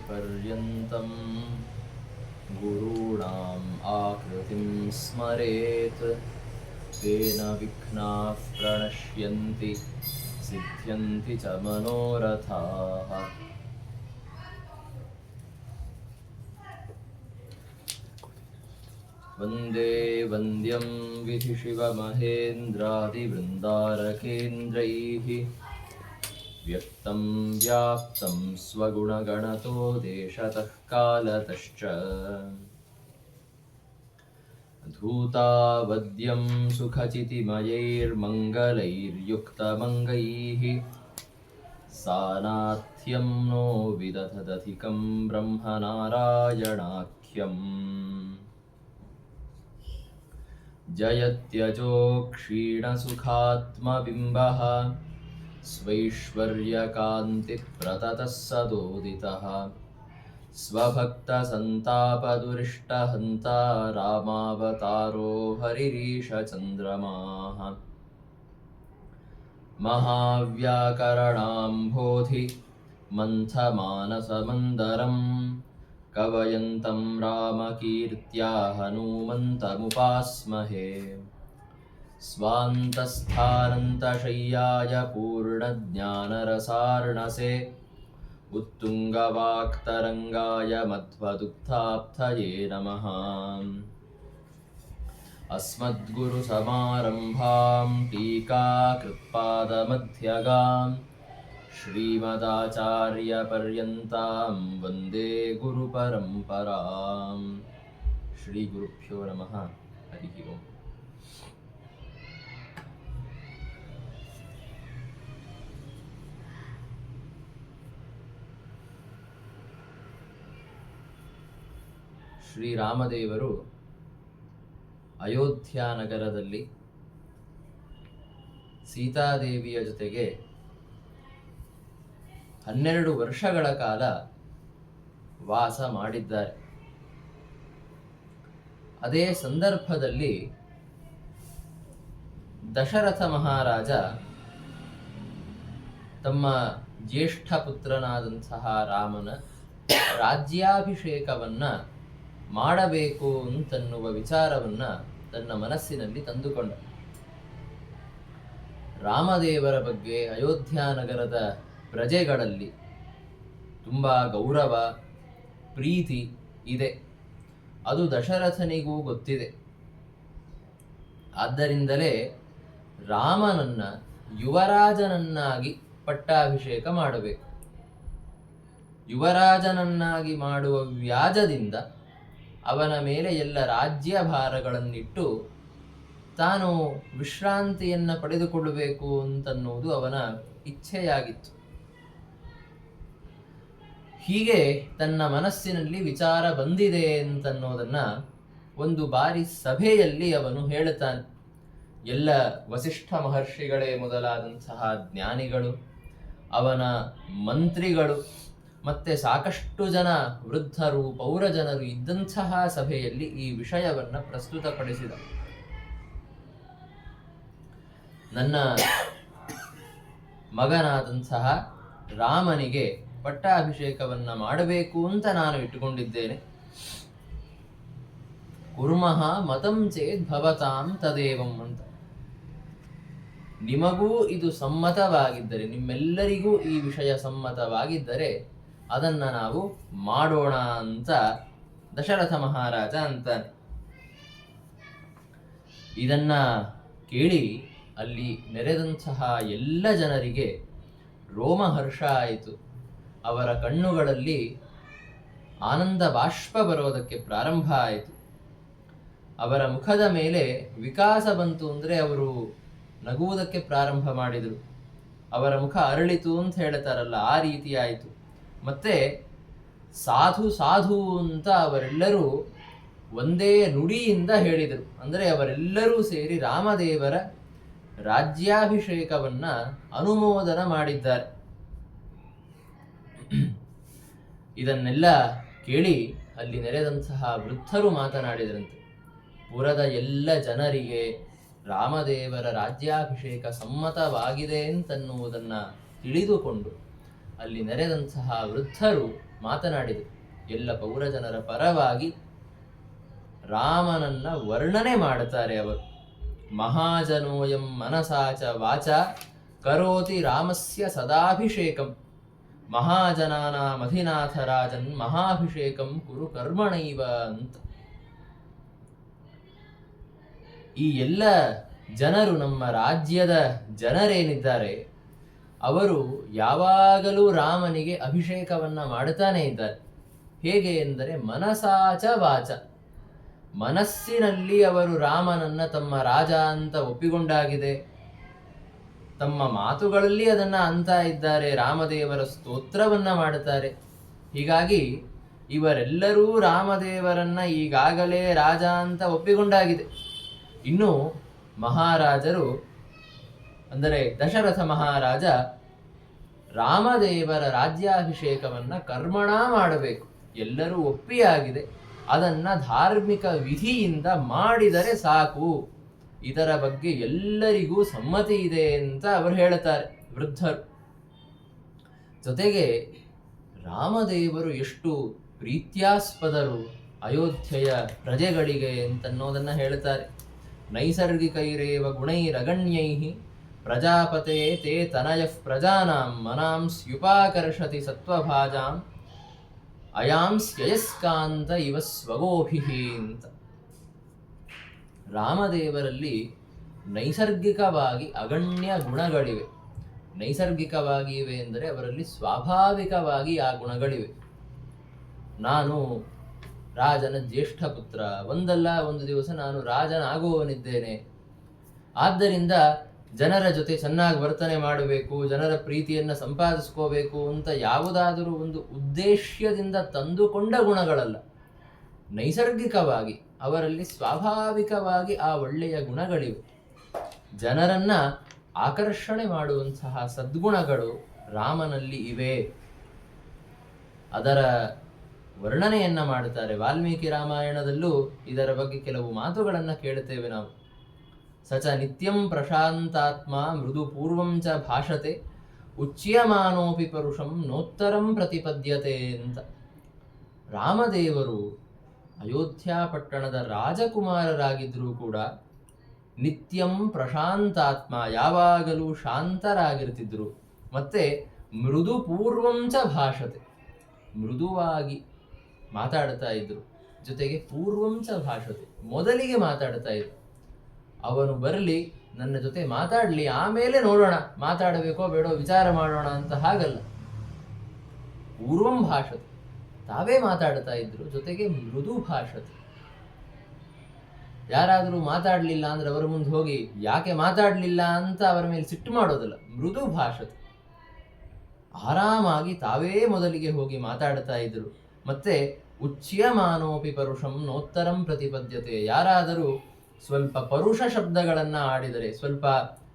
पर्यन्तं गुरूणाम् आकृतिं स्मरेत् तेन विघ्नाः प्रणश्यन्ति सिद्ध्यन्ति च मनोरथाः। वन्दे वन्द्यं विधिशिवमहेन्द्रादिवृन्दारकेन्द्रैः व्यक्तं व्याप्तं स्वगुणगणतो देशतः कालतश्च धूतावद्यं सुखचितिमयैर्मङ्गलैर्युक्तमङ्गैः सानाथ्यं नो विदधदधिकं ब्रह्मनारायणाख्यम् जयत्यजो क्षीणसुखात्मबिम्बः स्वैश्वर्यकान्तिप्रततः सदोदितः स्वभक्तसन्तापदुरिष्टहन्ता रामावतारो हरिरीशचन्द्रमाः महाव्याकरणाम्भोधि मन्थमानसमन्दरम् कवयन्तं रामकीर्त्या हनूमन्तमुपास्महे स्वान्तस्थानन्तशय्याय पूर्णज्ञानरसार्णसे उत्तुङ्गवाक्तरङ्गाय मध्वदुग्धाब्धये नमः। अस्मद्गुरुसमारम्भां टीकाकृत्पादमध्यगाम् श्रीमदाचार्यपर्यन्तां वन्दे गुरुपरम्पराम्। श्रीगुरुभ्यो नमः। हरिः ओम्। ಶ್ರೀರಾಮದೇವರು ಅಯೋಧ್ಯ ನಗರದಲ್ಲಿ ಸೀತಾದೇವಿಯ ಜೊತೆಗೆ 12 ವರ್ಷಗಳ ಕಾಲ ವಾಸ ಮಾಡಿದ್ದಾರೆ. ಅದೇ ಸಂದರ್ಭದಲ್ಲಿ ದಶರಥ ಮಹಾರಾಜ ತಮ್ಮ ಜ್ಯೇಷ್ಠ ಪುತ್ರನಾದಂತಹ ರಾಮನ ರಾಜ್ಯಾಭಿಷೇಕವನ್ನ ಮಾಡಬೇಕು ಅಂತನ್ನುವ ವಿಚಾರವನ್ನ ತನ್ನ ಮನಸ್ಸಿನಲ್ಲಿ ತಂದುಕೊಂಡ. ರಾಮದೇವರ ಬಗ್ಗೆ ಅಯೋಧ್ಯ ನಗರದ ಪ್ರಜೆಗಳಲ್ಲಿ ತುಂಬ ಗೌರವ ಪ್ರೀತಿ ಇದೆ, ಅದು ದಶರಥನಿಗೂ ಗೊತ್ತಿದೆ. ಆದ್ದರಿಂದಲೇ ರಾಮನನ್ನ ಯುವರಾಜನನ್ನಾಗಿ ಪಟ್ಟಾಭಿಷೇಕ ಮಾಡಬೇಕು. ಯುವರಾಜನನ್ನಾಗಿ ಮಾಡುವ ವ್ಯಾಜದಿಂದ ಅವನ ಮೇಲೆ ಎಲ್ಲ ರಾಜ್ಯಭಾರಗಳನ್ನಿಟ್ಟು ತಾನು ವಿಶ್ರಾಂತಿಯನ್ನು ಪಡೆದುಕೊಳ್ಳಬೇಕು ಅಂತನ್ನುವುದು ಅವನ ಇಚ್ಛೆಯಾಗಿತ್ತು. ಹೀಗೆ ತನ್ನ ಮನಸ್ಸಿನಲ್ಲಿ ವಿಚಾರ ಬಂದಿದೆ ಅಂತನ್ನೋದನ್ನ ಒಂದು ಬಾರಿ ಸಭೆಯಲ್ಲಿ ಅವನು ಹೇಳುತ್ತಾನೆ. ಎಲ್ಲ ವಸಿಷ್ಠ ಮಹರ್ಷಿಗಳೇ ಮೊದಲಾದಂತಹ ಜ್ಞಾನಿಗಳು, ಅವನ ಮಂತ್ರಿಗಳು, ಮತ್ತೆ ಸಾಕಷ್ಟು ಜನ ವೃದ್ಧರು ಪೌರಜನರು ಇದ್ದಂತಹ ಸಭೆಯಲ್ಲಿ ಈ ವಿಷಯವನ್ನ ಪ್ರಸ್ತುತಪಡಿಸಿದ. ನನ್ನ ಮಗನಾದಂತಹ ರಾಮನಿಗೆ ಪಟ್ಟಾಭಿಷೇಕವನ್ನ ಮಾಡಬೇಕು ಅಂತ ನಾನು ಇಟ್ಟುಕೊಂಡಿದ್ದೇನೆ. ಕುರ್ಮಃ ಮತಂ ಚೇದ್ ಭವತಾಂ ತದೇವಂ ಅಂತ. ನಿಮಗೂ ಇದು ಸಮ್ಮತವಾಗಿದ್ದರೆ, ನಿಮ್ಮೆಲ್ಲರಿಗೂ ಈ ವಿಷಯ ಸಮ್ಮತವಾಗಿದ್ದರೆ ಅದನ್ನ ನಾವು ಮಾಡೋಣ ಅಂತ ದಶರಥ ಮಹಾರಾಜ ಅಂತಾನೆ. ಇದನ್ನ ಕೇಳಿ ಅಲ್ಲಿ ನೆರೆದಂತಹ ಎಲ್ಲ ಜನರಿಗೆ ರೋಮಹರ್ಷ ಆಯಿತು. ಅವರ ಕಣ್ಣುಗಳಲ್ಲಿ ಆನಂದ ಬಾಷ್ಪ ಬರೋದಕ್ಕೆ ಪ್ರಾರಂಭ ಆಯಿತು. ಅವರ ಮುಖದ ಮೇಲೆ ವಿಕಾಸ ಬಂತು ಅಂದರೆ ಅವರು ನಗುವುದಕ್ಕೆ ಪ್ರಾರಂಭ ಮಾಡಿದರು. ಅವರ ಮುಖ ಅರಳಿತು ಅಂತ ಹೇಳ್ತಾರಲ್ಲ, ಆ ರೀತಿ ಆಯಿತು. ಮತ್ತೆ ಸಾಧು ಸಾಧು ಅಂತ ಅವರೆಲ್ಲರೂ ಒಂದೇ ನುಡಿಯಿಂದ ಹೇಳಿದರು. ಅಂದರೆ ಅವರೆಲ್ಲರೂ ಸೇರಿ ರಾಮದೇವರ ರಾಜ್ಯಾಭಿಷೇಕವನ್ನ ಅನುಮೋದನ ಮಾಡಿದ್ದಾರೆ. ಇದನ್ನೆಲ್ಲ ಕೇಳಿ ಅಲ್ಲಿ ನೆರೆದಂತಹ ವೃದ್ಧರು ಮಾತನಾಡಿದರಂತೆ. ಪುರದ ಎಲ್ಲ ಜನರಿಗೆ ರಾಮದೇವರ ರಾಜ್ಯಾಭಿಷೇಕ ಸಮ್ಮತವಾಗಿದೆ ಅಂತನ್ನುವುದನ್ನು ತಿಳಿದುಕೊಂಡು ಅಲ್ಲಿ ನೆರೆದಂತಹ ವೃದ್ಧರು ಮಾತನಾಡಿದರು. ಎಲ್ಲ ಪೌರಜನರ ಪರವಾಗಿ ರಾಮನನ್ನ ವರ್ಣನೆ ಮಾಡುತ್ತಾರೆ ಅವರು. ಮಹಾಜನೋಯಂ ಮನಸಾಚ ವಾಚ ಕರೋತಿ ರಾಮಸ್ಯ ಸದಾಭಿಷೇಕಂ ಮಹಾಜನಾನಾಮಧಿನಾಥ ರಾಜನ್ ಮಹಾಭಿಷೇಕಂ ಕುರು ಕರ್ಮಣೈವ ಅಂತ. ಈ ಎಲ್ಲ ಜನರು, ನಮ್ಮ ರಾಜ್ಯದ ಜನರೇನಿದ್ದಾರೆ, ಅವರು ಯಾವಾಗಲೂ ರಾಮನಿಗೆ ಅಭಿಷೇಕವನ್ನ ಮಾಡುತ್ತಾನೆ ಇದ್ದಾರೆ. ಹೇಗೆ ಎಂದರೆ ಮನಸಾಚ ವಾಚ, ಮನಸ್ಸಿನಲ್ಲಿ ಅವರು ರಾಮನನ್ನ ತಮ್ಮ ರಾಜ ಅಂತ ಒಪ್ಪಿಕೊಂಡಾಗಿದೆ, ತಮ್ಮ ಮಾತುಗಳಲ್ಲಿ ಅದನ್ನ ಅಂತ ಇದ್ದಾರೆ, ರಾಮದೇವರ ಸ್ತೋತ್ರವನ್ನ ಮಾಡುತ್ತಾರೆ. ಹೀಗಾಗಿ ಇವರೆಲ್ಲರೂ ರಾಮದೇವರನ್ನ ಈಗಾಗಲೇ ರಾಜ ಅಂತ ಒಪ್ಪಿಕೊಂಡಾಗಿದೆ. ಇನ್ನು ಮಹಾರಾಜರು ಅಂದರೆ ದಶರಥ ಮಹಾರಾಜ ರಾಮದೇವರ ರಾಜ್ಯಾಭಿಷೇಕವನ್ನ ಕರ್ಮಣ ಮಾಡಬೇಕು, ಎಲ್ಲರೂ ಒಪ್ಪಿಯಾಗಿದೆ, ಅದನ್ನ ಧಾರ್ಮಿಕ ವಿಧಿಯಿಂದ ಮಾಡಿದರೆ ಸಾಕು, ಇದರ ಬಗ್ಗೆ ಎಲ್ಲರಿಗೂ ಸಮ್ಮತಿ ಇದೆ ಅಂತ ಅವರು ಹೇಳುತ್ತಾರೆ ವೃದ್ಧರು. ಜೊತೆಗೆ ರಾಮದೇವರು ಎಷ್ಟು ಪ್ರೀತ್ಯಾಸ್ಪದರು ಅಯೋಧ್ಯೆಯ ಪ್ರಜೆಗಳಿಗೆ ಅಂತನ್ನೋದನ್ನ ಹೇಳುತ್ತಾರೆ. ನೈಸರ್ಗಿಕೈರೇವ ಗುಣೈರಗಣ್ಯೈ ಪ್ರಜಾಪತೆ ತೇ ತನಯಃ ಪ್ರಜಾನಾಂ ಮನಾಂಸ್ಯುಪಾಕರ್ಷತಿ ಸತ್ವಭಾಜಾಂ ಅಯಾಂಸ್ಯಯಸ್ಕಾಂತ ಇವ ಸ್ವಗೋಭಿಃ ಅಂತ. ರಾಮದೇವರಲ್ಲಿ ನೈಸರ್ಗಿಕವಾಗಿ ಅಗಣ್ಯ ಗುಣಗಳಿವೆ. ನೈಸರ್ಗಿಕವಾಗಿ ಇವೆ ಎಂದರೆ ಅವರಲ್ಲಿ ಸ್ವಾಭಾವಿಕವಾಗಿ ಆ ಗುಣಗಳಿವೆ. ನಾನು ರಾಜನ ಜ್ಯೇಷ್ಠ ಪುತ್ರ, ಒಂದಲ್ಲ ಒಂದು ದಿವಸ ನಾನು ರಾಜನಾಗುವವನಿದ್ದೇನೆ, ಆದ್ದರಿಂದ ಜನರ ಜೊತೆ ಚೆನ್ನಾಗಿ ವರ್ತನೆ ಮಾಡಬೇಕು, ಜನರ ಪ್ರೀತಿಯನ್ನು ಸಂಪಾದಿಸ್ಕೋಬೇಕು ಅಂತ ಯಾವುದಾದರೂ ಒಂದು ಉದ್ದೇಶದಿಂದ ತಂದುಕೊಂಡ ಗುಣಗಳಲ್ಲ. ನೈಸರ್ಗಿಕವಾಗಿ ಅವರಲ್ಲಿ ಸ್ವಾಭಾವಿಕವಾಗಿ ಆ ಒಳ್ಳೆಯ ಗುಣಗಳಿವೆ. ಜನರನ್ನ ಆಕರ್ಷಣೆ ಮಾಡುವಂತಹ ಸದ್ಗುಣಗಳು ರಾಮನಲ್ಲಿ ಇವೆ. ಅದರ ವರ್ಣನೆಯನ್ನ ಮಾಡುತ್ತಾರೆ. ವಾಲ್ಮೀಕಿ ರಾಮಾಯಣದಲ್ಲೂ ಇದರ ಬಗ್ಗೆ ಕೆಲವು ಮಾತುಗಳನ್ನು ಕೇಳುತ್ತೇವೆ ನಾವು. ಸಚ ನಿತ್ಯಂ ಪ್ರಶಾಂತಾತ್ಮ ಮೃದು ಪೂರ್ವಂ ಚ ಭಾಷತೆ ಉಚ್ಯಮಾನೋಪಿ ಪರುಷಂ ನೋತ್ತರಂ ಪ್ರತಿಪದ್ಯತೆ ಅಂತ. ರಾಮದೇವರು ಅಯೋಧ್ಯ ಪಟ್ಟಣದ ರಾಜಕುಮಾರರಾಗಿದ್ದರೂ ಕೂಡ ನಿತ್ಯಂ ಪ್ರಶಾಂತಾತ್ಮ, ಯಾವಾಗಲೂ ಶಾಂತರಾಗಿರ್ತಿದ್ರು. ಮತ್ತೆ ಮೃದು ಪೂರ್ವಂ ಚ ಭಾಷತೆ, ಮೃದುವಾಗಿ ಮಾತಾಡ್ತಾ ಇದ್ರು. ಜೊತೆಗೆ ಪೂರ್ವಂ ಚ ಭಾಷತೆ, ಮೊದಲಿಗೆ ಮಾತಾಡ್ತಾ ಇದ್ರು. ಅವನು ಬರಲಿ, ನನ್ನ ಜೊತೆ ಮಾತಾಡಲಿ, ಆಮೇಲೆ ನೋಡೋಣ ಮಾತಾಡಬೇಕೋ ಬೇಡೋ ವಿಚಾರ ಮಾಡೋಣ ಅಂತ ಹಾಗಲ್ಲ. ಪೂರ್ವಂ ಭಾಷತೆ, ತಾವೇ ಮಾತಾಡ್ತಾ ಇದ್ರು. ಜೊತೆಗೆ ಮೃದು ಭಾಷತೆ, ಯಾರಾದರೂ ಮಾತಾಡಲಿಲ್ಲ ಅಂದ್ರೆ ಅವರ ಮುಂದೆ ಹೋಗಿ ಯಾಕೆ ಮಾತಾಡಲಿಲ್ಲ ಅಂತ ಅವರ ಮೇಲೆ ಸಿಟ್ಟು ಮಾಡೋದಲ್ಲ. ಮೃದು ಭಾಷತೆ, ಆರಾಮಾಗಿ ತಾವೇ ಮೊದಲಿಗೆ ಹೋಗಿ ಮಾತಾಡ್ತಾ ಇದ್ರು. ಮತ್ತೆ ಉಚ್ಯಮಾನೋಪಿ ಪರುಷಂ ನೋತ್ತರಂ ಪ್ರತಿಪದ್ಯತೆ, ಯಾರಾದರೂ ಸ್ವಲ್ಪ ಪರುಷ ಶಬ್ದಗಳನ್ನ ಆಡಿದರೆ, ಸ್ವಲ್ಪ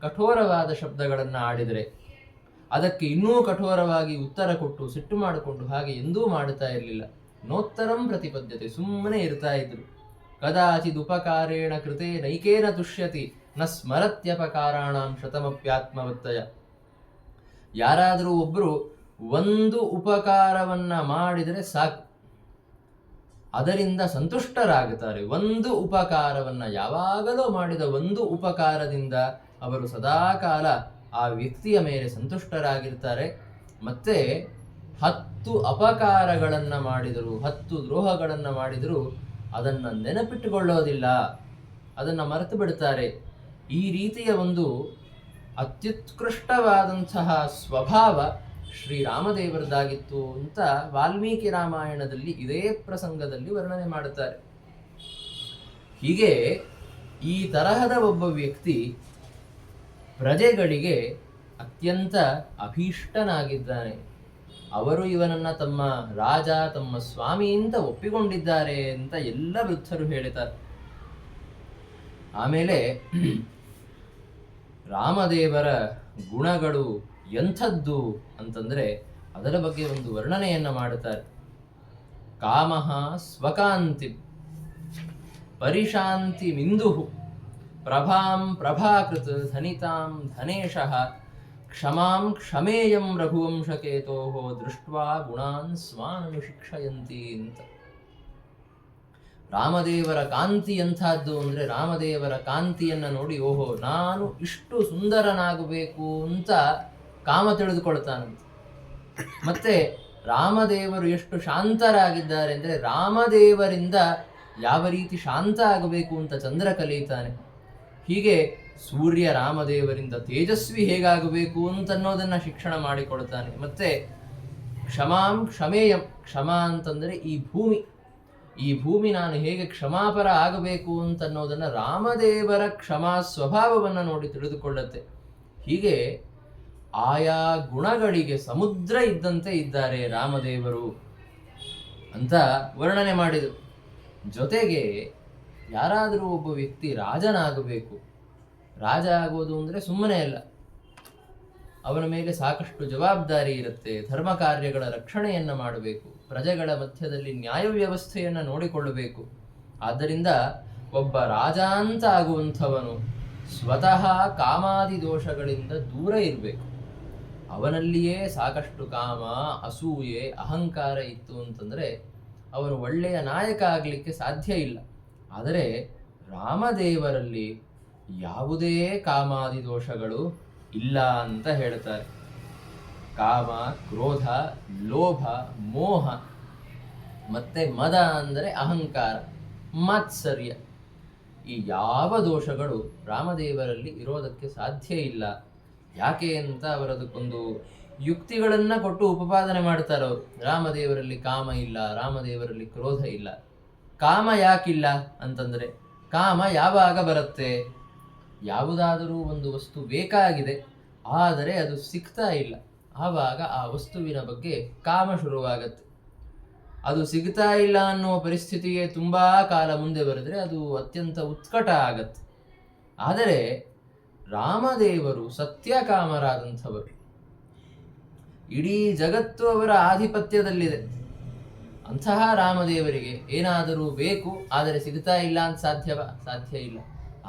ಕಠೋರವಾದ ಶಬ್ದಗಳನ್ನ ಆಡಿದರೆ ಅದಕ್ಕೆ ಇನ್ನೂ ಕಠೋರವಾಗಿ ಉತ್ತರ ಕೊಟ್ಟು ಸಿಟ್ಟು ಮಾಡಿಕೊಂಡು ಹಾಗೆ ಎಂದೂ ಮಾಡುತ್ತಾ ಇರಲಿಲ್ಲ. ನೋತ್ತರಂ ಪ್ರತಿಪದ್ಯತೆ, ಸುಮ್ಮನೆ ಇರ್ತಾ ಇದ್ರು. ಕದಾಚಿದ್ ಉಪಕಾರೇಣ ಕೃತೆ ನೈಕೇನ ತುಷ್ಯತಿ ನ ಸ್ಮರತ್ಯಪಕಾರಾಣಾಂ ಶತಮಪ್ಯಾತ್ಮವತ್ತಯ. ಯಾರಾದರೂ ಒಬ್ರು ಒಂದು ಉಪಕಾರವನ್ನ ಮಾಡಿದರೆ ಸಾಕು, ಅದರಿಂದ ಸಂತುಷ್ಟರಾಗುತ್ತಾರೆ. ಒಂದು ಉಪಕಾರವನ್ನ ಯಾವಾಗಲೂ ಮಾಡಿದ ಒಂದು ಉಪಕಾರದಿಂದ ಅವರು ಸದಾಕಾಲ ಆ ವ್ಯಕ್ತಿಯ ಮೇಲೆ ಸಂತುಷ್ಟರಾಗಿರ್ತಾರೆ. ಮತ್ತೆ 10 ಅಪಕಾರಗಳನ್ನ ಮಾಡಿದರು, 10 ದ್ರೋಹಗಳನ್ನ ಮಾಡಿದರು, ಅದನ್ನ ನೆನಪಿಟ್ಟುಕೊಳ್ಳೋದಿಲ್ಲ, ಅದನ್ನ ಮರೆತು ಬಿಡ್ತಾರೆ. ಈ ರೀತಿಯ ಒಂದು ಅತ್ಯುತ್ಕೃಷ್ಟವಾದಂತಹ ಸ್ವಭಾವ ಶ್ರೀರಾಮದೇವರದಾಗಿತ್ತು ಅಂತ ವಾಲ್ಮೀಕಿ ರಾಮಾಯಣದಲ್ಲಿ ಇದೇ ಪ್ರಸಂಗದಲ್ಲಿ ವರ್ಣನೆ ಮಾಡುತ್ತಾರೆ. ಹೀಗೆ ಈ ತರಹದ ಒಬ್ಬ ವ್ಯಕ್ತಿ ಪ್ರಜೆಗಳಿಗೆ ಅತ್ಯಂತ ಅಭೀಷ್ಟನಾಗಿದ್ದಾನೆ. ಅವರು ಇವನನ್ನ ತಮ್ಮ ರಾಜ, ತಮ್ಮ ಸ್ವಾಮಿ ಅಂತ ಒಪ್ಪಿಕೊಂಡಿದ್ದಾರೆ ಅಂತ ಎಲ್ಲ ವೃದ್ಧರು ಹೇಳ್ತಾರೆ. ಆಮೇಲೆ ರಾಮದೇವರ ಗುಣಗಳು ಎಂಥದ್ದು ಅಂತಂದ್ರೆ ಅದರ ಬಗ್ಗೆ ಒಂದು ವರ್ಣನೆಯನ್ನ ಮಾಡುತ್ತಾರೆ. ಕಾಮಃ ಸ್ವಕಾಂತಿ ಪರಿಶಾಂತಿ ಮಿಂದು ಪ್ರಭಾಂ ಪ್ರಭಾಕೃತ್ ಧನಿತಾಂ ಧನೇಶಃ ಕ್ಷಮಾಂ ಕ್ಷಮೇಯಂ ರಘುವಂಶಕೇತೋ ದೃಷ್ಟ್ವಾ ಗುಣಾನ್ ಸ್ವಾನನುಶಿಕ್ಷಯಂತಿ ಅಂತ. ರಾಮದೇವರ ಕಾಂತಿ ಎಂಥದ್ದು ಅಂದರೆ, ರಾಮದೇವರ ಕಾಂತಿಯನ್ನು ನೋಡಿ ಓಹೋ ನಾನು ಇಷ್ಟು ಸುಂದರನಾಗಬೇಕು ಅಂತ ಕಾಮ ತಿಳಿದುಕೊಳ್ತಾನಂತೆ. ಮತ್ತೆ ರಾಮದೇವರು ಎಷ್ಟು ಶಾಂತರಾಗಿದ್ದಾರೆ ಅಂದರೆ, ರಾಮದೇವರಿಂದ ಯಾವ ರೀತಿ ಶಾಂತ ಆಗಬೇಕು ಅಂತ ಚಂದ್ರ ಕಲಿತಾನೆ. ಹೀಗೆ ಸೂರ್ಯ ರಾಮದೇವರಿಂದ ತೇಜಸ್ವಿ ಹೇಗಾಗಬೇಕು ಅಂತನ್ನೋದನ್ನು ಶಿಕ್ಷಣ ಮಾಡಿಕೊಡ್ತಾನೆ. ಮತ್ತೆ ಕ್ಷಮಾಂ ಕ್ಷಮೇಯಂ, ಕ್ಷಮ ಅಂತಂದರೆ ಈ ಭೂಮಿ ನಾನು ಹೇಗೆ ಕ್ಷಮಾಪರ ಆಗಬೇಕು ಅಂತನ್ನೋದನ್ನು ರಾಮದೇವರ ಕ್ಷಮಾ ಸ್ವಭಾವವನ್ನು ನೋಡಿ ತಿಳಿದುಕೊಳ್ಳುತ್ತೆ. ಹೀಗೆ ಆಯಾ ಗುಣಗಳಿಗೆ ಸಮುದ್ರ ಇದ್ದಂತೆ ಇದ್ದಾರೆ ರಾಮದೇವರು ಅಂತ ವರ್ಣನೆ ಮಾಡಿದರು. ಜೊತೆಗೆ ಯಾರಾದರೂ ಒಬ್ಬ ವ್ಯಕ್ತಿ ರಾಜನಾಗಬೇಕು, ರಾಜ ಆಗೋದು ಅಂದರೆ ಸುಮ್ಮನೆ ಅಲ್ಲ, ಅವನ ಮೇಲೆ ಸಾಕಷ್ಟು ಜವಾಬ್ದಾರಿ ಇರುತ್ತೆ. ಧರ್ಮ ಕಾರ್ಯಗಳ ರಕ್ಷಣೆಯನ್ನು ಮಾಡಬೇಕು, ಪ್ರಜೆಗಳ ಮಧ್ಯದಲ್ಲಿ ನ್ಯಾಯ ವ್ಯವಸ್ಥೆಯನ್ನು ನೋಡಿಕೊಳ್ಳಬೇಕು. ಆದ್ದರಿಂದ ಒಬ್ಬ ರಾಜ ಅಂತ ಆಗುವಂಥವನು ಸ್ವತಃ ಕಾಮಾದಿ ದೋಷಗಳಿಂದ ದೂರ ಇರಬೇಕು. ಅವನಲ್ಲಿಯೇ ಸಾಕಷ್ಟು ಕಾಮ, ಅಸೂಯೆ, ಅಹಂಕಾರ ಇತ್ತು ಅಂತಂದರೆ ಅವನು ಒಳ್ಳೆಯ ನಾಯಕ ಆಗಲಿಕ್ಕೆ ಸಾಧ್ಯ ಇಲ್ಲ. ಆದರೆ ರಾಮದೇವರಲ್ಲಿ ಯಾವುದೇ ಕಾಮಾದಿ ದೋಷಗಳು ಇಲ್ಲ ಅಂತ ಹೇಳ್ತಾರೆ. ಕಾಮ, ಕ್ರೋಧ, ಲೋಭ, ಮೋಹ ಮತ್ತೆ ಮದ ಅಂದರೆ ಅಹಂಕಾರ, ಮಾತ್ಸರ್ಯ, ಈ ಯಾವ ದೋಷಗಳು ರಾಮದೇವರಲ್ಲಿ ಇರೋದಕ್ಕೆ ಸಾಧ್ಯ ಇಲ್ಲ. ಯಾಕೆ ಅಂತ ಅವರದಕ್ಕೊಂದು ಯುಕ್ತಿಗಳನ್ನು ಕೊಟ್ಟು ಉಪಪಾದನೆ ಮಾಡ್ತಾರೆ ಅವರು. ರಾಮದೇವರಲ್ಲಿ ಕಾಮ ಇಲ್ಲ, ರಾಮದೇವರಲ್ಲಿ ಕ್ರೋಧ ಇಲ್ಲ. ಕಾಮ ಯಾಕಿಲ್ಲ ಅಂತಂದರೆ, ಕಾಮ ಯಾವಾಗ ಬರುತ್ತೆ? ಯಾವುದಾದರೂ ಒಂದು ವಸ್ತು ಬೇಕಾಗಿದೆ, ಆದರೆ ಅದು ಸಿಗ್ತಾ ಇಲ್ಲ, ಆವಾಗ ಆ ವಸ್ತುವಿನ ಬಗ್ಗೆ ಕಾಮ ಶುರುವಾಗತ್ತೆ. ಅದು ಸಿಗ್ತಾ ಇಲ್ಲ ಅನ್ನುವ ಪರಿಸ್ಥಿತಿಗೆ ತುಂಬ ಕಾಲ ಮುಂದೆ ಬರೆದರೆ ಅದು ಅತ್ಯಂತ ಉತ್ಕಟ ಆಗತ್ತೆ. ಆದರೆ ರಾಮದೇವರು ಸತ್ಯಕಾಮರಾದಂಥವರು, ಇಡೀ ಜಗತ್ತು ಅವರ ಆಧಿಪತ್ಯದಲ್ಲಿದೆ. ಅಂತಹ ರಾಮದೇವರಿಗೆ ಏನಾದರೂ ಬೇಕು, ಆದರೆ ಸಿಗ್ತಾ ಇಲ್ಲ ಅಂತ ಸಾಧ್ಯ ಇಲ್ಲ.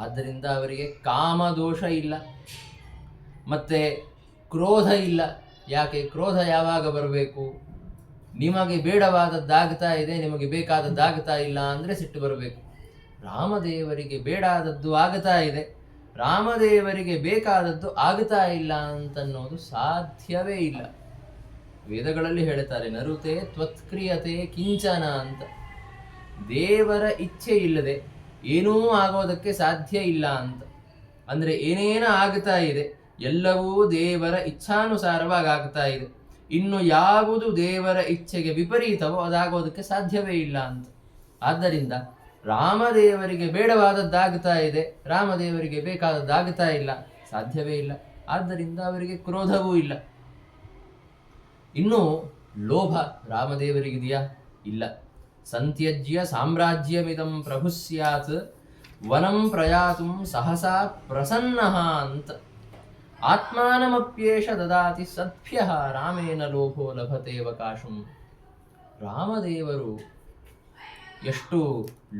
ಆದ್ದರಿಂದ ಅವರಿಗೆ ಕಾಮದೋಷ ಇಲ್ಲ, ಮತ್ತೆ ಕ್ರೋಧ ಇಲ್ಲ. ಯಾಕೆ? ಕ್ರೋಧ ಯಾವಾಗ ಬರಬೇಕು? ನಿಮಗೆ ಬೇಡವಾದದ್ದಾಗ್ತಾ ಇದೆ, ನಿಮಗೆ ಬೇಕಾದದ್ದಾಗ್ತಾ ಇಲ್ಲ ಅಂದರೆ ಸಿಟ್ಟು ಬರಬೇಕು. ರಾಮದೇವರಿಗೆ ಬೇಡಾದದ್ದು ಆಗ್ತಾ ಇದೆ, ರಾಮದೇವರಿಗೆ ಬೇಕಾದದ್ದು ಆಗ್ತಾ ಇಲ್ಲ ಅಂತನ್ನೋದು ಸಾಧ್ಯವೇ ಇಲ್ಲ. ವೇದಗಳಲ್ಲಿ ಹೇಳ್ತಾರೆ, ನರುತೆ ತ್ವತ್ಕ್ರಿಯತೆ ಕಿಂಚನ ಅಂತ. ದೇವರ ಇಚ್ಛೆ ಇಲ್ಲದೆ ಏನೂ ಆಗೋದಕ್ಕೆ ಸಾಧ್ಯ ಇಲ್ಲ ಅಂತ. ಅಂದರೆ ಏನೇನು ಆಗ್ತಾ ಇದೆ ಎಲ್ಲವೂ ದೇವರ ಇಚ್ಛಾನುಸಾರವಾಗಿ ಆಗ್ತಾ ಇದೆ. ಇನ್ನು ಯಾವುದು ದೇವರ ಇಚ್ಛೆಗೆ ವಿಪರೀತವೋ ಅದಾಗೋದಕ್ಕೆ ಸಾಧ್ಯವೇ ಇಲ್ಲ ಅಂತ. ಆದ್ದರಿಂದ ರಾಮದೇವರಿಗೆ ಬೇಡವಾದದ್ದಾಗ್ತಾ ಇದೆ, ರಾಮದೇವರಿಗೆ ಬೇಕಾದದ್ದಾಗ್ತಾ ಇಲ್ಲ, ಸಾಧ್ಯವೇ ಇಲ್ಲ. ಆದ್ದರಿಂದ ಅವರಿಗೆ ಕ್ರೋಧವೂ ಇಲ್ಲ. ಇನ್ನು ಲೋಭ ರಾಮದೇವರಿಗಿದೆಯಾ? ಇಲ್ಲ. ಸಂತ್ಯಜ್ಯ ಸಾಮ್ರಾಜ್ಯಮಿದಂ ಪ್ರಭು ಸ್ಯಾತ್ ವನಂ ಪ್ರಯಾತುಂ ಸಹಸಾ ಪ್ರಸನ್ನಃ ಅಂತ. ಆತ್ಮಾನಮಪ್ಯೇಷ ದದಾತಿ ಸತ್ಭ್ಯಃ ರಾಮೇನ ಲೋಭೋ ಲಭತೇವಕಾಶಂ. ರಾಮದೇವರು ಎಷ್ಟು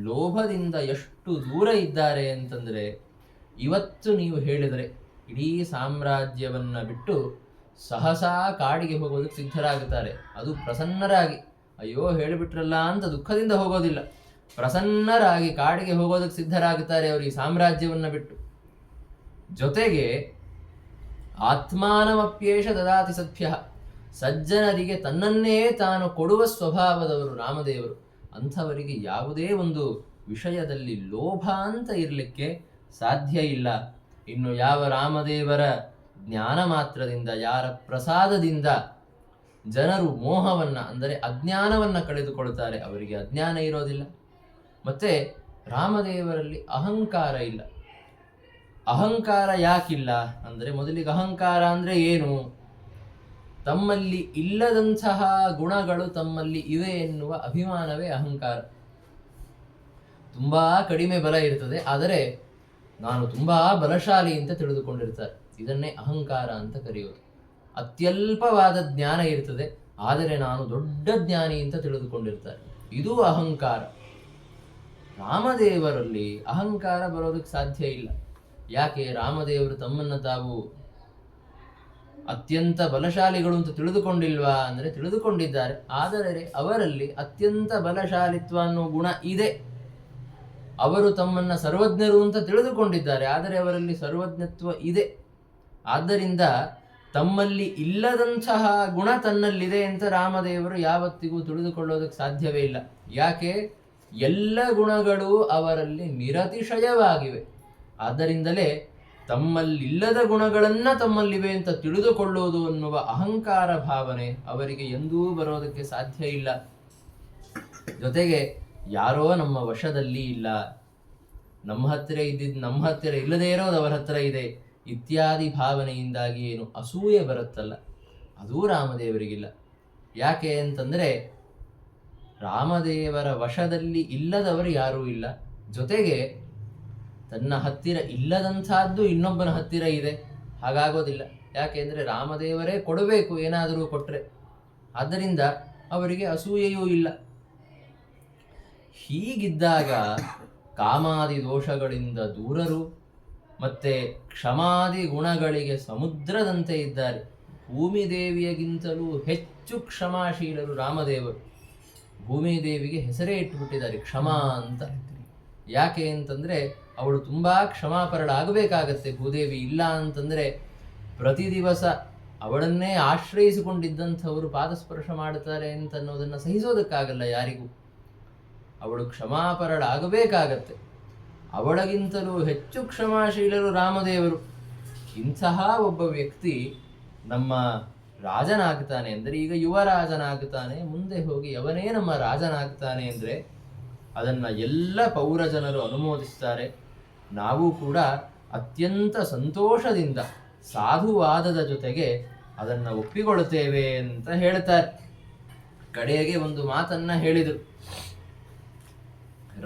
ಲೋಭದಿಂದ ಎಷ್ಟು ದೂರ ಇದ್ದಾರೆ ಅಂತಂದರೆ, ಇವತ್ತು ನೀವು ಹೇಳಿದರೆ ಇಡೀ ಸಾಮ್ರಾಜ್ಯವನ್ನು ಬಿಟ್ಟು ಸಹಸಾ ಕಾಡಿಗೆ ಹೋಗೋದಕ್ಕೆ ಸಿದ್ಧರಾಗುತ್ತಾರೆ. ಅದು ಪ್ರಸನ್ನರಾಗಿ, ಅಯ್ಯೋ ಹೇಳಿಬಿಟ್ರಲ್ಲ ಅಂತ ದುಃಖದಿಂದ ಹೋಗೋದಿಲ್ಲ, ಪ್ರಸನ್ನರಾಗಿ ಕಾಡಿಗೆ ಹೋಗೋದಕ್ಕೆ ಸಿದ್ಧರಾಗುತ್ತಾರೆ ಅವರು ಈ ಸಾಮ್ರಾಜ್ಯವನ್ನು ಬಿಟ್ಟು. ಜೊತೆಗೆ ಆತ್ಮಾನಮಪ್ಯೇಷ ದದಾತಿ ಸತ್ಭ್ಯಃ, ಸಜ್ಜನರಿಗೆ ತನ್ನನ್ನೇ ತಾನು ಕೊಡುವ ಸ್ವಭಾವದವರು ರಾಮದೇವರು. ಅಂಥವರಿಗೆ ಯಾವುದೇ ಒಂದು ವಿಷಯದಲ್ಲಿ ಲೋಭ ಅಂತ ಇರಲಿಕ್ಕೆ ಸಾಧ್ಯ ಇಲ್ಲ. ಇನ್ನು ಯಾವ ರಾಮದೇವರ ಜ್ಞಾನ ಮಾತ್ರದಿಂದ, ಯಾರ ಪ್ರಸಾದದಿಂದ ಜನರು ಮೋಹವನ್ನು ಅಂದರೆ ಅಜ್ಞಾನವನ್ನು ಕಳೆದುಕೊಳ್ತಾರೆ, ಅವರಿಗೆ ಅಜ್ಞಾನ ಇರೋದಿಲ್ಲ. ಮತ್ತೆ ರಾಮದೇವರಲ್ಲಿ ಅಹಂಕಾರ ಇಲ್ಲ. ಅಹಂಕಾರ ಯಾಕಿಲ್ಲ ಅಂದರೆ, ಮೊದಲಿಗೆ ಅಹಂಕಾರ ಅಂದರೆ ಏನು? ತಮ್ಮಲ್ಲಿ ಇಲ್ಲದಂತಹ ಗುಣಗಳು ತಮ್ಮಲ್ಲಿ ಇವೆ ಎನ್ನುವ ಅಭಿಮಾನವೇ ಅಹಂಕಾರ. ತುಂಬ ಕಡಿಮೆ ಬಲ ಇರ್ತದೆ, ಆದರೆ ನಾನು ತುಂಬ ಬಲಶಾಲಿ ಅಂತ ತಿಳಿದುಕೊಂಡಿರ್ತಾರೆ. ಇದನ್ನೇ ಅಹಂಕಾರ ಅಂತ ಕರೆಯೋದು. ಅತ್ಯಲ್ಪವಾದ ಜ್ಞಾನ ಇರ್ತದೆ, ಆದರೆ ನಾನು ದೊಡ್ಡ ಜ್ಞಾನಿ ಅಂತ ತಿಳಿದುಕೊಂಡಿರ್ತಾರೆ. ಇದು ಅಹಂಕಾರ. ರಾಮದೇವರಲ್ಲಿ ಅಹಂಕಾರ ಬರೋದಕ್ಕೆ ಸಾಧ್ಯ ಇಲ್ಲ. ಯಾಕೆ? ರಾಮದೇವರು ತಮ್ಮನ್ನು ತಾವು ಅತ್ಯಂತ ಬಲಶಾಲಿಗಳು ಅಂತ ತಿಳಿದುಕೊಂಡಿಲ್ವಾ ಅಂದರೆ ತಿಳಿದುಕೊಂಡಿದ್ದಾರೆ. ಆದರೆ ಅವರಲ್ಲಿ ಅತ್ಯಂತ ಬಲಶಾಲಿತ್ವ ಅನ್ನೋ ಗುಣ ಇದೆ. ಅವರು ತಮ್ಮನ್ನ ಸರ್ವಜ್ಞರು ಅಂತ ತಿಳಿದುಕೊಂಡಿದ್ದಾರೆ, ಆದರೆ ಅವರಲ್ಲಿ ಸರ್ವಜ್ಞತ್ವ ಇದೆ. ಆದ್ದರಿಂದ ತಮ್ಮಲ್ಲಿ ಇಲ್ಲದಂತಹ ಗುಣ ತನ್ನಲ್ಲಿದೆ ಅಂತ ರಾಮದೇವರು ಯಾವತ್ತಿಗೂ ತಿಳಿದುಕೊಳ್ಳೋದಕ್ಕೆ ಸಾಧ್ಯವೇ ಇಲ್ಲ. ಯಾಕೆ? ಎಲ್ಲ ಗುಣಗಳು ಅವರಲ್ಲಿ ನಿರತಿಶಯವಾಗಿವೆ. ಆದ್ದರಿಂದಲೇ ತಮ್ಮಲ್ಲಿಲ್ಲದ ಗುಣಗಳನ್ನ ತಮ್ಮಲ್ಲಿವೆ ಅಂತ ತಿಳಿದುಕೊಳ್ಳುವುದು ಅನ್ನುವ ಅಹಂಕಾರ ಭಾವನೆ ಅವರಿಗೆ ಎಂದೂ ಬರೋದಕ್ಕೆ ಸಾಧ್ಯ ಇಲ್ಲ. ಜೊತೆಗೆ ಯಾರೋ ನಮ್ಮ ವಶದಲ್ಲಿ ಇಲ್ಲ, ನಮ್ಮ ಹತ್ತಿರ ಇದ್ದಿದ್ದು ನಮ್ಮ ಹತ್ತಿರ ಇಲ್ಲದೇ ಇರೋದು ಅವರ ಹತ್ರ ಇದೆ ಇತ್ಯಾದಿ ಭಾವನೆಯಿಂದಾಗಿ ಏನು ಅಸೂಯೆ ಬರುತ್ತಲ್ಲ, ಅದೂ ರಾಮದೇವರಿಗಿಲ್ಲ. ಯಾಕೆ ಅಂತಂದರೆ ರಾಮದೇವರ ವಶದಲ್ಲಿ ಇಲ್ಲದವರು ಯಾರೂ ಇಲ್ಲ. ಜೊತೆಗೆ ತನ್ನ ಹತ್ತಿರ ಇಲ್ಲದಂಥದ್ದು ಇನ್ನೊಬ್ಬನ ಹತ್ತಿರ ಇದೆ, ಹಾಗಾಗೋದಿಲ್ಲ. ಯಾಕೆ ಅಂದರೆ ರಾಮದೇವರೇ ಕೊಡಬೇಕು ಏನಾದರೂ ಕೊಟ್ಟರೆ. ಆದ್ದರಿಂದ ಅವರಿಗೆ ಅಸೂಯೆಯೂ ಇಲ್ಲ. ಹೀಗಿದ್ದಾಗ ಕಾಮಾದಿ ದೋಷಗಳಿಂದ ದೂರರು ಮತ್ತೆ ಕ್ಷಮಾದಿ ಗುಣಗಳಿಗೆ ಸಮುದ್ರದಂತೆ ಇದ್ದಾರೆ. ಭೂಮಿದೇವಿಯಗಿಂತಲೂ ಹೆಚ್ಚು ಕ್ಷಮಾಶೀಲರು ರಾಮದೇವರು. ಭೂಮಿದೇವಿಗೆ ಹೆಸರೇ ಇಟ್ಟುಬಿಟ್ಟಿದ್ದಾರೆ ಕ್ಷಮಾ ಅಂತ. ಯಾಕೆ ಅಂತಂದರೆ ಅವಳು ತುಂಬ ಕ್ಷಮಾಪರಳಾಗಬೇಕಾಗತ್ತೆ. ಭೂದೇವಿ ಇಲ್ಲ ಅಂತಂದರೆ ಪ್ರತಿ ದಿವಸ ಅವಳನ್ನೇ ಆಶ್ರಯಿಸಿಕೊಂಡಿದ್ದಂಥವರು ಪಾದಸ್ಪರ್ಶ ಮಾಡುತ್ತಾರೆ ಅಂತನ್ನೋದನ್ನು ಸಹಿಸೋದಕ್ಕಾಗಲ್ಲ ಯಾರಿಗೂ. ಅವಳು ಕ್ಷಮಾಪರಳಾಗಬೇಕಾಗತ್ತೆ. ಅವಳಗಿಂತಲೂ ಹೆಚ್ಚು ಕ್ಷಮಾಶೀಲರು ರಾಮದೇವರು. ಇಂತಹ ಒಬ್ಬ ವ್ಯಕ್ತಿ ನಮ್ಮ ರಾಜನಾಗ್ತಾನೆ ಅಂದರೆ, ಈಗ ಯುವರಾಜನಾಗ್ತಾನೆ, ಮುಂದೆ ಹೋಗಿ ಅವನೇ ನಮ್ಮ ರಾಜನಾಗ್ತಾನೆ ಅಂದರೆ ಅದನ್ನು ಎಲ್ಲ ಪೌರ ಜನರು ಅನುಮೋದಿಸ್ತಾರೆ. ನಾವು ಕೂಡ ಅತ್ಯಂತ ಸಂತೋಷದಿಂದ ಸಾಧುವಾದದ ಜೊತೆಗೆ ಅದನ್ನು ಒಪ್ಪಿಕೊಳ್ಳುತ್ತೇವೆ ಅಂತ ಹೇಳ್ತಾರೆ. ಕಡೆಗೆ ಒಂದು ಮಾತನ್ನ ಹೇಳಿದರು.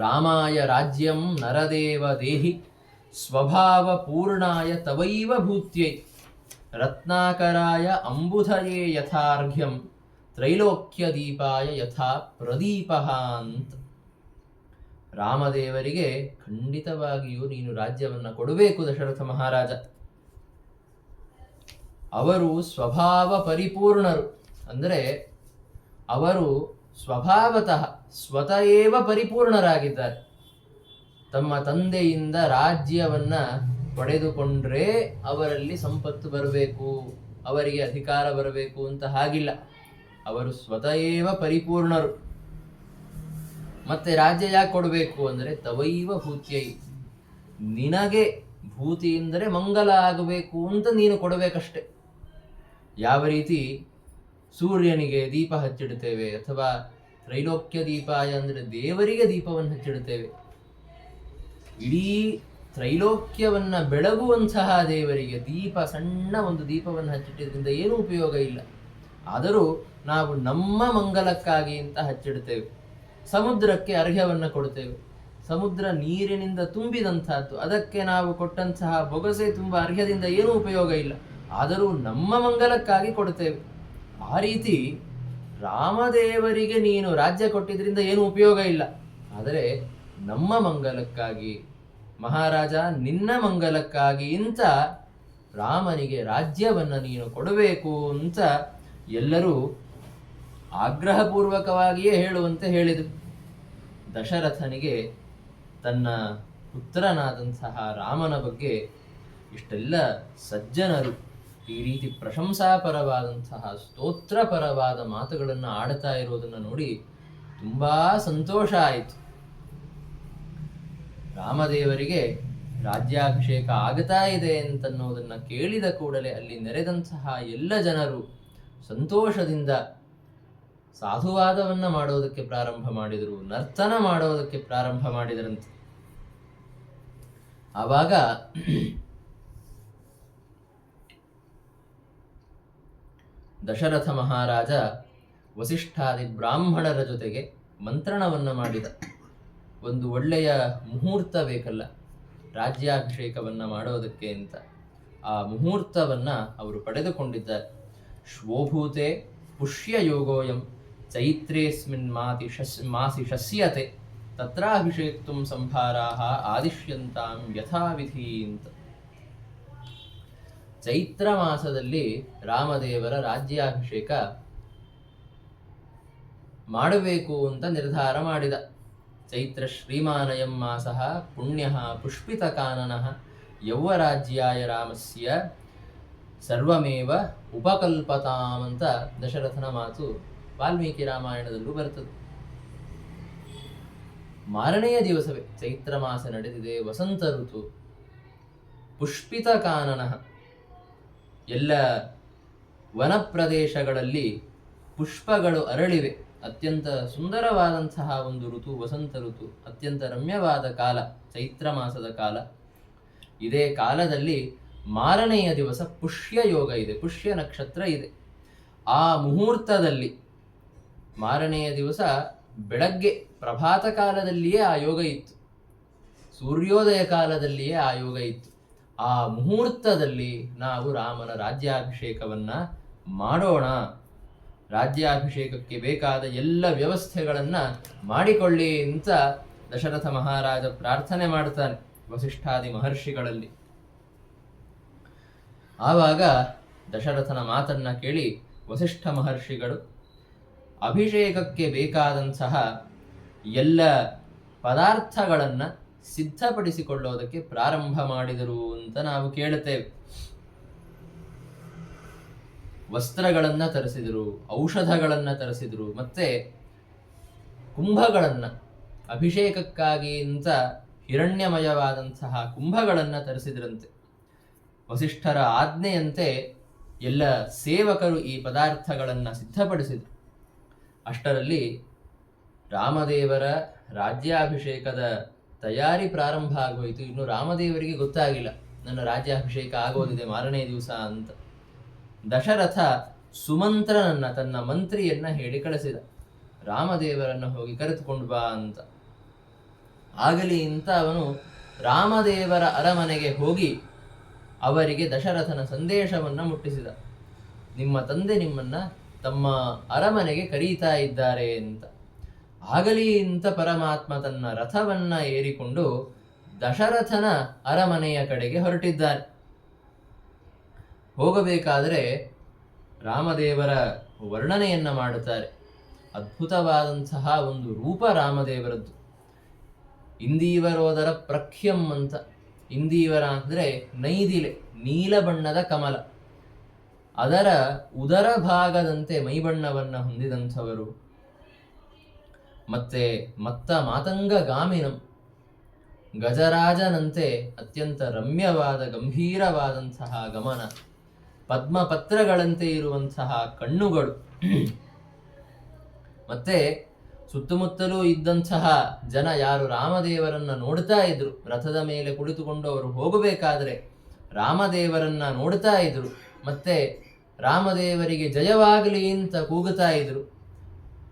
ರಾಮಾಯ ರಾಜ್ಯಂ ನರದೇವ ದೇಹಿ ಸ್ವಭಾವ ಪೂರ್ಣಾಯ ತವೈವ ಭೂತ್ಯೈ ರತ್ನಾಕರಾಯ ಅಂಬುಧಯೇ ಯಥಾರ್ಘ್ಯಂ ತ್ರೈಲೋಕ್ಯ ದೀಪಾಯ ಯಥಾ ಪ್ರದೀಪ ಅಂತ. ರಾಮದೇವರಿಗೆ ಖಂಡಿತವಾಗಿಯೂ ನೀನು ರಾಜ್ಯವನ್ನು ಕೊಡಬೇಕು ದಶರಥ ಮಹಾರಾಜ. ಅವರು ಸ್ವಭಾವ ಪರಿಪೂರ್ಣರು, ಅಂದರೆ ಅವರು ಸ್ವಭಾವತಃ ಸ್ವತಃ ಪರಿಪೂರ್ಣರಾಗಿದ್ದಾರೆ. ತಮ್ಮ ತಂದೆಯಿಂದ ರಾಜ್ಯವನ್ನ ಪಡೆದುಕೊಂಡ್ರೆ ಅವರಲ್ಲಿ ಸಂಪತ್ತು ಬರಬೇಕು, ಅವರಿಗೆ ಅಧಿಕಾರ ಬರಬೇಕು ಅಂತ ಹಾಗಿಲ್ಲ. ಅವರು ಸ್ವತಃ ಪರಿಪೂರ್ಣರು. ಮತ್ತೆ ರಾಜ್ಯ ಯಾಕೆ ಕೊಡಬೇಕು ಅಂದರೆ ತವೈವ ಭೂತ್ಯೈ, ನಿನಗೆ ಭೂತಿ ಅಂದರೆ ಮಂಗಲ ಆಗಬೇಕು ಅಂತ ನೀನು ಕೊಡಬೇಕಷ್ಟೆ. ಯಾವ ರೀತಿ ಸೂರ್ಯನಿಗೆ ದೀಪ ಹಚ್ಚಿಡುತ್ತೇವೆ, ಅಥವಾ ತ್ರೈಲೋಕ್ಯ ದೀಪಾಯ ಅಂದರೆ ದೇವರಿಗೆ ದೀಪವನ್ನು ಹಚ್ಚಿಡುತ್ತೇವೆ. ಇಡೀ ತ್ರೈಲೋಕ್ಯವನ್ನ ಬೆಳಗುವಂತಹ ದೇವರಿಗೆ ದೀಪ, ಸಣ್ಣ ಒಂದು ದೀಪವನ್ನು ಹಚ್ಚಿಟ್ಟಿದ್ರಿಂದ ಏನೂ ಉಪಯೋಗ ಇಲ್ಲ. ಆದರೂ ನಾವು ನಮ್ಮ ಮಂಗಲಕ್ಕಾಗಿ ಅಂತ ಹಚ್ಚಿಡುತ್ತೇವೆ. ಸಮುದ್ರಕ್ಕೆ ಅರ್ಘ್ಯವನ್ನು ಕೊಡುತ್ತೇವೆ. ಸಮುದ್ರ ನೀರಿನಿಂದ ತುಂಬಿದಂತಹದ್ದು, ಅದಕ್ಕೆ ನಾವು ಕೊಟ್ಟಂತಹ ಬೊಗಸೆ ತುಂಬ ಅರ್ಘ್ಯದಿಂದ ಏನೂ ಉಪಯೋಗ ಇಲ್ಲ. ಆದರೂ ನಮ್ಮ ಮಂಗಲಕ್ಕಾಗಿ ಕೊಡುತ್ತೇವೆ. ಆ ರೀತಿ ರಾಮದೇವರಿಗೆ ನೀನು ರಾಜ್ಯ ಕೊಟ್ಟಿದ್ರಿಂದ ಏನೂ ಉಪಯೋಗ ಇಲ್ಲ. ಆದರೆ ನಮ್ಮ ಮಂಗಲಕ್ಕಾಗಿ, ಮಹಾರಾಜ ನಿನ್ನ ಮಂಗಲಕ್ಕಾಗಿ ಅಂತ ರಾಮನಿಗೆ ರಾಜ್ಯವನ್ನು ನೀನು ಕೊಡಬೇಕು ಅಂತ ಎಲ್ಲರೂ ಆಗ್ರಹಪೂರ್ವಕವಾಗಿಯೇ ಹೇಳುವಂತೆ ಹೇಳಿದರು. ದಶರಥನಿಗೆ ತನ್ನ ಪುತ್ರನಾದಂತಹ ರಾಮನ ಬಗ್ಗೆ ಇಷ್ಟೆಲ್ಲ ಸಜ್ಜನರು ಈ ರೀತಿ ಪ್ರಶಂಸಾಪರವಾದಂತಹ ಸ್ತೋತ್ರಪರವಾದ ಮಾತುಗಳನ್ನು ಆಡ್ತಾ ಇರೋದನ್ನು ನೋಡಿ ತುಂಬಾ ಸಂತೋಷ ಆಯಿತು. ರಾಮದೇವರಿಗೆ ರಾಜ್ಯಾಭಿಷೇಕ ಆಗ್ತಾ ಇದೆ ಅಂತನ್ನೋದನ್ನು ಕೇಳಿದ ಕೂಡಲೇ ಅಲ್ಲಿ ನೆರೆದಂತಹ ಎಲ್ಲ ಜನರು ಸಂತೋಷದಿಂದ ಸಾಧುವಾದವನ್ನ ಮಾಡೋದಕ್ಕೆ ಪ್ರಾರಂಭ ಮಾಡಿದರು, ನರ್ತನ ಮಾಡೋದಕ್ಕೆ ಪ್ರಾರಂಭ ಮಾಡಿದರಂತೆ. ಆವಾಗ ದಶರಥ ಮಹಾರಾಜ ವಸಿಷ್ಠಾದಿ ಬ್ರಾಹ್ಮಣರ ಜೊತೆಗೆ ಮಂತ್ರಣವನ್ನು ಮಾಡಿದ. ಒಂದು ಒಳ್ಳೆಯ ಮುಹೂರ್ತ ಬೇಕಲ್ಲ ರಾಜ್ಯಾಭಿಷೇಕವನ್ನು ಮಾಡೋದಕ್ಕೆ ಅಂತ. ಆ ಮುಹೂರ್ತವನ್ನು ಅವರು ಪಡೆದುಕೊಂಡಿದ್ದಾರೆ. ಶ್ವೋಭೂತೆ ಪುಷ್ಯಯೋಗೋಯಂ ಚೈತ್ರೇಸ್ಮಿನ್ ಮಾಸಿ ಶಸ್ಯತೆ ತತ್ರಾಭಿಷೇಕ್ತುಂ ಸಂಭಾರಾಹ ಆದಿಶ್ಯಂತಾಂ ಯಥಾವಿಧಿ ಅಂತ. ಚೈತ್ರ ಮಾಸದಲ್ಲಿ ರಾಮದೇವರ ರಾಜ್ಯಾಭಿಷೇಕ ಮಾಡಬೇಕು ಅಂತ ನಿರ್ಧಾರ ಮಾಡಿದ. ಚೈತ್ರ ಶ್ರೀಮಾನಯಂ ಮಾಸಃ ಪುಣ್ಯಃ ಪುಷ್ಪಿತ ಕಾನನಃ ಯೌವರಾಜ್ಯಾಯ ರಾಮಸ್ಯ ಸರ್ವಮೇವ ಉಪಕಲ್ಪತಾಂ ಅಂತ ದಶರಥನ ಮಾತು ವಾಲ್ಮೀಕಿ ರಾಮಾಯಣದಲ್ಲೂ ಬರ್ತದೆ. ಮಾರನೆಯ ದಿವಸವೇ ಚೈತ್ರ ಮಾಸ ನಡೆದಿದೆ, ವಸಂತ ಋತು, ಪುಷ್ಪಿತ ಕಾನನಃ, ಎಲ್ಲ ವನ ಪ್ರದೇಶಗಳಲ್ಲಿ ಪುಷ್ಪಗಳು ಅರಳಿವೆ. ಅತ್ಯಂತ ಸುಂದರವಾದಂತಹ ಒಂದು ಋತು ವಸಂತ ಋತು, ಅತ್ಯಂತ ರಮ್ಯವಾದ ಕಾಲ ಚೈತ್ರ ಮಾಸದ ಕಾಲ. ಇದೇ ಕಾಲದಲ್ಲಿ ಮಾರನೆಯ ದಿವಸ ಪುಷ್ಯ ಯೋಗ ಇದೆ, ಪುಷ್ಯ ನಕ್ಷತ್ರ ಇದೆ. ಆ ಮುಹೂರ್ತದಲ್ಲಿ ಮಾರನೆಯ ದಿವಸ ಬೆಳಗ್ಗೆ ಪ್ರಭಾತ ಕಾಲದಲ್ಲಿಯೇ ಆ ಯೋಗ ಇತ್ತು, ಸೂರ್ಯೋದಯ ಕಾಲದಲ್ಲಿಯೇ ಆ ಯೋಗ ಇತ್ತು. ಆ ಮುಹೂರ್ತದಲ್ಲಿ ನಾವು ರಾಮನ ರಾಜ್ಯಾಭಿಷೇಕವನ್ನ ಮಾಡೋಣ, ರಾಜ್ಯಾಭಿಷೇಕಕ್ಕೆ ಬೇಕಾದ ಎಲ್ಲ ವ್ಯವಸ್ಥೆಗಳನ್ನ ಮಾಡಿಕೊಳ್ಳಿ ಅಂತ ದಶರಥ ಮಹಾರಾಜ ಪ್ರಾರ್ಥನೆ ಮಾಡ್ತಾನೆ ವಸಿಷ್ಠಾದಿ ಮಹರ್ಷಿಗಳಲ್ಲಿ. ಆವಾಗ ದಶರಥನ ಮಾತನ್ನ ಕೇಳಿ ವಸಿಷ್ಠ ಮಹರ್ಷಿಗಳು ಅಭಿಷೇಕಕ್ಕೆ ಬೇಕಾದಂತಹ ಎಲ್ಲ ಪದಾರ್ಥಗಳನ್ನು ಸಿದ್ಧಪಡಿಸಿಕೊಳ್ಳೋದಕ್ಕೆ ಪ್ರಾರಂಭ ಮಾಡಿದರು ಅಂತ ನಾವು ಕೇಳುತ್ತೇವೆ. ವಸ್ತ್ರಗಳನ್ನು ತರಿಸಿದರು, ಔಷಧಗಳನ್ನು ತರಿಸಿದರು, ಮತ್ತೆ ಕುಂಭಗಳನ್ನು, ಅಭಿಷೇಕಕ್ಕಾಗಿ ಅಂತ ಹಿರಣ್ಯಮಯವಾದಂತಹ ಕುಂಭಗಳನ್ನು ತರಿಸಿದ್ರಂತೆ. ವಸಿಷ್ಠರ ಆಜ್ಞೆಯಂತೆ ಎಲ್ಲ ಸೇವಕರು ಈ ಪದಾರ್ಥಗಳನ್ನು ಸಿದ್ಧಪಡಿಸಿದರು. ಅಷ್ಟರಲ್ಲಿ ರಾಮದೇವರ ರಾಜ್ಯಾಭಿಷೇಕದ ತಯಾರಿ ಪ್ರಾರಂಭ ಆಗೋಯಿತು. ಇನ್ನು ರಾಮದೇವರಿಗೆ ಗೊತ್ತಾಗಿಲ್ಲ ನನ್ನ ರಾಜ್ಯಾಭಿಷೇಕ ಆಗೋದಿದೆ ಮಾರನೇ ದಿವಸ ಅಂತ. ದಶರಥ ಸುಮಂತ್ರನನ್ನ, ತನ್ನ ಮಂತ್ರಿಯನ್ನ ಹೇಳಿ ಕಳಿಸಿದ, ರಾಮದೇವರನ್ನ ಹೋಗಿ ಕರೆದುಕೊಂಡು ಬಾ ಅಂತ. ಆಗಲಿ ಅಂತ ಅವನು ರಾಮದೇವರ ಅರಮನೆಗೆ ಹೋಗಿ ಅವರಿಗೆ ದಶರಥನ ಸಂದೇಶವನ್ನ ಮುಟ್ಟಿಸಿದ. ನಿಮ್ಮ ತಂದೆ ನಿಮ್ಮನ್ನ ತಮ್ಮ ಅರಮನೆಗೆ ಕರೀತಾ ಇದ್ದಾರೆ ಅಂತ. ಆಗಲಿ ಅಂತ ಪರಮಾತ್ಮ ತನ್ನ ರಥವನ್ನ ಏರಿಕೊಂಡು ದಶರಥನ ಅರಮನೆಯ ಕಡೆಗೆ ಹೊರಟಿದ್ದಾನೆ. ಹೋಗಬೇಕಾದರೆ ರಾಮದೇವರ ವರ್ಣನೆಯನ್ನ ಮಾಡುತ್ತಾರೆ. ಅದ್ಭುತವಾದಂತಹ ಒಂದು ರೂಪ ರಾಮದೇವರದ್ದು. ಇಂದೀವರೋದರ ಪ್ರಖ್ಯಂ ಅಂತ. ಇಂದೀವರ ಅಂದರೆ ನೈದಿಲೆ, ನೀಲ ಬಣ್ಣದ ಕಮಲ. ಅದರ ಉದರ ಭಾಗದಂತೆ ಮೈಬಣ್ಣವನ್ನ ಹೊಂದಿದಂಥವರು. ಮತ್ತೆ ಮಾತಂಗ ಗಾಮಿನಂ, ಗಜರಾಜನಂತೆ ಅತ್ಯಂತ ರಮ್ಯವಾದ ಗಂಭೀರವಾದಂತಹ ಗಮನ, ಪದ್ಮಪತ್ರಗಳಂತೆ ಇರುವಂತಹ ಕಣ್ಣುಗಳು. ಮತ್ತೆ ಸುತ್ತಮುತ್ತಲೂ ಇದ್ದಂತಹ ಜನ ಯಾರು ರಾಮದೇವರನ್ನ ನೋಡ್ತಾ ಇದ್ರು, ರಥದ ಮೇಲೆ ಕುಳಿತುಕೊಂಡು ಅವರು ಹೋಗಬೇಕಾದ್ರೆ ರಾಮದೇವರನ್ನ ನೋಡ್ತಾ ಇದ್ರು, ಮತ್ತೆ ರಾಮದೇವರಿಗೆ ಜಯವಾಗಲಿ ಅಂತ ಕೂಗುತ್ತಾ ಇದ್ರು.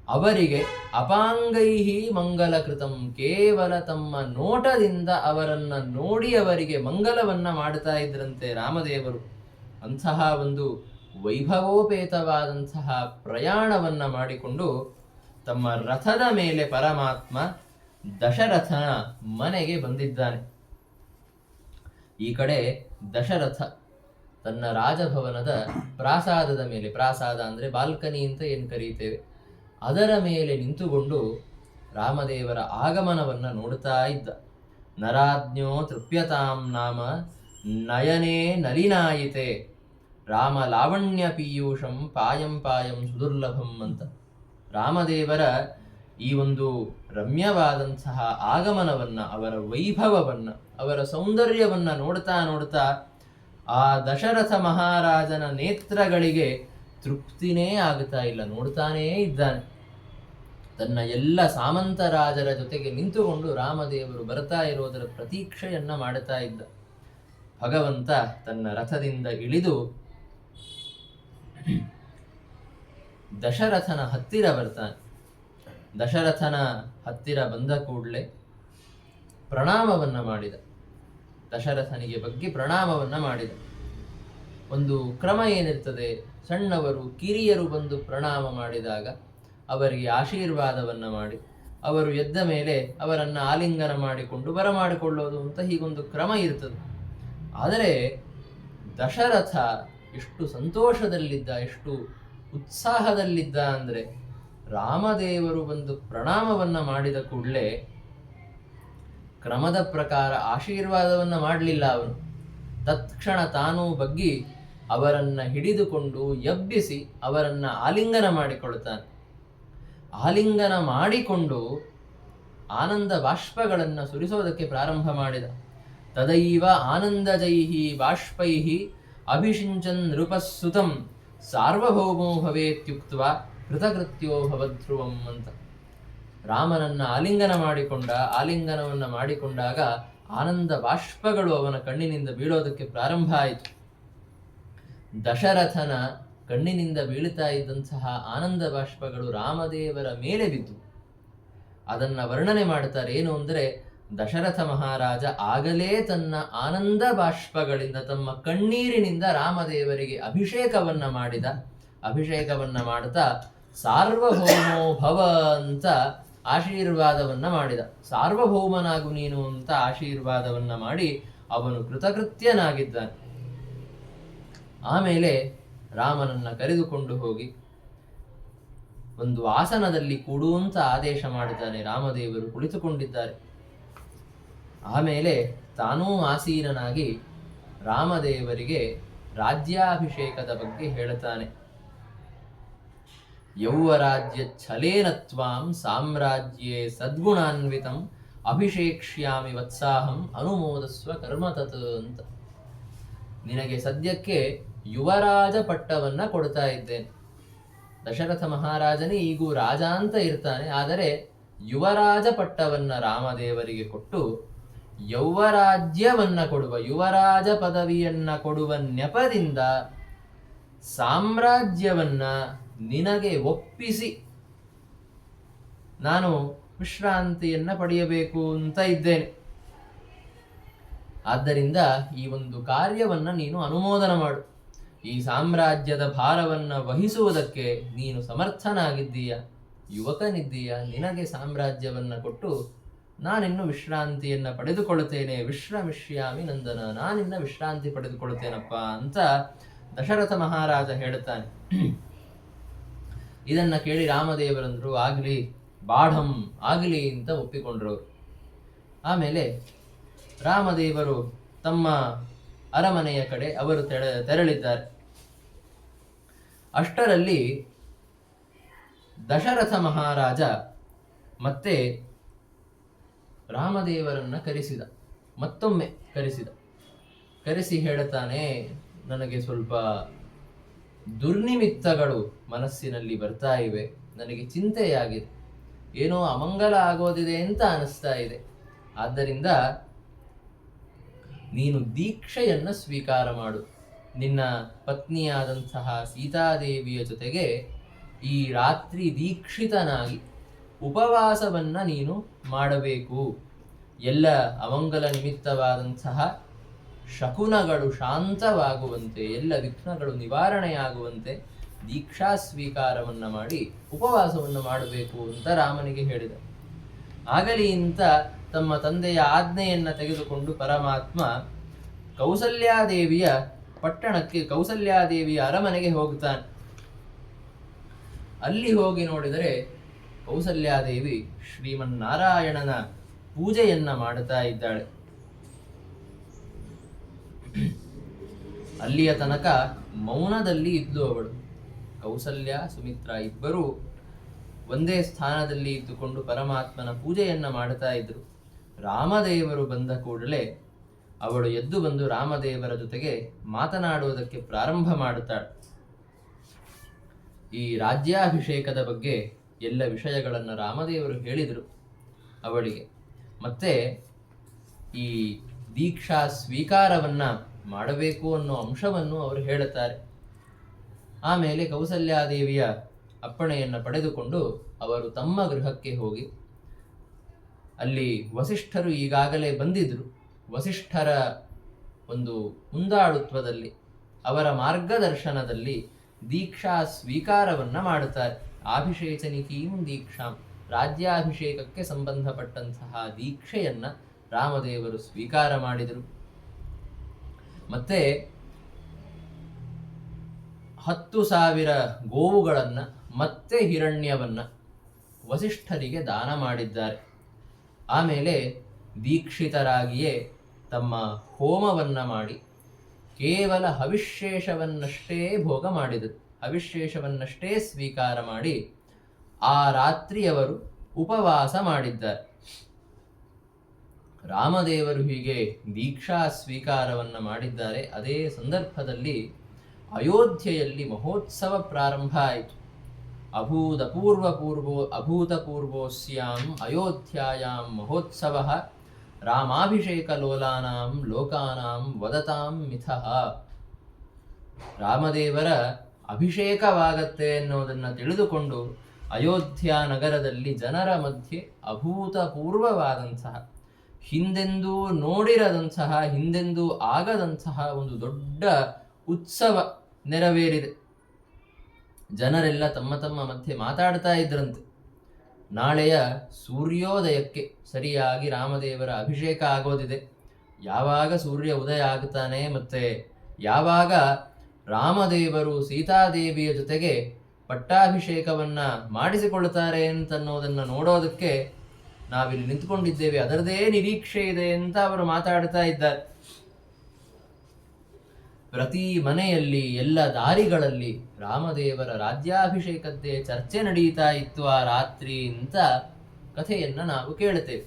ಅವರಿಗೆ ಅಪಾಂಗೈಹಿ ಮಂಗಲಕೃತಂ, ಕೇವಲ ತಮ್ಮ ನೋಟದಿಂದ ಅವರನ್ನ ನೋಡಿ ಅವರಿಗೆ ಮಂಗಲವನ್ನ ಮಾಡ್ತಾ ಇದ್ರಂತೆ ರಾಮದೇವರು. ಅಂತಹ ಒಂದು ವೈಭವೋಪೇತವಾದಂತಹ ಪ್ರಯಾಣವನ್ನ ಮಾಡಿಕೊಂಡು ತಮ್ಮ ರಥದ ಮೇಲೆ ಪರಮಾತ್ಮ ದಶರಥನ ಮನೆಗೆ ಬಂದಿದ್ದಾನೆ. ಈ ಕಡೆ ದಶರಥ ತನ್ನ ರಾಜಭವನದ ಪ್ರಾಸಾದದ ಮೇಲೆ, ಪ್ರಾಸಾದ ಅಂದ್ರೆ ಬಾಲ್ಕನಿ ಅಂತ ಏನು ಕರೀತೇವೆ, ಅದರ ಮೇಲೆ ನಿಂತುಕೊಂಡು ರಾಮದೇವರ ಆಗಮನವನ್ನ ನೋಡುತ್ತಾ ಇದ್ದ. ನರಾಜ್ಞೋ ತೃಪ್ಯತಾಂ ನಾಮ ನಯನೇ ನಲಿನಾಯಿತೆ, ರಾಮ ಲಾವಣ್ಯ ಪೀಯೂಷಂ ಪಾಯಂ ಪಾಯಂ ಸುದುರ್ಲಭಂ ಅಂತ. ರಾಮದೇವರ ಈ ಒಂದು ರಮ್ಯವಾದಂತಹ ಆಗಮನವನ್ನ, ಅವರ ವೈಭವವನ್ನ, ಅವರ ಸೌಂದರ್ಯವನ್ನ ನೋಡ್ತಾ ನೋಡ್ತಾ ಆ ದಶರಥ ಮಹಾರಾಜನ ನೇತ್ರಗಳಿಗೆ ತೃಪ್ತಿನೇ ಆಗುತ್ತಾ ಇಲ್ಲ, ನೋಡ್ತಾನೇ ಇದ್ದಾನೆ. ತನ್ನ ಎಲ್ಲ ಸಾಮಂತ ರಾಜರ ಜೊತೆಗೆ ನಿಂತುಕೊಂಡು ರಾಮದೇವರು ಬರ್ತಾ ಇರೋದರ ಪ್ರತೀಕ್ಷೆಯನ್ನ ಮಾಡುತ್ತಾ ಇದ್ದ. ಭಗವಂತ ತನ್ನ ರಥದಿಂದ ಇಳಿದು ದಶರಥನ ಹತ್ತಿರ ಬರ್ತಾನೆ. ದಶರಥನ ಹತ್ತಿರ ಬಂದ ಕೂಡಲೇ ಪ್ರಣಾಮವನ್ನ ಮಾಡಿದ. ದಶರಥನಿಗೆ ಬಗ್ಗೆ ಪ್ರಣಾಮವನ್ನ ಮಾಡಿದ. ಒಂದು ಕ್ರಮ ಏನಿರ್ತದೆ, ಸಣ್ಣವರು ಕಿರಿಯರು ಬಂದು ಪ್ರಣಾಮ ಮಾಡಿದಾಗ ಅವರಿಗೆ ಆಶೀರ್ವಾದವನ್ನ ಮಾಡಿ, ಅವರು ಎದ್ದ ಮೇಲೆ ಅವರನ್ನ ಆಲಿಂಗನ ಮಾಡಿಕೊಂಡು ಬರಮಾಡಿಕೊಳ್ಳೋದು ಅಂತ ಹೀಗೊಂದು ಕ್ರಮ ಇರ್ತದೆ. ಆದರೆ ದಶರಥ ಎಷ್ಟು ಸಂತೋಷದಲ್ಲಿದ್ದ, ಎಷ್ಟು ಉತ್ಸಾಹದಲ್ಲಿದ್ದ ಅಂದರೆ, ರಾಮದೇವರು ಬಂದು ಪ್ರಣಾಮವನ್ನ ಮಾಡಿದ ಕೂಡಲೇ ಕ್ರಮದ ಪ್ರಕಾರ ಆಶೀರ್ವಾದವನ್ನ ಮಾಡಲಿಲ್ಲ ಅವನು. ತತ್ಕ್ಷಣ ತಾನೂ ಬಗ್ಗಿ ಅವರನ್ನ ಹಿಡಿದುಕೊಂಡು ಎಬ್ಬಿಸಿ ಅವರನ್ನ ಆಲಿಂಗನ ಮಾಡಿಕೊಳ್ತಾನೆ. ಆಲಿಂಗನ ಮಾಡಿಕೊಂಡು ಆನಂದ ಬಾಷ್ಪಗಳನ್ನು ಸುರಿಸೋದಕ್ಕೆ ಪ್ರಾರಂಭ ಮಾಡಿದ. ತದೈವ ಆನಂದಜೈಹಿ ಬಾಷ್ಪೈಹಿ ಅಭಿಷಿಂಚನ್ ನೃಪಸ್ಸುತಂ ಸಾರ್ವಭೌಮೋ ಭವೇತ್ಯುಕ್ತ ಕೃತಕೃತ್ಯೋ ಭವಧ್ರುವಂ ಅಂತ. ರಾಮನನ್ನ ಆಲಿಂಗನವನ್ನ ಮಾಡಿಕೊಂಡಾಗ ಆನಂದ ಬಾಷ್ಪಗಳು ಅವನ ಕಣ್ಣಿನಿಂದ ಬೀಳೋದಕ್ಕೆ ಪ್ರಾರಂಭ ಆಯಿತು. ದಶರಥನ ಕಣ್ಣಿನಿಂದ ಬೀಳುತ್ತಾ ಇದ್ದಂತಹ ಆನಂದ ಬಾಷ್ಪಗಳು ರಾಮದೇವರ ಮೇಲೆ ಬಿದ್ದು ಅದನ್ನ ವರ್ಣನೆ ಮಾಡ್ತಾರೆ. ಏನು ಅಂದರೆ, ದಶರಥ ಮಹಾರಾಜ ಆಗಲೇ ತನ್ನ ಆನಂದ ಬಾಷ್ಪಗಳಿಂದ, ತಮ್ಮ ಕಣ್ಣೀರಿನಿಂದ ರಾಮದೇವರಿಗೆ ಅಭಿಷೇಕವನ್ನ ಮಾಡ್ತಾ ಸಾರ್ವಭೌಮೋ ಭವ ಅಂತ ಆಶೀರ್ವಾದವನ್ನ ಮಾಡಿದ. ಸಾರ್ವಭೌಮನಾಗು ನೀನು ಅಂತ ಆಶೀರ್ವಾದವನ್ನ ಮಾಡಿ ಅವನು ಕೃತಕೃತ್ಯನಾಗಿದ್ದಾನೆ. ಆಮೇಲೆ ರಾಮನನ್ನ ಕರೆದುಕೊಂಡು ಹೋಗಿ ಒಂದು ಆಸನದಲ್ಲಿ ಕೂಡುವಂತ ಆದೇಶ ಮಾಡಿದ್ದಾನೆ. ರಾಮದೇವರು ಕುಳಿತುಕೊಂಡಿದ್ದಾರೆ. ಆಮೇಲೆ ತಾನೂ ಆಸೀನನಾಗಿ ರಾಮದೇವರಿಗೆ ರಾಜ್ಯಾಭಿಷೇಕದ ಬಗ್ಗೆ ಹೇಳುತ್ತಾನೆ. ಯೌವರಾಜ್ಯ ಛಲೇನತ್ವಾಂ ಸಾಮ್ರಾಜ್ಯೇ ಸದ್ಗುಣಾನ್ವಿತಂ ಅಭಿಷೇಕ್ಷ್ಯಾಮಿ ವತ್ಸಾಹಂ ಅನುಮೋದಸ್ವ ಕರ್ಮತತ್ ಅಂತ. ನಿನಗೆ ಸದ್ಯಕ್ಕೆ ಯುವರಾಜ ಪಟ್ಟವನ್ನ ಕೊಡ್ತಾ ಇದ್ದೇನೆ. ದಶರಥ ಮಹಾರಾಜನೇ ಈಗೂ ರಾಜ ಅಂತ ಇರ್ತಾನೆ, ಆದರೆ ಯುವರಾಜ ಪಟ್ಟವನ್ನ ರಾಮದೇವರಿಗೆ ಕೊಟ್ಟು ಯೌವರಾಜ್ಯವನ್ನ ಕೊಡುವ, ಯುವರಾಜ ಪದವಿಯನ್ನ ಕೊಡುವ ನೆಪದಿಂದ ಸಾಮ್ರಾಜ್ಯವನ್ನ ನಿನಗೆ ಒಪ್ಪಿಸಿ ನಾನು ವಿಶ್ರಾಂತಿಯನ್ನ ಪಡೆಯಬೇಕು ಅಂತ ಇದ್ದೇನೆ. ಆದ್ದರಿಂದ ಈ ಒಂದು ಕಾರ್ಯವನ್ನ ನೀನು ಅನುಮೋದನ ಮಾಡು. ಈ ಸಾಮ್ರಾಜ್ಯದ ಭಾರವನ್ನ ವಹಿಸುವುದಕ್ಕೆ ನೀನು ಸಮರ್ಥನಾಗಿದ್ದೀಯ, ಯುವಕನಿದ್ದೀಯ. ನಿನಗೆ ಸಾಮ್ರಾಜ್ಯವನ್ನ ಕೊಟ್ಟು ನಾನಿನ್ನು ವಿಶ್ರಾಂತಿಯನ್ನ ಪಡೆದುಕೊಳ್ಳುತ್ತೇನೆ. ವಿಶ್ರಮಿಷ್ಯಾಮಿ ನಂದನ, ನಾನಿನ್ನ ವಿಶ್ರಾಂತಿ ಪಡೆದುಕೊಳ್ಳುತ್ತೇನಪ್ಪ ಅಂತ ದಶರಥ ಮಹಾರಾಜ ಹೇಳುತ್ತಾನೆ. ಇದನ್ನ ಕೇಳಿ ರಾಮದೇವರಂದ್ರು ಆಗಲಿ, ಬಾಢಂ ಆಗಲಿ ಅಂತ ಒಪ್ಪಿಕೊಂಡ್ರು. ಆಮೇಲೆ ರಾಮದೇವರು ತಮ್ಮ ಅರಮನೆಯ ಕಡೆ ಅವರು ತೆರಳಿದ್ದಾರೆ. ಅಷ್ಟರಲ್ಲಿ ದಶರಥ ಮಹಾರಾಜ ಮತ್ತೆ ರಾಮದೇವರನ್ನ ಮತ್ತೊಮ್ಮೆ ಕರೆಸಿ ಹೇಳುತ್ತಾನೆ, ನನಗೆ ಸ್ವಲ್ಪ ದುರ್ನಿಮಿತ್ತಗಳು ಮನಸ್ಸಿನಲ್ಲಿ ಬರ್ತಾ ಇವೆ, ನನಗೆ ಚಿಂತೆಯಾಗಿದೆ, ಏನೋ ಅಮಂಗಲ ಆಗೋದಿದೆ ಅಂತ ಅನಿಸ್ತಾ ಇದೆ. ಆದ್ದರಿಂದ ನೀನು ದೀಕ್ಷೆಯನ್ನ ಸ್ವೀಕಾರ ಮಾಡು. ನಿನ್ನ ಪತ್ನಿಯಾದಂತಹ ಸೀತಾದೇವಿಯ ಜೊತೆಗೆ ಈ ರಾತ್ರಿ ದೀಕ್ಷಿತನಾಗಿ ಉಪವಾಸವನ್ನ ನೀನು ಮಾಡಬೇಕು. ಎಲ್ಲ ಅಮಂಗಲ ನಿಮಿತ್ತವಾದಂತಹ ಶಕುನಗಳು ಶಾಂತವಾಗುವಂತೆ, ಎಲ್ಲ ವಿಘ್ನಗಳು ನಿವಾರಣೆಯಾಗುವಂತೆ ದೀಕ್ಷಾ ಸ್ವೀಕಾರವನ್ನ ಮಾಡಿ ಉಪವಾಸವನ್ನು ಮಾಡಬೇಕು ಅಂತ ರಾಮನಿಗೆ ಹೇಳಿದ. ಆಗಲಿ ಅಂತ ತಮ್ಮ ತಂದೆಯ ಆಜ್ಞೆಯನ್ನ ತೆಗೆದುಕೊಂಡು ಪರಮಾತ್ಮ ಕೌಸಲ್ಯಾದೇವಿಯ ಅರಮನೆಗೆ ಹೋಗ್ತಾನೆ. ಅಲ್ಲಿ ಹೋಗಿ ನೋಡಿದರೆ ಕೌಸಲ್ಯಾದೇವಿ ಶ್ರೀಮನ್ನಾರಾಯಣನ ಪೂಜೆಯನ್ನ ಮಾಡುತ್ತಾ ಇದ್ದಾಳೆ. ಅಲ್ಲಿಯ ತನಕ ಮೌನದಲ್ಲಿ ಇದ್ದು ಅವಳು. ಕೌಸಲ್ಯ ಸುಮಿತ್ರ ಇಬ್ಬರು ಒಂದೇ ಸ್ಥಾನದಲ್ಲಿ ಇದ್ದುಕೊಂಡು ಪರಮಾತ್ಮನ ಪೂಜೆಯನ್ನ ಮಾಡುತ್ತಾ ಇದ್ರು. ರಾಮದೇವರು ಬಂದ ಕೂಡಲೇ ಅವಳು ಎದ್ದು ಬಂದು ರಾಮದೇವರ ಜೊತೆಗೆ ಮಾತನಾಡುವುದಕ್ಕೆ ಪ್ರಾರಂಭ ಮಾಡುತ್ತಾಳೆ. ಈ ರಾಜ್ಯಾಭಿಷೇಕದ ಬಗ್ಗೆ ಎಲ್ಲ ವಿಷಯಗಳನ್ನು ರಾಮದೇವರು ಹೇಳಿದರು ಅವಳಿಗೆ. ಮತ್ತೆ ಈ ದೀಕ್ಷಾ ಸ್ವೀಕಾರವನ್ನ ಮಾಡಬೇಕು ಅನ್ನೋ ಅಂಶವನ್ನು ಅವರು ಹೇಳುತ್ತಾರೆ. ಆಮೇಲೆ ಕೌಸಲ್ಯಾದೇವಿಯ ಅಪ್ಪಣೆಯನ್ನು ಪಡೆದುಕೊಂಡು ಅವರು ತಮ್ಮ ಗೃಹಕ್ಕೆ ಹೋಗಿ, ಅಲ್ಲಿ ವಸಿಷ್ಠರು ಈಗಾಗಲೇ ಬಂದಿದ್ರು. ವಸಿಷ್ಠರ ಒಂದು ಮುಂದಾಳುತ್ವದಲ್ಲಿ, ಅವರ ಮಾರ್ಗದರ್ಶನದಲ್ಲಿ ದೀಕ್ಷಾ ಸ್ವೀಕಾರವನ್ನ ಮಾಡುತ್ತಾರೆ. ಆಭಿಷೇಚನಿಕೀಂ ದೀಕ್ಷಾಂ, ರಾಜ್ಯಾಭಿಷೇಕಕ್ಕೆ ಸಂಬಂಧಪಟ್ಟಂತಹ ದೀಕ್ಷೆಯನ್ನ ರಾಮದೇವರು ಸ್ವೀಕಾರ ಮಾಡಿದರು. ಮತ್ತೆ 10,000 ಗೋವುಗಳನ್ನು ಮತ್ತೆ ಹಿರಣ್ಯವನ್ನು ವಸಿಷ್ಠರಿಗೆ ದಾನ ಮಾಡಿದ್ದಾರೆ. ಆಮೇಲೆ ದೀಕ್ಷಿತರಾಗಿಯೇ ತಮ್ಮ ಹೋಮವನ್ನು ಮಾಡಿ ಕೇವಲ ಹವಿಶೇಷವನ್ನಷ್ಟೇ ಭೋಗ ಮಾಡಿದರು, ಹವಿಶೇಷವನ್ನಷ್ಟೇ ಸ್ವೀಕಾರ ಮಾಡಿ ಆ ರಾತ್ರಿಯವರು ಉಪವಾಸ ಮಾಡಿದ್ದಾರೆ. ರಾಮದೇವರು ಹೀಗೆ ದೀಕ್ಷಾ ಸ್ವೀಕಾರವನ್ನು ಮಾಡಿದ್ದಾರೆ. ಅದೇ ಸಂದರ್ಭದಲ್ಲಿ ಅಯೋಧ್ಯೆಯಲ್ಲಿ ಮಹೋತ್ಸವ ಪ್ರಾರಂಭ ಆಯಿತು. ಅಭೂತಪೂರ್ವೋಸ್ಯಾಂ ಅಯೋಧ್ಯಾಯಾಂ ಮಹೋತ್ಸವ ರಾಮಾಭಿಷೇಕ ಲೋಲಾನಾಂ ಲೋಕಾನಾಂ ವದತಾಂ ಮಿಥಃ. ರಾಮದೇವರ ಅಭಿಷೇಕವಾಗತ್ತೆ ಅನ್ನೋದನ್ನು ತಿಳಿದುಕೊಂಡು ಅಯೋಧ್ಯ ನಗರದಲ್ಲಿ ಜನರ ಮಧ್ಯೆ ಅಭೂತಪೂರ್ವವಾದಂತಹ, ಹಿಂದೆಂದೂ ನೋಡಿರದಂತಹ, ಹಿಂದೆಂದೂ ಆಗದಂತಹ ಒಂದು ದೊಡ್ಡ ಉತ್ಸವ ನೆರವೇರಿದೆ. ಜನರೆಲ್ಲ ತಮ್ಮ ತಮ್ಮ ಮಧ್ಯೆ ಮಾತಾಡ್ತಾ ಇದ್ರಂತೆ. ನಾಳೆಯ ಸೂರ್ಯೋದಯಕ್ಕೆ ಸರಿಯಾಗಿ ರಾಮದೇವರ ಅಭಿಷೇಕ ಆಗೋದಿದೆ. ಯಾವಾಗ ಸೂರ್ಯ ಉದಯ ಆಗುತ್ತಾನೆ ಮತ್ತೆ ಯಾವಾಗ ರಾಮದೇವರು ಸೀತಾದೇವಿಯ ಜೊತೆಗೆ ಪಟ್ಟಾಭಿಷೇಕವನ್ನು ಮಾಡಿಸಿಕೊಳ್ಳುತ್ತಾರೆ ಅಂತನ್ನೋದನ್ನು ನೋಡೋದಕ್ಕೆ ನಾವಿಲ್ಲಿ ನಿಂತುಕೊಂಡಿದ್ದೇವೆ, ಅದರದೇ ನಿರೀಕ್ಷೆ ಇದೆ ಅಂತ ಅವರು ಮಾತಾಡ್ತಾ ಇದ್ದಾರೆ. ಪ್ರತಿ ಮನೆಯಲ್ಲಿ ಎಲ್ಲ ದಾರಿಗಳಲ್ಲಿ ರಾಮದೇವರ ರಾಜ್ಯಾಭಿಷೇಕದ್ದೇ ಚರ್ಚೆ ನಡೀತಾ ಇತ್ತು ಆ ರಾತ್ರಿ ಅಂತ ಕಥೆಯನ್ನ ನಾವು ಕೇಳುತ್ತೇವೆ.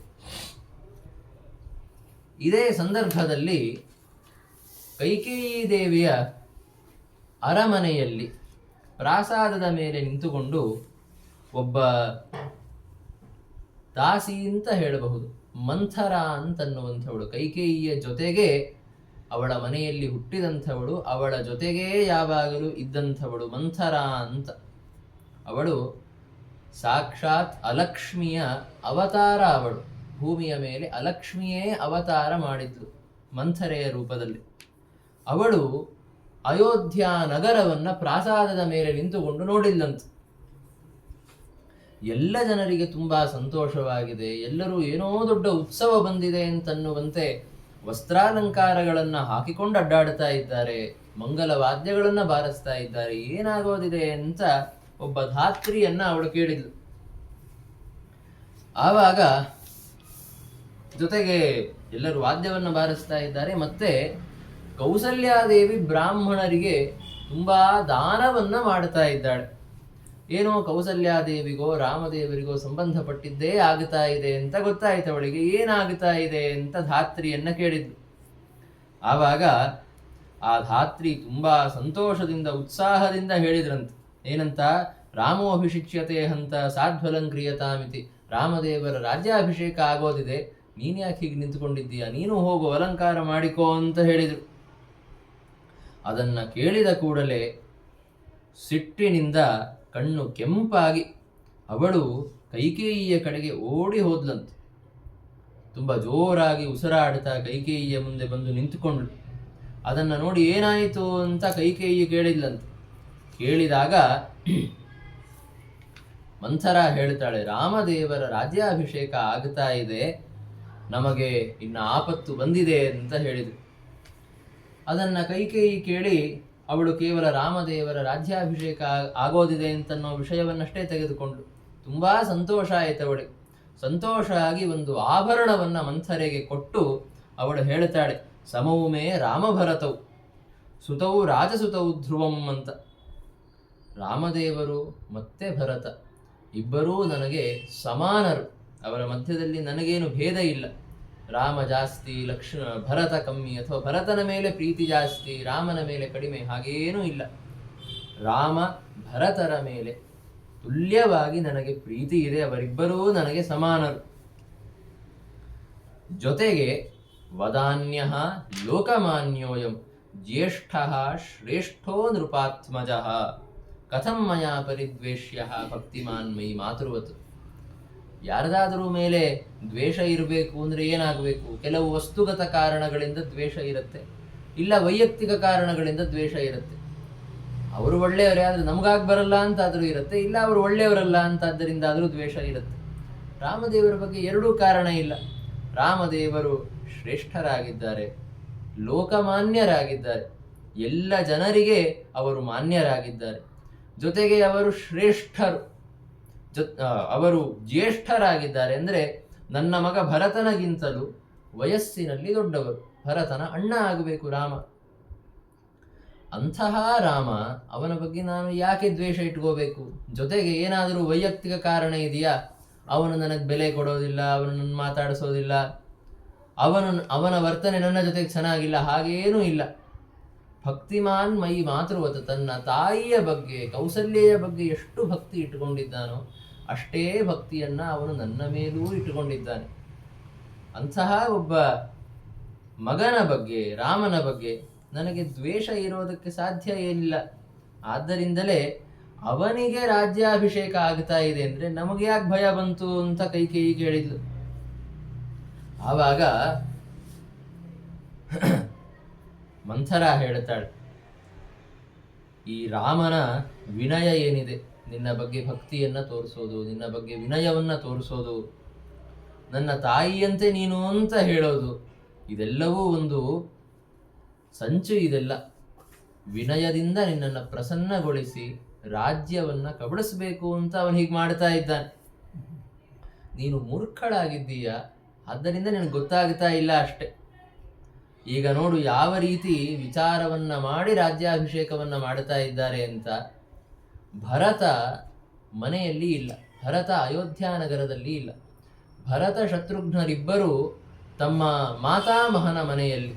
ಇದೇ ಸಂದರ್ಭದಲ್ಲಿ ಕೈಕೇಯಿ ದೇವಿಯ ಅರಮನೆಯಲ್ಲಿ ಪ್ರಾಸಾದದ ಮೇಲೆ ನಿಂತುಕೊಂಡು ಒಬ್ಬ ದಾಸಿ ಅಂತ ಹೇಳಬಹುದು, ಮಂಥರ ಅಂತನ್ನುವಂಥವಳು, ಕೈಕೇಯಿಯ ಜೊತೆಗೆ ಅವಳ ಮನೆಯಲ್ಲಿ ಹುಟ್ಟಿದಂಥವಳು, ಅವಳ ಜೊತೆಗೇ ಯಾವಾಗಲೂ ಇದ್ದಂಥವಳು ಮಂಥರ ಅಂತ. ಅವಳು ಸಾಕ್ಷಾತ್ ಅಲಕ್ಷ್ಮಿಯ ಅವತಾರ. ಅವಳು ಭೂಮಿಯ ಮೇಲೆ ಅಲಕ್ಷ್ಮಿಯೇ ಅವತಾರ ಮಾಡಿದ್ಲು ಮಂಥರೆಯ ರೂಪದಲ್ಲಿ. ಅವಳು ಅಯೋಧ್ಯ ನಗರವನ್ನ ಪ್ರಾಸಾದದ ಮೇಲೆ ನಿಂತುಕೊಂಡು ನೋಡಿಲ್ಲಂತೆ. ಎಲ್ಲ ಜನರಿಗೆ ತುಂಬಾ ಸಂತೋಷವಾಗಿದೆ, ಎಲ್ಲರೂ ಏನೋ ದೊಡ್ಡ ಉತ್ಸವ ಬಂದಿದೆ ಅಂತನ್ನುವಂತೆ ವಸ್ತ್ರಾಲಂಕಾರಗಳನ್ನ ಹಾಕಿಕೊಂಡು ಅಡ್ಡಾಡ್ತಾ ಇದ್ದಾರೆ, ಮಂಗಲ ವಾದ್ಯಗಳನ್ನ ಬಾರಿಸ್ತಾ ಇದ್ದಾರೆ. ಏನಾಗೋದಿದೆ ಅಂತ ಒಬ್ಬ ಧಾತ್ರಿಯನ್ನ ಅವಳು ಕೇಳಿದ್ಲು. ಆವಾಗ ಜೊತೆಗೆ ಎಲ್ಲರೂ ವಾದ್ಯವನ್ನ ಬಾರಿಸ್ತಾ ಇದ್ದಾರೆ. ಮತ್ತೆ ಕೌಸಲ್ಯಾದೇವಿ ಬ್ರಾಹ್ಮಣರಿಗೆ ತುಂಬಾ ದಾನವನ್ನ ಮಾಡ್ತಾ ಇದ್ದಾಳೆ. ಏನೋ ಕೌಸಲ್ಯಾದೇವಿಗೋ ರಾಮದೇವರಿಗೋ ಸಂಬಂಧಪಟ್ಟಿದ್ದೇ ಆಗ್ತಾ ಇದೆ ಅಂತ ಗೊತ್ತಾಯ್ತು ಅವಳಿಗೆ. ಏನಾಗ್ತಾ ಇದೆ ಅಂತ ಧಾತ್ರಿಯನ್ನ ಕೇಳಿದ್ಲು. ಆವಾಗ ಆ ಧಾತ್ರಿ ತುಂಬಾ ಸಂತೋಷದಿಂದ ಉತ್ಸಾಹದಿಂದ ಹೇಳಿದ್ರಂತೆ. ಏನಂತ? ರಾಮೋಭಿಷಿಚ್ಯತೆ ಹಂತ ಸಾಧ್ವಲಂಕ್ರಿಯತಾಮಿತಿ. ರಾಮದೇವರ ರಾಜ್ಯಾಭಿಷೇಕ ಆಗೋದಿದೆ, ನೀನ್ಯಾಕೆ ಹೀಗೆ ನಿಂತುಕೊಂಡಿದ್ದೀಯ, ನೀನು ಹೋಗು ಅಲಂಕಾರ ಮಾಡಿಕೋ ಅಂತ ಹೇಳಿದರು. ಅದನ್ನ ಕೇಳಿದ ಕೂಡಲೇ ಸಿಟ್ಟಿನಿಂದ ಕಣ್ಣು ಕೆಂಪಾಗಿ ಅವಳು ಕೈಕೇಯಿಯ ಕಡೆಗೆ ಓಡಿ ಹೋದ್ಲಂತೆ. ತುಂಬ ಜೋರಾಗಿ ಉಸಿರಾಡ್ತಾ ಕೈಕೇಯಿಯ ಮುಂದೆ ಬಂದು ನಿಂತುಕೊಂಡ್ಳು. ಅದನ್ನು ನೋಡಿ ಏನಾಯಿತು ಅಂತ ಕೈಕೇಯಿ ಕೇಳಿದ್ಲಂತೆ. ಕೇಳಿದಾಗ ಮಂಥರ ಹೇಳ್ತಾಳೆ, ರಾಮದೇವರ ರಾಜ್ಯಾಭಿಷೇಕ ಆಗ್ತಾ ಇದೆ, ನಮಗೆ ಇನ್ನು ಆಪತ್ತು ಬಂದಿದೆ ಅಂತ ಹೇಳಿದ್ರು. ಅದನ್ನ ಕೈಕೇಯಿ ಕೇಳಿ ಅವಳು ಕೇವಲ ರಾಮದೇವರ ರಾಜ್ಯಾಭಿಷೇಕ ಆಗೋದಿದೆ ಅಂತನ್ನೋ ವಿಷಯವನ್ನಷ್ಟೇ ತೆಗೆದುಕೊಂಡು ತುಂಬಾ ಸಂತೋಷ ಆಯಿತು ಅವಳಿಗೆ. ಸಂತೋಷ ಆಗಿ ಒಂದು ಆಭರಣವನ್ನ ಮಂಥರೆಗೆ ಕೊಟ್ಟು ಅವಳು ಹೇಳ್ತಾಳೆ, ಸಮೌಮೇ ರಾಮಭರತೌ ಸುತೌ ರಾಜಸುತೌ ಧ್ರುವಂ ಅಂತ. ರಾಮದೇವರು ಮತ್ತೆ ಭರತ ಇಬ್ಬರೂ ನನಗೆ ಸಮಾನರು, ಅವರ ಮಧ್ಯದಲ್ಲಿ ನನಗೇನು ಭೇದ ಇಲ್ಲ. ರಾಮ ಜಾಸ್ತಿ, ಭರತ ಕಮ್ಮಿ, ಅಥವಾ ಭರತನ ಮೇಲೆ ಪ್ರೀತಿ ಜಾಸ್ತಿ, ರಾಮನ ಮೇಲೆ ಕಡಿಮೆ, ಹಾಗೇನೂ ಇಲ್ಲ. ರಾಮ ಭರತರ ಮೇಲೆ ತುಲ್ಯವಾಗಿ ನನಗೆ ಪ್ರೀತಿ ಇದೆ, ಅವರಿಬ್ಬರೂ ನನಗೆ ಸಮಾನರು. ಜೊತೆಗೆ ವದಾನ್ಯ ಲೋಕಮಾನ್ಯೋಯಂ ಜ್ಯೇಷ್ಠ ಶ್ರೇಷ್ಠೋ ನೃಪಾತ್ಮಜ ಕಥಂ ಮಯಾ ಪರಿದ್ವೇಷ್ಯ ಭಕ್ತಿಮಾನ್ ಮೈ ಮಾತೃವತ್. ಯಾರದಾದರೂ ಮೇಲೆ ದ್ವೇಷ ಇರಬೇಕು ಅಂದರೆ ಏನಾಗಬೇಕು? ಕೆಲವು ವಸ್ತುಗತ ಕಾರಣಗಳಿಂದ ದ್ವೇಷ ಇರುತ್ತೆ, ಇಲ್ಲ ವೈಯಕ್ತಿಕ ಕಾರಣಗಳಿಂದ ದ್ವೇಷ ಇರುತ್ತೆ. ಅವರು ಒಳ್ಳೆಯವರೇ ಆದರೆ ನಮಗಾಗಿ ಬರಲ್ಲ ಅಂತಾದರೂ ಇರುತ್ತೆ, ಇಲ್ಲ ಅವರು ಒಳ್ಳೆಯವರಲ್ಲ ಅಂತಾದ್ದರಿಂದ ಆದರೂ ದ್ವೇಷ ಇರುತ್ತೆ. ರಾಮದೇವರ ಬಗ್ಗೆ ಎರಡೂ ಕಾರಣ ಇಲ್ಲ. ರಾಮದೇವರು ಶ್ರೇಷ್ಠರಾಗಿದ್ದಾರೆ, ಲೋಕಮಾನ್ಯರಾಗಿದ್ದಾರೆ. ಎಲ್ಲ ಜನರಿಗೆ ಅವರು ಮಾನ್ಯರಾಗಿದ್ದಾರೆ. ಜೊತೆಗೆ ಅವರು ಶ್ರೇಷ್ಠರು, ಅವರು ಜ್ಯೇಷ್ಠರಾಗಿದ್ದಾರೆ. ಅಂದರೆ ನನ್ನ ಮಗ ಭರತನಗಿಂತಲೂ ವಯಸ್ಸಿನಲ್ಲಿ ದೊಡ್ಡವರು, ಭರತನ ಅಣ್ಣ ಆಗಬೇಕು ರಾಮ. ಅಂತಹ ರಾಮ, ಅವನ ಬಗ್ಗೆ ನಾನು ಯಾಕೆ ದ್ವೇಷ ಇಟ್ಕೋಬೇಕು? ಜೊತೆಗೆ ಏನಾದರೂ ವೈಯಕ್ತಿಕ ಕಾರಣ ಇದೆಯಾ? ಅವನು ನನಗೆ ಬೆಲೆ ಕೊಡೋದಿಲ್ಲ, ಅವನು ನನ್ನ ಮಾತಾಡಿಸೋದಿಲ್ಲ, ಅವನ ವರ್ತನೆ ನನ್ನ ಜೊತೆಗೆ ಚೆನ್ನಾಗಿಲ್ಲ, ಹಾಗೇನೂ ಇಲ್ಲ. ಭಕ್ತಿಮಾನ್ ಮೈ ಮಾತೃವತ, ತನ್ನ ತಾಯಿಯ ಬಗ್ಗೆ, ಕೌಸಲ್ಯೆಯ ಬಗ್ಗೆ ಎಷ್ಟು ಭಕ್ತಿ ಇಟ್ಟುಕೊಂಡಿದ್ದಾನೋ ಅಷ್ಟೇ ಭಕ್ತಿಯನ್ನ ಅವನು ನನ್ನ ಮೇಲೂ ಇಟ್ಟುಕೊಂಡಿದ್ದಾನೆ. ಅಂತಹ ಒಬ್ಬ ಮಗನ ಬಗ್ಗೆ, ರಾಮನ ಬಗ್ಗೆ ನನಗೆ ದ್ವೇಷ ಇರೋದಕ್ಕೆ ಸಾಧ್ಯ ಏನಿಲ್ಲ. ಆದ್ದರಿಂದಲೇ ಅವನಿಗೆ ರಾಜ್ಯಾಭಿಷೇಕ ಆಗ್ತಾ ಇದೆ ಅಂದ್ರೆ ನಮಗೆ ಯಾಕೆ ಭಯ ಬಂತು ಅಂತ ಕೈಕೇಯಿ ಕೇಳಿದ್ಲು. ಆವಾಗ ಮಂಥರ ಹೇಳ್ತಾಳೆ, ಈ ರಾಮನ ವಿನಯ ಏನಿದೆ, ನಿನ್ನ ಬಗ್ಗೆ ಭಕ್ತಿಯನ್ನ ತೋರಿಸೋದು, ನಿನ್ನ ಬಗ್ಗೆ ವಿನಯವನ್ನ ತೋರಿಸೋದು, ನನ್ನ ತಾಯಿಯಂತೆ ನೀನು ಅಂತ ಹೇಳೋದು, ಇದೆಲ್ಲವೂ ಒಂದು ಸಂಚು. ಇದೆಲ್ಲ ವಿನಯದಿಂದ ನಿನ್ನನ್ನು ಪ್ರಸನ್ನಗೊಳಿಸಿ ರಾಜ್ಯವನ್ನ ಕಬಳಿಸಬೇಕು ಅಂತ ಅವನು ಹೀಗೆ ಮಾಡ್ತಾ ಇದ್ದಾನೆ. ನೀನು ಮೂರ್ಖಳಾಗಿದ್ದೀಯ, ಆದ್ದರಿಂದ ನಿನಗೆ ಗೊತ್ತಾಗ್ತಾ ಇಲ್ಲ ಅಷ್ಟೆ. ಈಗ ನೋಡು ಯಾವ ರೀತಿ ವಿಚಾರವನ್ನ ಮಾಡಿ ರಾಜ್ಯಾಭಿಷೇಕವನ್ನ ಮಾಡ್ತಾ ಇದ್ದಾರೆ ಅಂತ. ಭರತ ಮನೆಯಲ್ಲಿ ಇಲ್ಲ, ಭರತ ಅಯೋಧ್ಯ ನಗರದಲ್ಲಿ ಇಲ್ಲ. ಭರತ ಶತ್ರುಘ್ನರಿಬ್ಬರು ತಮ್ಮ ಮಾತಾಮಹನ ಮನೆಯಲ್ಲಿ,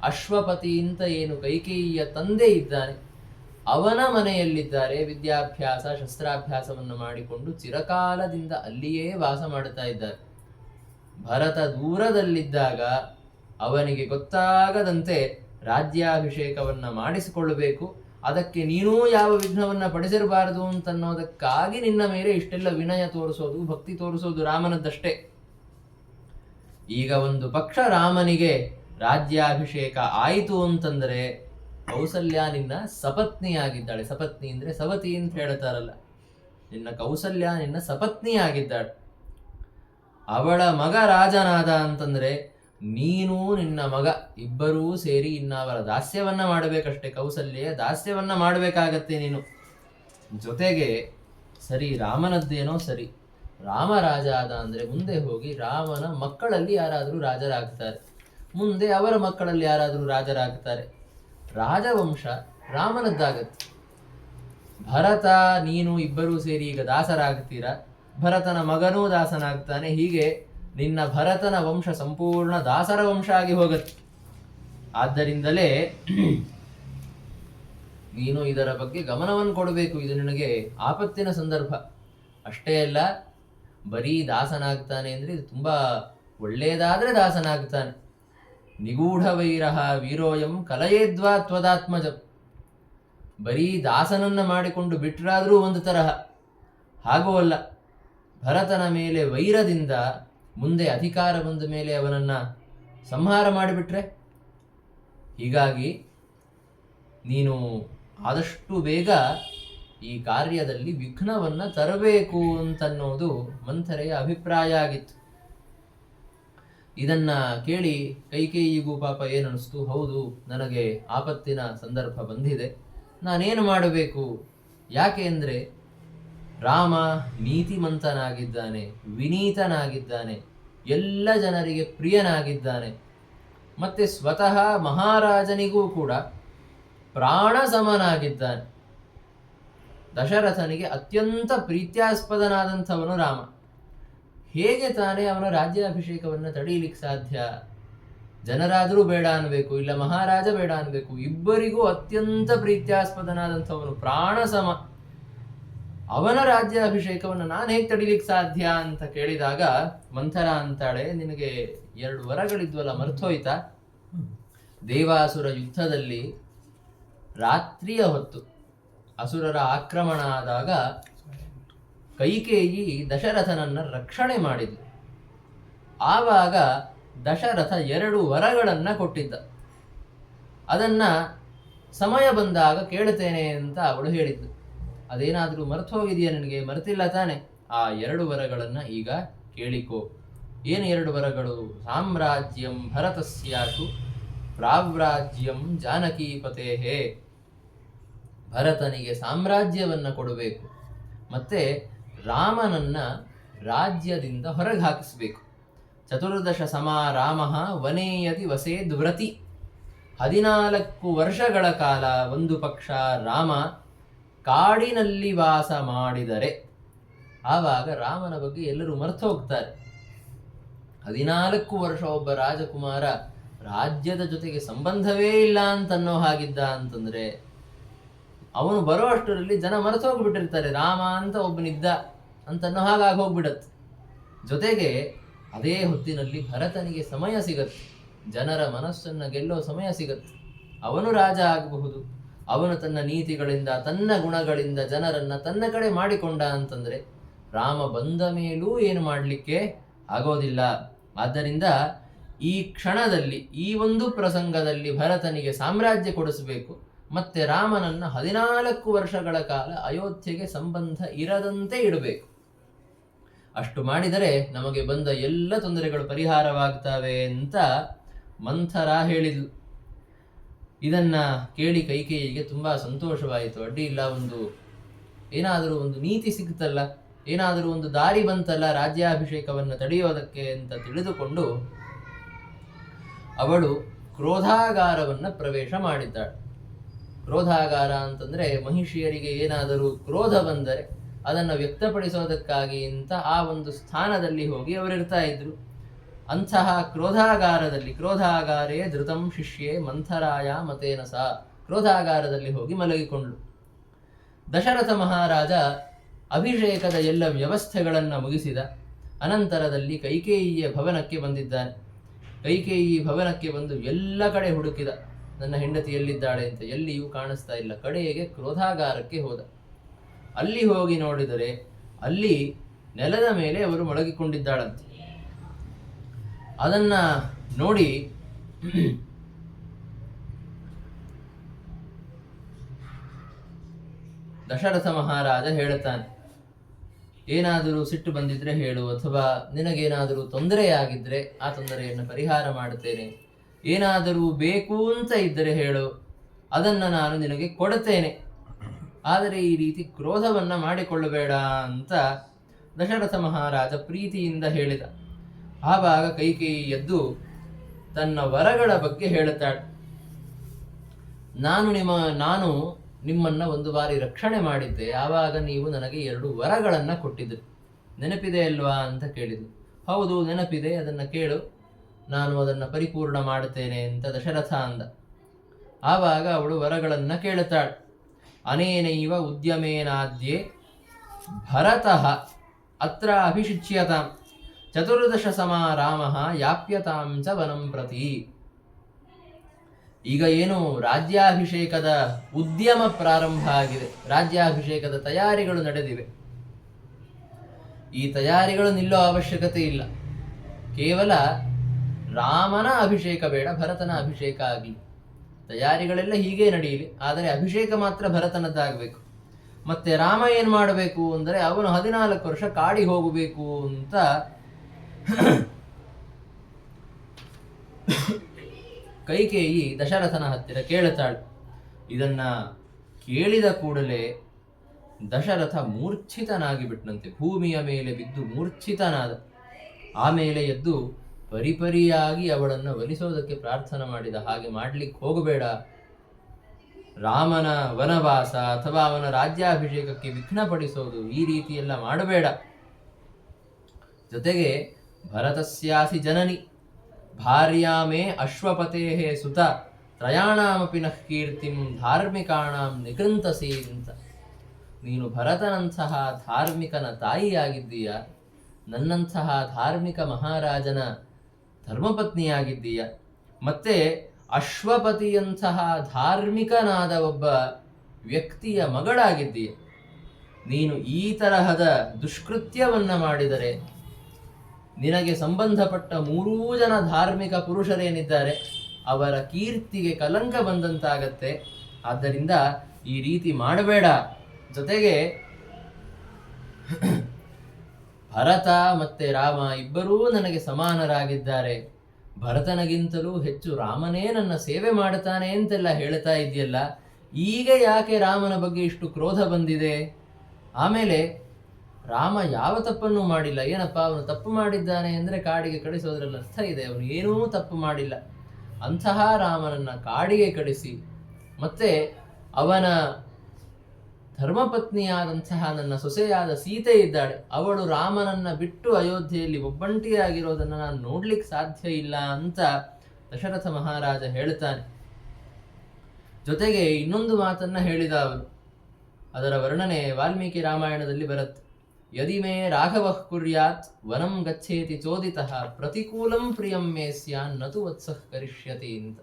ಅಶ್ವಪತಿ ಅಂತ ಏನು ಕೈಕೇಯಿಯ ತಂದೆ ಇದ್ದಾನೆ ಅವನ ಮನೆಯಲ್ಲಿದ್ದಾರೆ. ವಿದ್ಯಾಭ್ಯಾಸ ಶಸ್ತ್ರಾಭ್ಯಾಸವನ್ನು ಮಾಡಿಕೊಂಡು ಚಿರಕಾಲದಿಂದ ಅಲ್ಲಿಯೇ ವಾಸ ಮಾಡುತ್ತಾ ಇದ್ದಾರೆ. ಭರತ ದೂರದಲ್ಲಿದ್ದಾಗ ಅವನಿಗೆ ಗೊತ್ತಾಗದಂತೆ ರಾಜ್ಯಾಭಿಷೇಕವನ್ನ ಮಾಡಿಸಿಕೊಳ್ಳಬೇಕು, ಅದಕ್ಕೆ ನೀನೂ ಯಾವ ವಿಘ್ನವನ್ನ ಪಡಿಸಿರಬಾರದು ಅಂತನ್ನೋದಕ್ಕಾಗಿ ನಿನ್ನ ಮೇಲೆ ಇಷ್ಟೆಲ್ಲ ವಿನಯ ತೋರಿಸೋದು, ಭಕ್ತಿ ತೋರಿಸೋದು ರಾಮನದ್ದಷ್ಟೇ. ಈಗ ಒಂದು ಪಕ್ಷ ರಾಮನಿಗೆ ರಾಜ್ಯಾಭಿಷೇಕ ಆಯಿತು ಅಂತಂದ್ರೆ ಕೌಸಲ್ಯ ನಿನ್ನ ಸಪತ್ನಿಯಾಗಿದ್ದಾಳೆ. ಸಪತ್ನಿ ಅಂದ್ರೆ ಸವತಿ ಅಂತ ಹೇಳ್ತಾರಲ್ಲ, ನಿನ್ನ ಕೌಸಲ್ಯ ನಿನ್ನ ಸಪತ್ನಿಯಾಗಿದ್ದಾಳೆ. ಅವಳ ಮಗ ರಾಜನಾದ ಅಂತಂದ್ರೆ ನೀನು ನಿನ್ನ ಮಗ ಇಬ್ಬರೂ ಸೇರಿ ಇನ್ನ ಅವರ ದಾಸ್ಯವನ್ನ ಮಾಡಬೇಕಷ್ಟೇ. ಕೌಸಲ್ಯ ದಾಸ್ಯವನ್ನ ಮಾಡಬೇಕಾಗತ್ತೆ ನೀನು. ಜೊತೆಗೆ ಸರಿ, ರಾಮನದ್ದೇನೋ ಸರಿ, ರಾಮ ರಾಜ ಆದ ಅಂದ್ರೆ ಮುಂದೆ ಹೋಗಿ ರಾಮನ ಮಕ್ಕಳಲ್ಲಿ ಯಾರಾದರೂ ರಾಜರಾಗ್ತಾರೆ, ಮುಂದೆ ಅವರ ಮಕ್ಕಳಲ್ಲಿ ಯಾರಾದರೂ ರಾಜರಾಗ್ತಾರೆ. ರಾಜವಂಶ ರಾಮನದ್ದಾಗತ್ತೆ. ಭರತ ನೀನು ಇಬ್ಬರೂ ಸೇರಿ ಈಗ ದಾಸರಾಗ್ತೀರ, ಭರತನ ಮಗನೂ ದಾಸನಾಗ್ತಾನೆ. ಹೀಗೆ ನಿನ್ನ ಭರತನ ವಂಶ ಸಂಪೂರ್ಣ ದಾಸರ ವಂಶ ಆಗಿ ಹೋಗುತ್ತೆ. ಆದ್ದರಿಂದಲೇ ನೀನು ಇದರ ಬಗ್ಗೆ ಗಮನವನ್ನು ಕೊಡಬೇಕು. ಇದು ನಿನಗೆ ಆಪತ್ತಿನ ಸಂದರ್ಭ. ಅಷ್ಟೇ ಅಲ್ಲ, ಬರೀ ದಾಸನಾಗ್ತಾನೆ ಅಂದ್ರೆ ಇದು ತುಂಬಾ ಒಳ್ಳೆಯದಾದ್ರೆ ದಾಸನಾಗ್ತಾನೆ. ನಿಗೂಢ ವೈರಹ ವೀರೋಯಂ ಕಲಯೇದ್ವಾ ತ್ವದಾತ್ಮಜಂ. ಬರೀ ದಾಸನನ್ನ ಮಾಡಿಕೊಂಡು ಬಿಟ್ರಾದ್ರೂ ಒಂದು ತರಹ, ಹಾಗೂ ಅಲ್ಲ, ಭರತನ ಮೇಲೆ ವೈರದಿಂದ ಮುಂದೆ ಅಧಿಕಾರ ಬಂದ ಮೇಲೆ ಅವನನ್ನ ಸಂಹಾರ ಮಾಡಿಬಿಟ್ರೆ. ಹೀಗಾಗಿ ನೀನು ಆದಷ್ಟು ಬೇಗ ಈ ಕಾರ್ಯದಲ್ಲಿ ವಿಘ್ನವನ್ನ ತರಬೇಕು ಅಂತನ್ನೋದು ಮಂಥರೆಯ ಅಭಿಪ್ರಾಯ ಆಗಿತ್ತು. ಇದನ್ನ ಕೇಳಿ ಕೈಕೇಯಿಗೂ ಪಾಪ ಏನನ್ನಿಸ್ತು, ಹೌದು ನನಗೆ ಆಪತ್ತಿನ ಸಂದರ್ಭ ಬಂದಿದೆ, ನಾನೇನು ಮಾಡಬೇಕು? ಯಾಕೆ ಅಂದರೆ ರಾಮ ನೀತಿಮಂತನಾಗಿದ್ದಾನೆ, ವಿನೀತನಾಗಿದ್ದಾನೆ, ಎಲ್ಲ ಜನರಿಗೆ ಪ್ರಿಯನಾಗಿದ್ದಾನೆ, ಮತ್ತೆ ಸ್ವತಃ ಮಹಾರಾಜನಿಗೂ ಕೂಡ ಪ್ರಾಣ ಸಮನಾಗಿದ್ದಾನೆ. ದಶರಥನಿಗೆ ಅತ್ಯಂತ ಪ್ರೀತ್ಯಾಸ್ಪದನಾದಂಥವನು ರಾಮ. ಹೇಗೆ ತಾನೇ ಅವನ ರಾಜ್ಯಾಭಿಷೇಕವನ್ನು ತಡೀಲಿಕ್ಕೆ ಸಾಧ್ಯ? ಜನರಾದರೂ ಬೇಡ ಅನ್ಬೇಕು, ಇಲ್ಲ ಮಹಾರಾಜ ಬೇಡ ಅನ್ಬೇಕು, ಇಬ್ಬರಿಗೂ ಅತ್ಯಂತ ಪ್ರೀತ್ಯಾಸ್ಪದನಾದಂಥವನು ಪ್ರಾಣ ಸಮ, ಅವನ ರಾಜ್ಯಾಭಿಷೇಕವನ್ನು ನಾನು ಹೇಗೆ ತಡೀಲಿಕ್ಕೆ ಸಾಧ್ಯ ಅಂತ ಕೇಳಿದಾಗ ಮಂಥರ ಅಂತಾಳೆ, ನಿನಗೆ 2 ವರಗಳಿದ್ವಲ್ಲ ಮರ್ತೋಯ್ತಾ? ದೇವಾಸುರ ಯುದ್ಧದಲ್ಲಿ ರಾತ್ರಿಯ ಹೊತ್ತು ಅಸುರರ ಆಕ್ರಮಣ ಆದಾಗ ಕೈಕೇಯಿ ದಶರಥನನ್ನ ರಕ್ಷಣೆ ಮಾಡಿದ್ಲು. ಆವಾಗ ದಶರಥ 2 ವರಗಳನ್ನ ಕೊಟ್ಟಿದ್ದ. ಅದನ್ನ ಸಮಯ ಬಂದಾಗ ಕೇಳುತ್ತೇನೆ ಅಂತ ಅವಳು ಹೇಳಿದ್ಲು. ಅದೇನಾದ್ರೂ ಮರ್ತು ಹೋಗಿದೆಯಾ ನಿನಗೆ? ಮರ್ತಿಲ್ಲ ತಾನೆ? ಆ 2 ವರಗಳನ್ನ ಈಗ ಕೇಳಿಕೋ. ಏನು 2 ವರಗಳು? ಸಾಮ್ರಾಜ್ಯಂ ಭರತಸ್ಯಾಶು ಪ್ರಾವ್ರಾಜ್ಯಂ ಜಾನಕೀಪತೇಹೇ, ಭರತನಿಗೆ ಸಾಮ್ರಾಜ್ಯವನ್ನ ಕೊಡಬೇಕು, ಮತ್ತೆ ರಾಮನನ್ನ ರಾಜ್ಯದಿಂದ ಹೊರಗೆ ಹಾಕಿಸ್ಬೇಕು. ಚತುರ್ದಶ ರಾಮ ವನೇಯತಿ ವಸೇದ್ ವ್ರತಿ, 14 ವರ್ಷಗಳ ಕಾಲ ಒಂದು ಪಕ್ಷ ರಾಮ ಕಾಡಿನಲ್ಲಿ ವಾಸ ಮಾಡಿದರೆ ಆವಾಗ ರಾಮನ ಬಗ್ಗೆ ಎಲ್ಲರೂ ಮರೆತು ಹೋಗ್ತಾರೆ. 14 ವರ್ಷ ಒಬ್ಬ ರಾಜಕುಮಾರ ರಾಜ್ಯದ ಜೊತೆಗೆ ಸಂಬಂಧವೇ ಇಲ್ಲ ಅಂತನ್ನೋ ಹಾಗಿದ್ದ ಅಂತಂದ್ರೆ ಅವನು ಬರೋ ಅಷ್ಟರಲ್ಲಿ ಜನ ಮರೆತು ಹೋಗ್ಬಿಟ್ಟಿರ್ತಾರೆ, ರಾಮ ಅಂತ ಒಬ್ಬನಿದ್ದ ಅಂತನ್ನೋ ಹಾಗಾಗಿ ಹೋಗ್ಬಿಡತ್ತೆ. ಜೊತೆಗೆ ಅದೇ ಹೊತ್ತಿನಲ್ಲಿ ಭರತನಿಗೆ ಸಮಯ ಸಿಗತ್ತೆ, ಜನರ ಮನಸ್ಸನ್ನು ಗೆಲ್ಲೋ ಸಮಯ ಸಿಗತ್ತೆ. ಅವನು ರಾಜ ಆಗಬಹುದು, ಅವನು ತನ್ನ ನೀತಿಗಳಿಂದ ತನ್ನ ಗುಣಗಳಿಂದ ಜನರನ್ನ ತನ್ನ ಕಡೆ ಮಾಡಿಕೊಂಡ ಅಂತಂದ್ರೆ ರಾಮ ಬಂದ ಮೇಲೂ ಏನು ಮಾಡಲಿಕ್ಕೆ ಆಗೋದಿಲ್ಲ. ಆದ್ದರಿಂದ ಈ ಕ್ಷಣದಲ್ಲಿ ಈ ಒಂದು ಪ್ರಸಂಗದಲ್ಲಿ ಭರತನಿಗೆ ಸಾಮ್ರಾಜ್ಯ ಕೊಡಿಸಬೇಕು, ಮತ್ತೆ ರಾಮನನ್ನ 14 ವರ್ಷಗಳ ಕಾಲ ಅಯೋಧ್ಯೆಗೆ ಸಂಬಂಧ ಇರದಂತೆ ಇಡಬೇಕು. ಅಷ್ಟು ಮಾಡಿದರೆ ನಮಗೆ ಬಂದ ಎಲ್ಲ ತೊಂದರೆಗಳು ಪರಿಹಾರವಾಗ್ತವೆ ಅಂತ ಮಂಥರ ಹೇಳಿದ್ಲು. ಇದನ್ನ ಕೇಳಿ ಕೈಕೇಯಿಗೆ ತುಂಬಾ ಸಂತೋಷವಾಯಿತು. ಅಡ್ಡಿ ಇಲ್ಲ, ಏನಾದರೂ ಒಂದು ನೀತಿ ಸಿಗ್ತಲ್ಲ, ಏನಾದರೂ ಒಂದು ದಾರಿ ಬಂತಲ್ಲ ರಾಜ್ಯಾಭಿಷೇಕವನ್ನು ತಡೆಯೋದಕ್ಕೆ ಅಂತ ತಿಳಿದುಕೊಂಡು ಅವಳು ಕ್ರೋಧಾಗಾರವನ್ನ ಪ್ರವೇಶ ಮಾಡಿದ್ದಾಳೆ. ಕ್ರೋಧಾಗಾರ ಅಂತಂದ್ರೆ ಮಹಿಷಿಯರಿಗೆ ಏನಾದರೂ ಕ್ರೋಧ ಬಂದರೆ ಅದನ್ನು ವ್ಯಕ್ತಪಡಿಸೋದಕ್ಕಾಗಿ ಅಂತ ಆ ಒಂದು ಸ್ಥಾನದಲ್ಲಿ ಹೋಗಿ ಅವರಿರ್ತಾ ಇದ್ರು. ಅಂತಹ ಕ್ರೋಧಾಗಾರೇ ಧೃತಂ ಶಿಷ್ಯೆ ಮಂಥರಾಯ ಮತೇನ ಸಾ, ಕ್ರೋಧಾಗಾರದಲ್ಲಿ ಹೋಗಿ ಮಲಗಿಕೊಂಡ್ಳು. ದಶರಥ ಮಹಾರಾಜ ಅಭಿಷೇಕದ ಎಲ್ಲ ವ್ಯವಸ್ಥೆಗಳನ್ನು ಮುಗಿಸಿದ ಅನಂತರದಲ್ಲಿ ಕೈಕೇಯಿಯ ಭವನಕ್ಕೆ ಬಂದಿದ್ದಾನೆ. ಕೈಕೇಯಿ ಭವನಕ್ಕೆ ಬಂದು ಎಲ್ಲ ಕಡೆ ಹುಡುಕಿದ, ನನ್ನ ಹೆಂಡತಿ ಎಲ್ಲಿದ್ದಾಳೆ ಅಂತ. ಎಲ್ಲಿಯೂ ಕಾಣಿಸ್ತಾ ಇಲ್ಲ. ಕಡೆಗೆ ಕ್ರೋಧಾಗಾರಕ್ಕೆ ಹೋದ. ಅಲ್ಲಿ ಹೋಗಿ ನೋಡಿದರೆ ಅಲ್ಲಿ ನೆಲದ ಮೇಲೆ ಅವರು ಮಲಗಿಕೊಂಡಿದ್ದಾಳಂತೆ. ಅದನ್ನ ನೋಡಿ ದಶರಥ ಮಹಾರಾಜ ಹೇಳುತ್ತಾನೆ, ಏನಾದರೂ ಸಿಟ್ಟು ಬಂದಿದ್ರೆ ಹೇಳು, ಅಥವಾ ನಿನಗೇನಾದರೂ ತೊಂದರೆಯಾಗಿದ್ರೆ ಆ ತೊಂದರೆಯನ್ನು ಪರಿಹಾರ ಮಾಡುತ್ತೇನೆ, ಏನಾದರೂ ಬೇಕು ಅಂತ ಇದ್ದರೆ ಹೇಳು, ಅದನ್ನು ನಾನು ನಿನಗೆ ಕೊಡುತ್ತೇನೆ, ಆದರೆ ಈ ರೀತಿ ಕ್ರೋಧವನ್ನ ಮಾಡಿಕೊಳ್ಳಬೇಡ ಅಂತ ದಶರಥ ಮಹಾರಾಜ ಪ್ರೀತಿಯಿಂದ ಹೇಳಿದ. ಆವಾಗ ಕೈಕೇಯಿ ಎದ್ದು ತನ್ನ ವರಗಳ ಬಗ್ಗೆ ಹೇಳುತ್ತಾಳೆ. ನಾನು ನಿಮ್ಮನ್ನ ಒಂದು ಬಾರಿ ರಕ್ಷಣೆ ಮಾಡಿದ್ದೆ, ಆವಾಗ ನೀವು ನನಗೆ 2 ವರಗಳನ್ನ ಕೊಟ್ಟಿದ್ರಿ, ನೆನಪಿದೆ ಅಲ್ವಾ ಅಂತ ಕೇಳಿದ್ರು. ಹೌದು ನೆನಪಿದೆ, ಅದನ್ನ ಕೇಳು, ನಾನು ಅದನ್ನ ಪರಿಪೂರ್ಣ ಮಾಡುತ್ತೇನೆ ಅಂತ ದಶರಥ ಅಂದ. ಆವಾಗ ಅವಳು ವರಗಳನ್ನ ಕೇಳುತ್ತಾಳೆ. ಅನೇನೈವ ಉದ್ಯಮೇನಾದ್ಯೆ ಭರತಃ ಅತ್ರ ಅಭಿಷಿಚ್ಯತಾಂ, ಚತುರ್ದಶ ರಾಮ ಯಾಪ್ಯತಾಂ ಚ ವನಂ ಪ್ರತಿ. ಈಗ ಏನು ರಾಜ್ಯಾಭಿಷೇಕದ ಉದ್ಯಮ ಪ್ರಾರಂಭ ಆಗಿದೆ, ರಾಜ್ಯಾಭಿಷೇಕದ ತಯಾರಿಗಳು ನಡೆದಿವೆ. ಈ ತಯಾರಿಗಳು ನಿಲ್ಲೋ ಅವಶ್ಯಕತೆ ಇಲ್ಲ. ಕೇವಲ ರಾಮನ ಅಭಿಷೇಕ ಬೇಡ, ಭರತನ ಅಭಿಷೇಕ ಆಗಲಿ. ತಯಾರಿಗಳೆಲ್ಲ ಹೀಗೆ ನಡೆಯಲಿ, ಆದರೆ ಅಭಿಷೇಕ ಮಾತ್ರ ಭರತನದ್ದಾಗಬೇಕು. ಮತ್ತೆ ರಾಮ ಏನ್ ಮಾಡಬೇಕು ಅಂದರೆ ಅವನು 14 ವರ್ಷ ಕಾಡಿ ಹೋಗಬೇಕು ಅಂತ ಕೈಕೇಯಿ ದಶರಥನ ಹತ್ತಿರ ಕೇಳುತ್ತಾಳೆ. ಇದನ್ನ ಕೇಳಿದ ಕೂಡಲೇ ದಶರಥ ಮೂರ್ಛಿತನಾಗಿ ಬಿಟ್ಟನಂತೆ, ಭೂಮಿಯ ಮೇಲೆ ಬಿದ್ದು ಮೂರ್ಛಿತನಾದ. ಆಮೇಲೆ ಎದ್ದು ಪರಿಪರಿಯಾಗಿ ಅವಳನ್ನು ಒಲಿಸೋದಕ್ಕೆ ಪ್ರಾರ್ಥನೆ ಮಾಡಿದ. ಹಾಗೆ ಮಾಡ್ಲಿಕ್ಕೆ ಹೋಗಬೇಡ, ರಾಮನ ವನವಾಸ ಅಥವಾ ಅವನ ರಾಜ್ಯಾಭಿಷೇಕಕ್ಕೆ ವಿಘ್ನಪಡಿಸೋದು ಈ ರೀತಿ ಎಲ್ಲ ಮಾಡಬೇಡ. ಜೊತೆಗೆ ಭರತಸ್ಯಾಸಿ ಜನನಿ ಭಾರ್ಯಾಮೇ ಅಶ್ವಪತೇಹೇ ಸುತ ತ್ರಯಾಣಾಮಪಿ ನಃ ಕೀರ್ತಿಂ ಧಾರ್ಮಿಕಾಣಾಂ ನಿಗೃಂತಸಿ ಅಂತ. ನೀನು ಭರತನಂತಹ ಧಾರ್ಮಿಕನ ತಾಯಿಯಾಗಿದ್ದೀಯ, ನನ್ನಂತಹ ಧಾರ್ಮಿಕ ಮಹಾರಾಜನ ಧರ್ಮಪತ್ನಿಯಾಗಿದ್ದೀಯ, ಮತ್ತೆ ಅಶ್ವಪತಿಯಂತಹ ಧಾರ್ಮಿಕನಾದ ಒಬ್ಬ ವ್ಯಕ್ತಿಯ ಮಗಳಾಗಿದ್ದೀಯ. ನೀನು ಈ ತರಹದ ದುಷ್ಕೃತ್ಯವನ್ನ ಮಾಡಿದರೆ ನಿನಗೆ ಸಂಬಂಧಪಟ್ಟ 3 ಜನ ಧಾರ್ಮಿಕ ಪುರುಷರೇನಿದ್ದಾರೆ ಅವರ ಕೀರ್ತಿಗೆ ಕಲಂಕ ಬಂದಂತಾಗತ್ತೆ. ಆದ್ದರಿಂದ ಈ ರೀತಿ ಮಾಡಬೇಡ. ಜೊತೆಗೆ ಭರತ ಮತ್ತೆ ರಾಮ ಇಬ್ಬರೂ ನನಗೆ ಸಮಾನರಾಗಿದ್ದಾರೆ. ಭರತನಿಗಿಂತಲೂ ಹೆಚ್ಚು ರಾಮನೇ ನನ್ನ ಸೇವೆ ಮಾಡ್ತಾನೆ ಅಂತೆಲ್ಲ ಹೇಳ್ತಾ ಇದೆಯಲ್ಲ, ಈಗ ಯಾಕೆ ರಾಮನ ಬಗ್ಗೆ ಇಷ್ಟು ಕ್ರೋಧ ಬಂದಿದೆ? ಆಮೇಲೆ ರಾಮ ಯಾವ ತಪ್ಪನ್ನು ಮಾಡಿಲ್ಲ. ಏನಪ್ಪ ಅವನು ತಪ್ಪು ಮಾಡಿದ್ದಾನೆ ಅಂದರೆ ಕಾಡಿಗೆ ಕಳಿಸೋದ್ರಲ್ಲಿ ಅರ್ಥ ಇದೆ. ಅವನು ಏನೂ ತಪ್ಪು ಮಾಡಿಲ್ಲ. ಅಂತಹ ರಾಮನನ್ನ ಕಾಡಿಗೆ ಕಳಿಸಿ, ಮತ್ತೆ ಅವನ ಧರ್ಮಪತ್ನಿಯಾದಂತಹ ನನ್ನ ಸೊಸೆಯಾದ ಸೀತೆ ಇದ್ದಾಳೆ, ಅವಳು ರಾಮನನ್ನ ಬಿಟ್ಟು ಅಯೋಧ್ಯೆಯಲ್ಲಿ ಒಬ್ಬಂಟಿಯಾಗಿರೋದನ್ನು ನಾನು ನೋಡ್ಲಿಕ್ಕೆ ಸಾಧ್ಯ ಇಲ್ಲ ಅಂತ ದಶರಥ ಮಹಾರಾಜ ಹೇಳ್ತಾನೆ. ಜೊತೆಗೆ ಇನ್ನೊಂದು ಮಾತನ್ನ ಹೇಳಿದ ಅವನು. ಅದರ ವರ್ಣನೆ ವಾಲ್ಮೀಕಿ ರಾಮಾಯಣದಲ್ಲಿ ಬರುತ್ತೆ. ಯದಿ ಮೇ ರಾಘವ ಕುರ್ಯಾತ್ ವನಂ ಗಚ್ಚೇತಿ ಚೋದಿತಃ ಪ್ರತಿಕೂಲಂ ಪ್ರಿಯಂ ಮೇ ಸ್ಯಾನ್ ನತು ವತ್ಸಃ ಕರಿಷ್ಯತಿ ಅಂತ.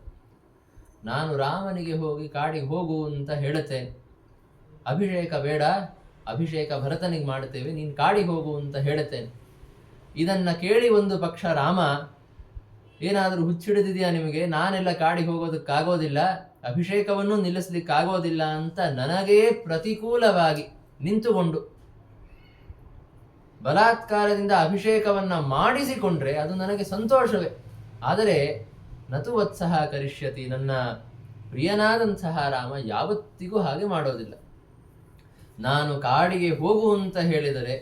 ನಾನು ರಾಮನಿಗೆ ಹೋಗಿ ಕಾಡಿಗೆ ಹೋಗು ಅಂತ ಹೇಳುತ್ತೇನೆ, ಅಭಿಷೇಕ ಬೇಡ, ಅಭಿಷೇಕ ಭರತನಿಗೆ ಮಾಡುತ್ತೇವೆ, ನೀನು ಕಾಡಿಗೆ ಹೋಗು ಅಂತ ಹೇಳುತ್ತೇನೆ. ಇದನ್ನ ಕೇಳಿ ಒಂದು ಪಕ್ಷ ರಾಮ, ಏನಾದರೂ ಹುಚ್ಚಿಡಿದಿದೆಯಾ ನಿಮಗೆ, ನಾನೆಲ್ಲ ಕಾಡಿಗೆ ಹೋಗೋದಕ್ಕಾಗೋದಿಲ್ಲ, ಅಭಿಷೇಕವನ್ನು ನಿಲ್ಲಿಸ್ಲಿಕ್ಕಾಗೋದಿಲ್ಲ ಅಂತ ನನಗೇ ಪ್ರತಿಕೂಲವಾಗಿ ನಿಂತುಕೊಂಡು ಬಲಾತ್ಕಾರದಿಂದ ಅಭಿಷೇಕವನ್ನ ಮಾಡಿಸಿಕೊಂಡ್ರೆ ಅದು ನನಗೆ ಸಂತೋಷವೇ. ಆದರೆ ನತು ವತ್ಸಹ ಕರಿಷ್ಯತಿ, ನನ್ನ ಪ್ರಿಯನಾದಂತಹ ರಾಮ ಯಾವತ್ತಿಗೂ ಹಾಗೆ ಮಾಡೋದಿಲ್ಲ. ನಾನು ಕಾಡಿಗೆ ಹೋಗು ಅಂತ ಹೇಳಿದರೆ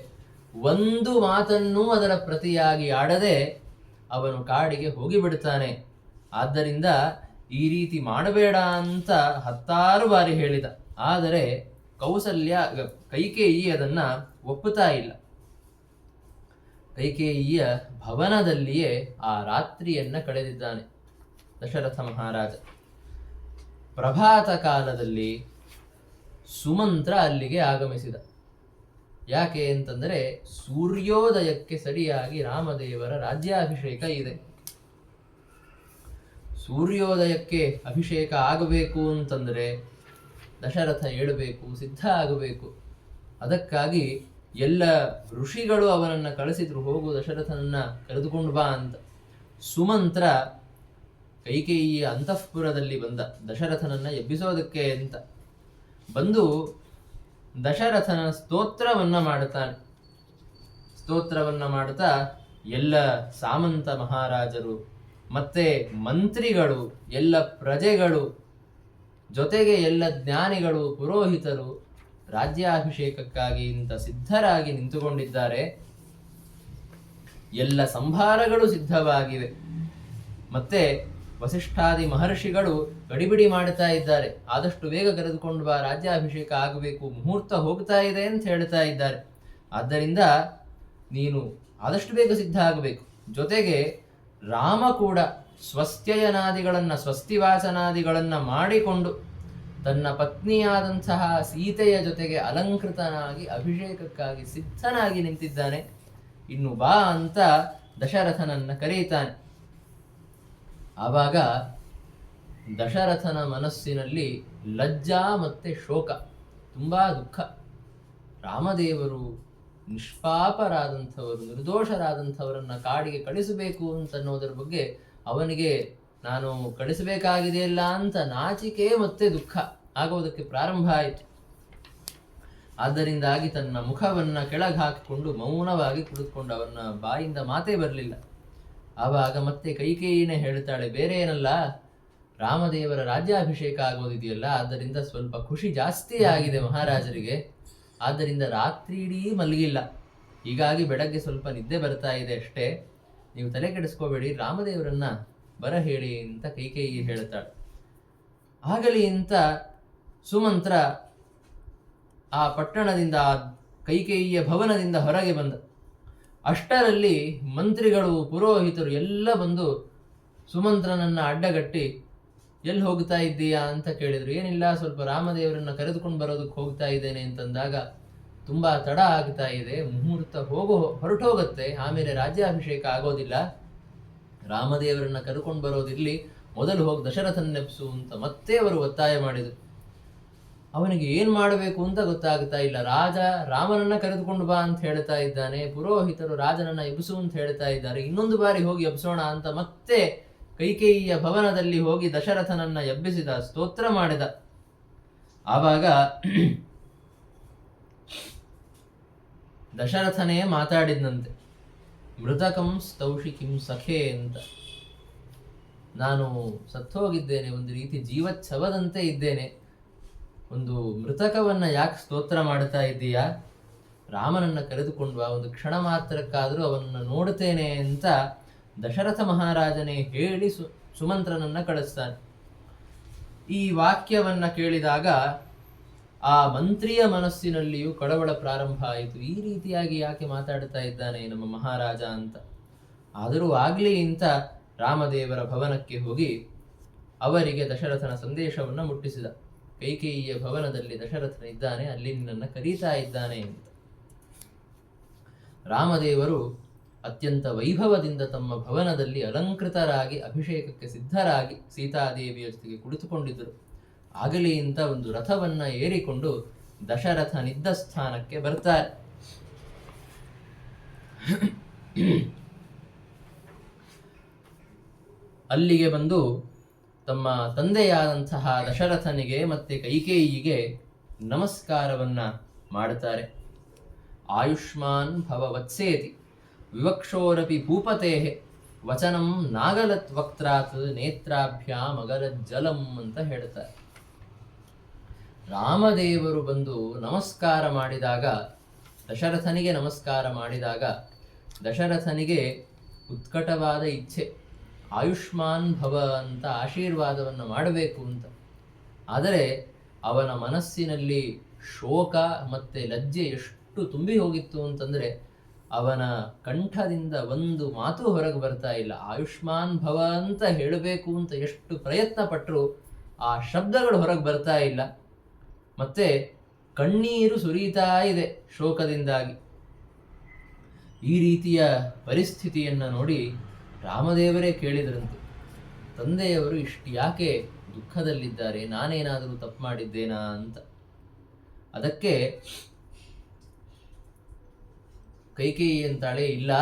ಒಂದು ಮಾತನ್ನೂ ಅದರ ಪ್ರತಿಯಾಗಿ ಆಡದೆ ಅವನು ಕಾಡಿಗೆ ಹೋಗಿಬಿಡ್ತಾನೆ. ಆದ್ದರಿಂದ ಈ ರೀತಿ ಮಾಡಬೇಡ ಅಂತ 10 ಬಾರಿ ಹೇಳಿದ. ಆದರೆ ಕೈಕೇಯಿ ಅದನ್ನ ಒಪ್ಪುತ್ತಾ ಇಲ್ಲ. ಕೈಕೇಯಿಯ ಭವನದಲ್ಲಿಯೇ ಆ ರಾತ್ರಿಯನ್ನ ಕಳೆದಿದ್ದಾನೆ ದಶರಥ ಮಹಾರಾಜ. ಪ್ರಭಾತ ಕಾಲದಲ್ಲಿ ಸುಮಂತ್ರ ಅಲ್ಲಿಗೆ ಆಗಮಿಸಿದ. ಯಾಕೆ ಅಂತಂದರೆ ಸೂರ್ಯೋದಯಕ್ಕೆ ಸರಿಯಾಗಿ ರಾಮದೇವರ ರಾಜ್ಯಾಭಿಷೇಕ ಇದೆ. ಸೂರ್ಯೋದಯಕ್ಕೆ ಅಭಿಷೇಕ ಆಗಬೇಕು ಅಂತಂದರೆ ದಶರಥ ಏಳಬೇಕು, ಸಿದ್ಧ ಆಗಬೇಕು. ಅದಕ್ಕಾಗಿ ಎಲ್ಲ ಋಷಿಗಳು ಅವನನ್ನು ಕಳಿಸಿದ್ರು, ಹೋಗು ದಶರಥನನ್ನ ಕರೆದುಕೊಂಡು ಬಾ ಅಂತ. ಸುಮಂತ್ರ ಕೈಕೇಯಿಯ ಅಂತಃಪುರದಲ್ಲಿ ಬಂದ ದಶರಥನನ್ನ ಎಬ್ಬಿಸೋದಕ್ಕೆ ಅಂತ. ಬಂದು ದಶರಥನ ಸ್ತೋತ್ರವನ್ನ ಮಾಡುತ್ತಾನೆ. ಸ್ತೋತ್ರವನ್ನ ಮಾಡುತ್ತಾ ಎಲ್ಲ ಸಾಮಂತ ಮಹಾರಾಜರು ಮತ್ತೆ ಮಂತ್ರಿಗಳು, ಎಲ್ಲ ಪ್ರಜೆಗಳು, ಜೊತೆಗೆ ಎಲ್ಲ ಜ್ಞಾನಿಗಳು, ಪುರೋಹಿತರು ರಾಜ್ಯಾಭಿಷೇಕಕ್ಕಾಗಿ ಇಂಥ ಸಿದ್ಧರಾಗಿ ನಿಂತುಕೊಂಡಿದ್ದಾರೆ. ಎಲ್ಲ ಸಂಭಾರಗಳು ಸಿದ್ಧವಾಗಿವೆ. ಮತ್ತೆ ವಸಿಷ್ಠಾದಿ ಮಹರ್ಷಿಗಳು ಗಡಿಬಿಡಿ ಮಾಡ್ತಾ ಇದ್ದಾರೆ, ಆದಷ್ಟು ಬೇಗ ಕರೆದುಕೊಂಡು ಬಾ, ರಾಜ್ಯಾಭಿಷೇಕ ಆಗಬೇಕು, ಮುಹೂರ್ತ ಹೋಗ್ತಾ ಇದೆ ಅಂತ ಹೇಳ್ತಾ ಇದ್ದಾರೆ. ಆದ್ದರಿಂದ ನೀನು ಆದಷ್ಟು ಬೇಗ ಸಿದ್ಧ ಆಗಬೇಕು. ಜೊತೆಗೆ ರಾಮ ಕೂಡ ಸ್ವಸ್ತ್ಯಯನಾದಿಗಳನ್ನ, ಸ್ವಸ್ತಿವಾಸನಾದಿಗಳನ್ನ ಮಾಡಿಕೊಂಡು ತನ್ನ ಪತ್ನಿಯಾದಂತಹ ಸೀತೆಯ ಜೊತೆಗೆ ಅಲಂಕೃತನಾಗಿ ಅಭಿಷೇಕಕ್ಕಾಗಿ ಸಿದ್ಧನಾಗಿ ನಿಂತಿದ್ದಾನೆ. ಇನ್ನು ಬಾ ಅಂತ ದಶರಥನನ್ನ ಕರೆಯುತ್ತಾನೆ. ಆವಾಗ ದಶರಥನ ಮನಸ್ಸಿನಲ್ಲಿ ಲಜ್ಜಾ ಮತ್ತೆ ಶೋಕ, ತುಂಬಾ ದುಃಖ. ರಾಮದೇವರು ನಿಷ್ಪಾಪರಾದಂಥವರು, ನಿರ್ದೋಷರಾದಂಥವರನ್ನ ಕಾಡಿಗೆ ಕಳಿಸಬೇಕು ಅಂತನ್ನೋದರ ಬಗ್ಗೆ ಅವನಿಗೆ ನಾನು ಕಳಿಸಬೇಕಾಗಿದೆಯಲ್ಲ ಅಂತ ನಾಚಿಕೆ ಮತ್ತೆ ದುಃಖ ಆಗೋದಕ್ಕೆ ಪ್ರಾರಂಭ ಆಯಿತು. ಆದ್ದರಿಂದಾಗಿ ತನ್ನ ಮುಖವನ್ನ ಕೆಳಗೆ ಹಾಕಿಕೊಂಡು ಮೌನವಾಗಿ ಕುಳಿತುಕೊಂಡು ಅವನ ಬಾಯಿಂದ ಮಾತೇ ಬರಲಿಲ್ಲ. ಆವಾಗ ಮತ್ತೆ ಕೈಕೇಯಿನೇ ಹೇಳ್ತಾಳೆ, ಬೇರೆ ಏನಲ್ಲ, ರಾಮದೇವರ ರಾಜ್ಯಾಭಿಷೇಕ ಆಗೋದಿದೆಯಲ್ಲ, ಆದ್ದರಿಂದ ಸ್ವಲ್ಪ ಖುಷಿ ಜಾಸ್ತಿ ಆಗಿದೆ ಮಹಾರಾಜರಿಗೆ. ಆದ್ದರಿಂದ ರಾತ್ರಿ ಇಡೀ ಮಲಗಿಲ್ಲ, ಹೀಗಾಗಿ ಬೆಳಗ್ಗೆ ಸ್ವಲ್ಪ ನಿದ್ದೆ ಬರ್ತಾ ಇದೆ ಅಷ್ಟೇ. ನೀವು ತಲೆ ಕೆಡಿಸ್ಕೋಬೇಡಿ, ರಾಮದೇವರನ್ನ ಬರ ಹೇಳಿ ಅಂತ ಕೈಕೇಯಿ ಹೇಳ್ತಾಳೆ. ಆಗಲಿ ಅಂತ ಸುಮಂತ್ರ ಆ ಪಟ್ಟಣದಿಂದ, ಆ ಕೈಕೇಯಿಯ ಭವನದಿಂದ ಹೊರಗೆ ಬಂದ. ಅಷ್ಟರಲ್ಲಿ ಮಂತ್ರಿಗಳು, ಪುರೋಹಿತರು ಎಲ್ಲ ಬಂದು ಸುಮಂತ್ರನನ್ನ ಅಡ್ಡಗಟ್ಟಿ ಎಲ್ಲಿ ಹೋಗ್ತಾ ಇದ್ದೀಯಾ ಅಂತ ಕೇಳಿದ್ರು. ಏನಿಲ್ಲ, ಸ್ವಲ್ಪ ರಾಮದೇವರನ್ನ ಕರೆದುಕೊಂಡು ಬರೋದಕ್ಕೆ ಹೋಗ್ತಾ ಇದ್ದೇನೆ ಅಂತಂದಾಗ, ತುಂಬಾ ತಡ ಆಗ್ತಾ ಇದೆ, ಮುಹೂರ್ತ ಹೊರಟೋಗತ್ತೆ, ಆಮೇಲೆ ರಾಜ್ಯಾಭಿಷೇಕ ಆಗೋದಿಲ್ಲ, ರಾಮದೇವರನ್ನ ಕರ್ಕೊಂಡು ಬರೋದಿರ್ಲಿ, ಮೊದಲು ಹೋಗಿ ದಶರಥನ ನೆಪ್ಸು ಅಂತ ಮತ್ತೆ ಅವರು ಒತ್ತಾಯ ಮಾಡಿದರು. ಅವನಿಗೆ ಏನ್ ಮಾಡಬೇಕು ಅಂತ ಗೊತ್ತಾಗ್ತಾ ಇಲ್ಲ. ರಾಜ ರಾಮನನ್ನ ಕರೆದುಕೊಂಡು ಬಾ ಅಂತ ಹೇಳ್ತಾ ಇದ್ದಾನೆ, ಪುರೋಹಿತರು ರಾಜನನ್ನ ಎಬ್ಬಿಸು ಅಂತ ಹೇಳ್ತಾ ಇದ್ದಾರೆ. ಇನ್ನೊಂದು ಬಾರಿ ಹೋಗಿ ಎಬ್ಸೋಣ ಅಂತ ಮತ್ತೆ ಕೈಕೇಯಿಯ ಭವನದಲ್ಲಿ ಹೋಗಿ ದಶರಥನನ್ನ ಎಬ್ಬಿಸಿದ, ಸ್ತೋತ್ರ ಮಾಡಿದ. ಆವಾಗ ದಶರಥನೇ ಮಾತಾಡಿದಂತೆ, ಮೃತಕಂ ಸ್ತೌಷಿ ಕಿಂ ಸಖೆ ಅಂತ. ನಾನು ಸತ್ತೋಗಿದ್ದೇನೆ, ಒಂದು ರೀತಿ ಜೀವಚ್ಛವದಂತೆ ಇದ್ದೇನೆ, ಒಂದು ಮೃತಕವನ್ನ ಯಾಕೆ ಸ್ತೋತ್ರ ಮಾಡ್ತಾ ಇದ್ದೀಯಾ? ರಾಮನನ್ನ ಕರೆದುಕೊಂಡು ಬಾ, ಒಂದು ಕ್ಷಣ ಮಾತ್ರಕ್ಕಾದರೂ ಅವನನ್ನು ನೋಡುತ್ತೇನೆ ಅಂತ ದಶರಥ ಮಹಾರಾಜನೇ ಹೇಳಿ ಸುಮಂತ್ರನನ್ನ ಕಳಿಸ್ತಾನೆ. ಈ ವಾಕ್ಯವನ್ನ ಕೇಳಿದಾಗ ಆ ಮಂತ್ರಿಯ ಮನಸ್ಸಿನಲ್ಲಿಯೂ ಕಳವಳ ಪ್ರಾರಂಭ ಆಯಿತು. ಈ ರೀತಿಯಾಗಿ ಯಾಕೆ ಮಾತಾಡ್ತಾ ಇದ್ದಾನೆ ನಮ್ಮ ಮಹಾರಾಜ ಅಂತ. ಆದರೂ ಆಗ್ಲಿ ಅಂತ ರಾಮದೇವರ ಭವನಕ್ಕೆ ಹೋಗಿ ಅವರಿಗೆ ದಶರಥನ ಸಂದೇಶವನ್ನು ಮುಟ್ಟಿಸಿದ. ಕೈಕೇಯಿಯ ಭವನದಲ್ಲಿ ದಶರಥನಿದ್ದಾನೆ, ಅಲ್ಲಿ ನಿನ್ನನ್ನು ಕರೀತಾ ಇದ್ದಾನೆ ಅಂತ. ರಾಮದೇವರು ಅತ್ಯಂತ ವೈಭವದಿಂದ ತಮ್ಮ ಭವನದಲ್ಲಿ ಅಲಂಕೃತರಾಗಿ ಅಭಿಷೇಕಕ್ಕೆ ಸಿದ್ಧರಾಗಿ ಸೀತಾದೇವಿಯ ಜೊತೆಗೆ ಕುಳಿತುಕೊಂಡಿದ್ದರು. ಆಗಲಿ ಅಂತ ಒಂದು ರಥವನ್ನ ಏರಿಕೊಂಡು ದಶರಥನಿದ್ದ ಸ್ಥಾನಕ್ಕೆ ಬರ್ತಾರೆ. ಅಲ್ಲಿಗೆ ಬಂದು ತಮ್ಮ ತಂದೆಯಾದಂತಹ ದಶರಥನಿಗೆ ಮತ್ತೆ ಕೈಕೇಯಿಗೆ ನಮಸ್ಕಾರವನ್ನ ಮಾಡುತ್ತಾರೆ. ಆಯುಷ್ಮಾನ್ ಭವ ವತ್ಸೇತಿ ವಿವಕ್ಷೋರಪಿ ಭೂಪತೆ ವಚನಂ ನಾಗಲತ್ ವಕ್ತ್ರಾತ್ ನೇತ್ರಾಭ್ಯಾಂ ಅಗಲತ್ ಜಲಂ ಅಂತ ಹೇಳ್ತಾರೆ. ರಾಮದೇವರು ಬಂದು ನಮಸ್ಕಾರ ಮಾಡಿದಾಗ, ದಶರಥನಿಗೆ ನಮಸ್ಕಾರ ಮಾಡಿದಾಗ ದಶರಥನಿಗೆ ಉತ್ಕಟವಾದ ಇಚ್ಛೆ, ಆಯುಷ್ಮಾನ್ ಭವ ಅಂತ ಆಶೀರ್ವಾದವನ್ನು ಮಾಡಬೇಕು ಅಂತ. ಆದರೆ ಅವನ ಮನಸ್ಸಿನಲ್ಲಿ ಶೋಕ ಮತ್ತೆ ಲಜ್ಜೆ ಎಷ್ಟು ತುಂಬಿ ಹೋಗಿತ್ತು ಅಂತಂದ್ರೆ ಅವನ ಕಂಠದಿಂದ ಒಂದು ಮಾತು ಹೊರಗೆ ಬರ್ತಾ ಇಲ್ಲ. ಆಯುಷ್ಮಾನ್ ಭವ ಅಂತ ಹೇಳಬೇಕು ಅಂತ ಎಷ್ಟು ಪ್ರಯತ್ನ ಪಟ್ಟರು ಆ ಶಬ್ದಗಳು ಹೊರಗೆ ಬರ್ತಾ ಇಲ್ಲ. ಮತ್ತೆ ಕಣ್ಣೀರು ಸುರಿತಾ ಇದೆ ಶೋಕದಿಂದಾಗಿ. ಈ ರೀತಿಯ ಪರಿಸ್ಥಿತಿಯನ್ನ ನೋಡಿ ರಾಮದೇವರೇ ಕೇಳಿದ್ರಂತೆ, ತಂದೆಯವರು ಇಷ್ಟು ಯಾಕೆ ದುಃಖದಲ್ಲಿದ್ದಾರೆ, ನಾನೇನಾದರೂ ತಪ್ಪು ಮಾಡಿದ್ದೇನಾ ಅಂತ. ಅದಕ್ಕೆ ಕೈಕೇಯಿ ಅಂತಾಳೆ, ಇಲ್ಲ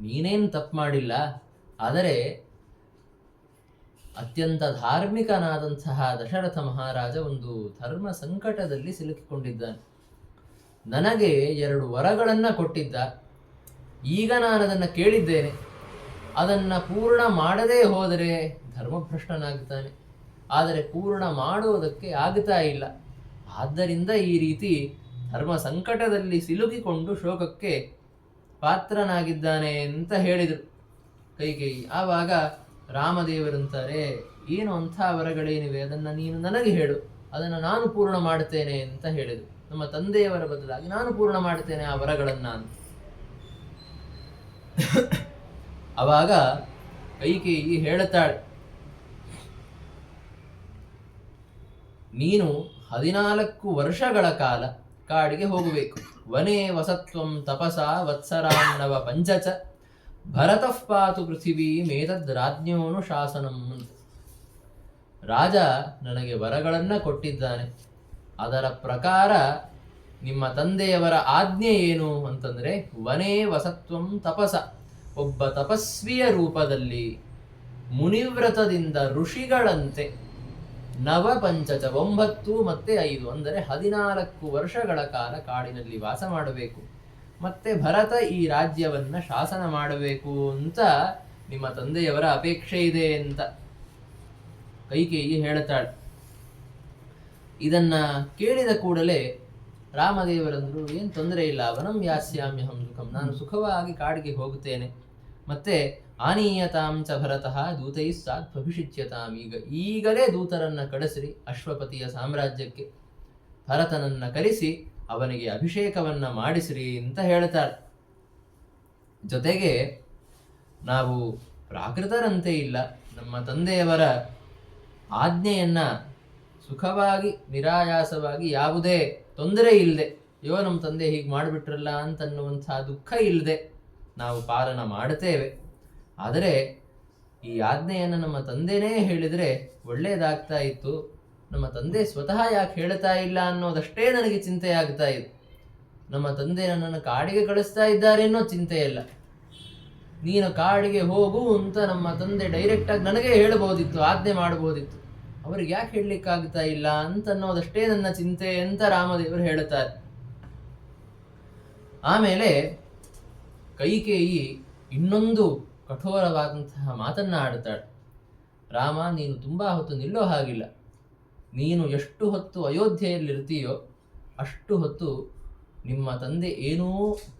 ನೀನೇನು ತಪ್ಪು ಮಾಡಿಲ್ಲ, ಆದರೆ ಅತ್ಯಂತ ಧಾರ್ಮಿಕನಾದಂತಹ ದಶರಥ ಮಹಾರಾಜ ಒಂದು ಧರ್ಮ ಸಂಕಟದಲ್ಲಿ ಸಿಲುಕಿಕೊಂಡಿದ್ದಾನೆ. ನನಗೆ 2 ವರಗಳನ್ನ ಕೊಟ್ಟಿದ್ದ, ಈಗ ನಾನು ಅದನ್ನು ಕೇಳಿದ್ದೇನೆ, ಅದನ್ನು ಪೂರ್ಣ ಮಾಡದೇ ಹೋದರೆ ಧರ್ಮಭ್ರಷ್ಟನಾಗ್ತಾನೆ, ಆದರೆ ಪೂರ್ಣ ಮಾಡುವುದಕ್ಕೆ ಆಗ್ತಾ ಇಲ್ಲ. ಆದ್ದರಿಂದ ಈ ರೀತಿ ಧರ್ಮ ಸಂಕಟದಲ್ಲಿ ಸಿಲುಕಿಕೊಂಡು ಶೋಕಕ್ಕೆ ಪಾತ್ರನಾಗಿದ್ದಾನೆ ಅಂತ ಹೇಳಿದರು ಕೈಕೇಯಿ. ಆವಾಗ ರಾಮದೇವರಂತಾರೆ, ಏನು ಅಂಥ ವರಗಳೇನಿವೆ, ಅದನ್ನು ನೀನು ನನಗೆ ಹೇಳು, ಅದನ್ನು ನಾನು ಪೂರ್ಣ ಮಾಡುತ್ತೇನೆ ಅಂತ ಹೇಳಿದರು. ನಮ್ಮ ತಂದೆಯವರ ಬದಲಾಗಿ ನಾನು ಪೂರ್ಣ ಮಾಡುತ್ತೇನೆ ಆ ವರಗಳನ್ನ ಅಂತ. ಆವಾಗ ಕೈಕೇಯಿ ಹೇಳುತ್ತಾಳೆ, ನೀನು 14 ವರ್ಷಗಳ ಕಾಲ ಕಾಡಿಗೆ ಹೋಗಬೇಕು. ವನೇ ವಸತ್ವಂ ತಪಸ ವತ್ಸರಾನ್ನವ ಪಂಚಚ ಭರತಃ ಪಾತು ಪೃಥಿವೀ ಮೇತದ್ ರಾಜ್ಞೋನು ಶಾಸನಂ ಅಂತ. ರಾಜ ನನಗೆ ವರಗಳನ್ನ ಕೊಟ್ಟಿದ್ದಾನೆ, ಅದರ ಪ್ರಕಾರ ನಿಮ್ಮ ತಂದೆಯವರ ಆಜ್ಞೆ ಏನು ಅಂತಂದ್ರೆ, ವನೇ ವಸತ್ವಂ ತಪಸ, ಒಬ್ಬ ತಪಸ್ವಿಯ ರೂಪದಲ್ಲಿ ಮುನಿವ್ರತದಿಂದ ಋಷಿಗಳಂತೆ, ನವ ಪಂಚಚ 9 ಮತ್ತೆ 5 ಅಂದರೆ 14 ವರ್ಷಗಳ ಕಾಲ ಕಾಡಿನಲ್ಲಿ ವಾಸ ಮಾಡಬೇಕು. ಮತ್ತೆ ಭರತ ಈ ರಾಜ್ಯವನ್ನ ಶಾಸನ ಮಾಡಬೇಕು ಅಂತ ನಿಮ್ಮ ತಂದೆಯವರ ಅಪೇಕ್ಷೆ ಇದೆ ಅಂತ ಕೈಕೇಯಿ ಹೇಳುತ್ತಾಳೆ. ಇದನ್ನ ಕೇಳಿದ ಕೂಡಲೇ ರಾಮದೇವರಂದ್ರು, ಏನು ತೊಂದರೆ ಇಲ್ಲ, ವನಂ ಯಾಸ್ಯಾಮ್ಯಹಂ ಸುಖಂ, ನಾನು ಸುಖವಾಗಿ ಕಾಡಿಗೆ ಹೋಗುತ್ತೇನೆ. ಮತ್ತೆ ಆನೀಯತಾಂ ಚ ಭರತಃ ದೂತೈ ಸಾತ್ ಭವಿಷ್ಯತಾಂ, ಈಗಲೇ ದೂತರನ್ನ ಕಳಿಸ್ರಿ ಅಶ್ವಪತಿಯ ಸಾಮ್ರಾಜ್ಯಕ್ಕೆ, ಭರತನನ್ನ ಕರೆಸಿ ಅವನಿಗೆ ಅಭಿಷೇಕವನ್ನ ಮಾಡಿಸ್ರಿ ಅಂತ ಹೇಳ್ತಾರೆ. ಜೊತೆಗೆ ನಾವು ಪ್ರಾಕೃತರಂತೆ ಇಲ್ಲ, ನಮ್ಮ ತಂದೆಯವರ ಆಜ್ಞೆಯನ್ನ ಸುಖವಾಗಿ ನಿರಾಯಾಸವಾಗಿ ಯಾವುದೇ ತೊಂದರೆ ಇಲ್ಲದೆ, ಅಯ್ಯೋ ನಮ್ಮ ತಂದೆ ಹೀಗೆ ಮಾಡಿಬಿಟ್ರಲ್ಲ ಅಂತನ್ನುವಂಥ ದುಃಖ ಇಲ್ಲದೆ ನಾವು ಪಾಲನ ಮಾಡುತ್ತೇವೆ. ಆದರೆ ಈ ಆಜ್ಞೆಯನ್ನು ನಮ್ಮ ತಂದೆನೇ ಹೇಳಿದರೆ ಒಳ್ಳೆಯದಾಗ್ತಾ ಇತ್ತು, ನಮ್ಮ ತಂದೆ ಸ್ವತಃ ಯಾಕೆ ಹೇಳ್ತಾ ಇಲ್ಲ ಅನ್ನೋದಷ್ಟೇ ನನಗೆ ಚಿಂತೆ ಆಗ್ತಾ ಇದೆ. ನಮ್ಮ ತಂದೆ ನನ್ನನ್ನು ಕಾಡಿಗೆ ಕಳಿಸ್ತಾ ಇದ್ದಾರೆ ಅನ್ನೋ ಚಿಂತೆ ಇಲ್ಲ, ನೀನು ಕಾಡಿಗೆ ಹೋಗು ಅಂತ ನಮ್ಮ ತಂದೆ ಡೈರೆಕ್ಟಾಗಿ ನನಗೆ ಹೇಳ್ಬೋದಿತ್ತು, ಆಜ್ಞೆ ಮಾಡ್ಬೋದಿತ್ತು, ಅವ್ರಿಗೆ ಯಾಕೆ ಹೇಳಲಿಕ್ಕಾಗ್ತಾ ಇಲ್ಲ ಅಂತನ್ನೋದಷ್ಟೇ ನನ್ನ ಚಿಂತೆ ಅಂತ ರಾಮದೇವರು ಹೇಳುತ್ತಾರೆ. ಆಮೇಲೆ ಕೈಕೇಯಿ ಇನ್ನೊಂದು ಕಠೋರವಾದಂತಹ ಮಾತನ್ನ ಆಡುತ್ತಾಳೆ. ರಾಮ, ನೀನು ತುಂಬ ಹೊತ್ತು ನಿಲ್ಲೋ ಹಾಗಿಲ್ಲ. ನೀನು ಎಷ್ಟು ಹೊತ್ತು ಅಯೋಧ್ಯೆಯಲ್ಲಿರ್ತೀಯೋ ಅಷ್ಟು ಹೊತ್ತು ನಿಮ್ಮ ತಂದೆ ಏನೂ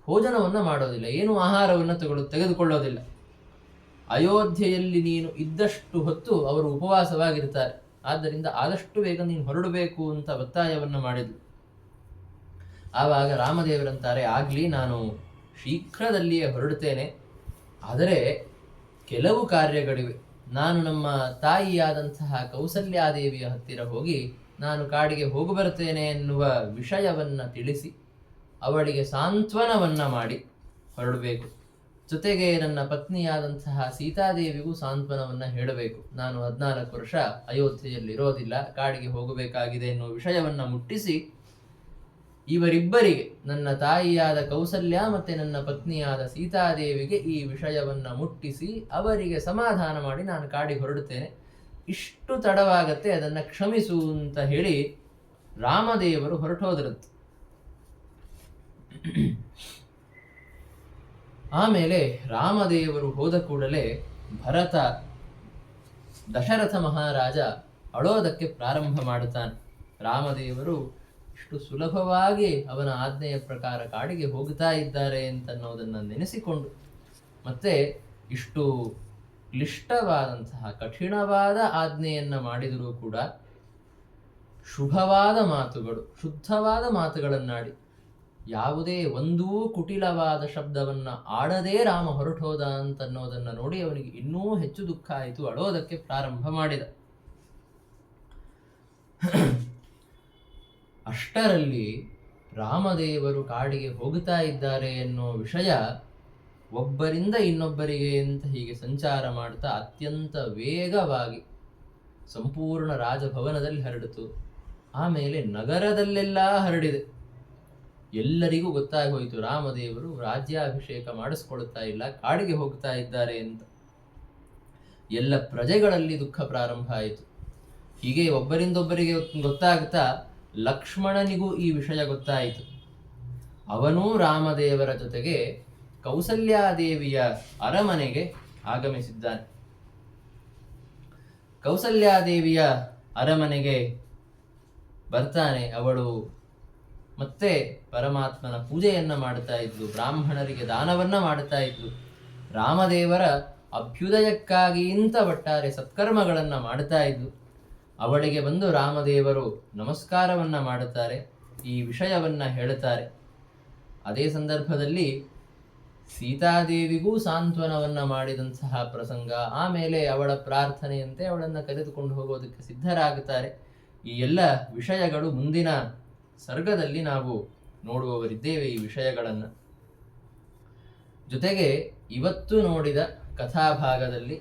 ಭೋಜನವನ್ನು ಮಾಡೋದಿಲ್ಲ, ಏನೂ ಆಹಾರವನ್ನು ತೆಗೆದುಕೊಳ್ಳೋದಿಲ್ಲ. ಅಯೋಧ್ಯೆಯಲ್ಲಿ ನೀನು ಇದ್ದಷ್ಟು ಹೊತ್ತು ಅವರು ಉಪವಾಸವಾಗಿರ್ತಾರೆ. ಆದ್ದರಿಂದ ಆದಷ್ಟು ಬೇಗ ನೀನು ಹೊರಡಬೇಕು ಅಂತ ಒತ್ತಾಯವನ್ನು ಮಾಡಿದ್ರು. ಆವಾಗ ರಾಮದೇವರಂತಾರೆ, ಆಗಲಿ, ನಾನು ಶೀಘ್ರದಲ್ಲಿಯೇ ಹೊರಡುತ್ತೇನೆ. ಆದರೆ ಕೆಲವು ಕಾರ್ಯಗಳಿವೆ. ನಾನು ನಮ್ಮ ತಾಯಿಯಾದಂತಹ ಕೌಸಲ್ಯಾದೇವಿಯ ಹತ್ತಿರ ಹೋಗಿ ನಾನು ಕಾಡಿಗೆ ಹೋಗಿ ಬರ್ತೇನೆ ಎನ್ನುವ ವಿಷಯವನ್ನು ತಿಳಿಸಿ ಅವಳಿಗೆ ಸಾಂತ್ವನವನ್ನು ಮಾಡಿ ಹೊರಡಬೇಕು. ಜೊತೆಗೆ ನನ್ನ ಪತ್ನಿಯಾದಂತಹ ಸೀತಾದೇವಿಗೂ ಸಾಂತ್ವನವನ್ನು ಹೇಳಬೇಕು. ನಾನು 14 ವರ್ಷ ಅಯೋಧ್ಯೆಯಲ್ಲಿ ಇರೋದಿಲ್ಲ, ಕಾಡಿಗೆ ಹೋಗಬೇಕಾಗಿದೆ ಎನ್ನುವ ವಿಷಯವನ್ನು ಮುಟ್ಟಿಸಿ ಇವರಿಬ್ಬರಿಗೆ, ನನ್ನ ತಾಯಿಯಾದ ಕೌಸಲ್ಯ ಮತ್ತೆ ನನ್ನ ಪತ್ನಿಯಾದ ಸೀತಾದೇವಿಗೆ ಈ ವಿಷಯವನ್ನು ಮುಟ್ಟಿಸಿ ಅವರಿಗೆ ಸಮಾಧಾನ ಮಾಡಿ ನಾನು ಕಾಡಿಗೆ ಹೊರಡುತ್ತೇನೆ. ಇಷ್ಟು ತಡವಾಗತ್ತೆ, ಅದನ್ನು ಕ್ಷಮಿಸು ಅಂತ ಹೇಳಿ ರಾಮದೇವರು ಹೊರಟೋದ್ರಂತೆ. ಆಮೇಲೆ ರಾಮದೇವರು ಹೋದ ಕೂಡಲೇ ಭರತ, ದಶರಥ ಮಹಾರಾಜ ಅಳೋದಕ್ಕೆ ಪ್ರಾರಂಭ ಮಾಡುತ್ತಾನೆ. ರಾಮದೇವರು ಇಷ್ಟು ಸುಲಭವಾಗಿ ಅವನ ಆಜ್ಞೆಯ ಪ್ರಕಾರ ಕಾಡಿಗೆ ಹೋಗ್ತಾ ಇದ್ದಾರೆ ಅಂತನ್ನೋದನ್ನು ನೆನೆಸಿಕೊಂಡು, ಮತ್ತೆ ಇಷ್ಟು ಕ್ಲಿಷ್ಟವಾದಂತಹ ಕಠಿಣವಾದ ಆಜ್ಞೆಯನ್ನು ಮಾಡಿದರೂ ಕೂಡ ಶುಭವಾದ ಮಾತುಗಳು, ಶುದ್ಧವಾದ ಮಾತುಗಳನ್ನಾಡಿ ಯಾವುದೇ ಒಂದೂ ಕುಟಿಲವಾದ ಶಬ್ದವನ್ನು ಆಡದೇ ರಾಮ ಹೊರಟೋದ ಅಂತನ್ನೋದನ್ನು ನೋಡಿ ಅವನಿಗೆ ಇನ್ನೂ ಹೆಚ್ಚು ದುಃಖ ಆಯಿತು. ಅಳೋದಕ್ಕೆ ಪ್ರಾರಂಭ ಮಾಡಿದ. ಅಷ್ಟರಲ್ಲಿ ರಾಮದೇವರು ಕಾಡಿಗೆ ಹೋಗುತ್ತಾ ಇದ್ದಾರೆ ಎನ್ನುವ ವಿಷಯ ಒಬ್ಬರಿಂದ ಇನ್ನೊಬ್ಬರಿಗೆ ಅಂತ ಹೀಗೆ ಸಂಚಾರ ಮಾಡ್ತಾ ಅತ್ಯಂತ ವೇಗವಾಗಿ ಸಂಪೂರ್ಣ ರಾಜಭವನದಲ್ಲಿ ಹರಡಿತು. ಆಮೇಲೆ ನಗರದಲ್ಲೆಲ್ಲ ಹರಡಿದೆ. ಎಲ್ಲರಿಗೂ ಗೊತ್ತಾಗಿ ಹೋಯಿತು ರಾಮದೇವರು ರಾಜ್ಯಾಭಿಷೇಕ ಮಾಡಿಸ್ಕೊಳ್ತಾ ಇಲ್ಲ, ಕಾಡಿಗೆ ಹೋಗ್ತಾ ಇದ್ದಾರೆ ಅಂತ. ಎಲ್ಲ ಪ್ರಜೆಗಳಲ್ಲಿ ದುಃಖ ಪ್ರಾರಂಭ ಆಯಿತು. ಹೀಗೆ ಒಬ್ಬರಿಂದೊಬ್ಬರಿಗೆ ಗೊತ್ತಾಗ್ತಾ ಲಕ್ಷ್ಮಣನಿಗೂ ಈ ವಿಷಯ ಗೊತ್ತಾಯಿತು. ಅವನೂ ರಾಮದೇವರ ಜೊತೆಗೆ ಕೌಸಲ್ಯಾದೇವಿಯ ಅರಮನೆಗೆ ಆಗಮಿಸಿದ್ದಾನೆ. ಕೌಸಲ್ಯಾದೇವಿಯ ಅರಮನೆಗೆ ಬರ್ತಾನೆ. ಅವಳು ಮತ್ತೆ ಪರಮಾತ್ಮನ ಪೂಜೆಯನ್ನ ಮಾಡ್ತಾ ಇದ್ಲು, ಬ್ರಾಹ್ಮಣರಿಗೆ ದಾನವನ್ನ ಮಾಡ್ತಾ ಇದ್ಲು. ರಾಮದೇವರ ಅಭ್ಯುದಯಕ್ಕಾಗಿ ಇಂಥ ಒಟ್ಟಾರೆ ಸತ್ಕರ್ಮಗಳನ್ನ ಮಾಡ್ತಾ ಇದ್ಲು. ಅವಳಿಗೆ ಬಂದು ರಾಮದೇವರು ನಮಸ್ಕಾರವನ್ನ ಮಾಡುತ್ತಾರೆ, ಈ ವಿಷಯವನ್ನ ಹೇಳುತ್ತಾರೆ. ಅದೇ ಸಂದರ್ಭದಲ್ಲಿ ಸೀತಾದೇವಿಗೂ ಸಾಂತ್ವನವನ್ನ ಮಾಡಿದಂತಹ ಪ್ರಸಂಗ. ಆಮೇಲೆ ಅವಳ ಪ್ರಾರ್ಥನೆಯಂತೆ ಅವಳನ್ನು ಕರೆದುಕೊಂಡು ಹೋಗೋದಕ್ಕೆ ಸಿದ್ಧರಾಗುತ್ತಾರೆ. ಈ ಎಲ್ಲ ವಿಷಯಗಳು ಮುಂದಿನ ಸರ್ಗದಲ್ಲಿ ನಾವು ನೋಡುವವರಿದ್ದೇವೆ ಈ ವಿಷಯಗಳನ್ನು. ಜೊತೆಗೆ ಇವತ್ತು ನೋಡಿದ ಕಥಾಭಾಗದಲ್ಲಿ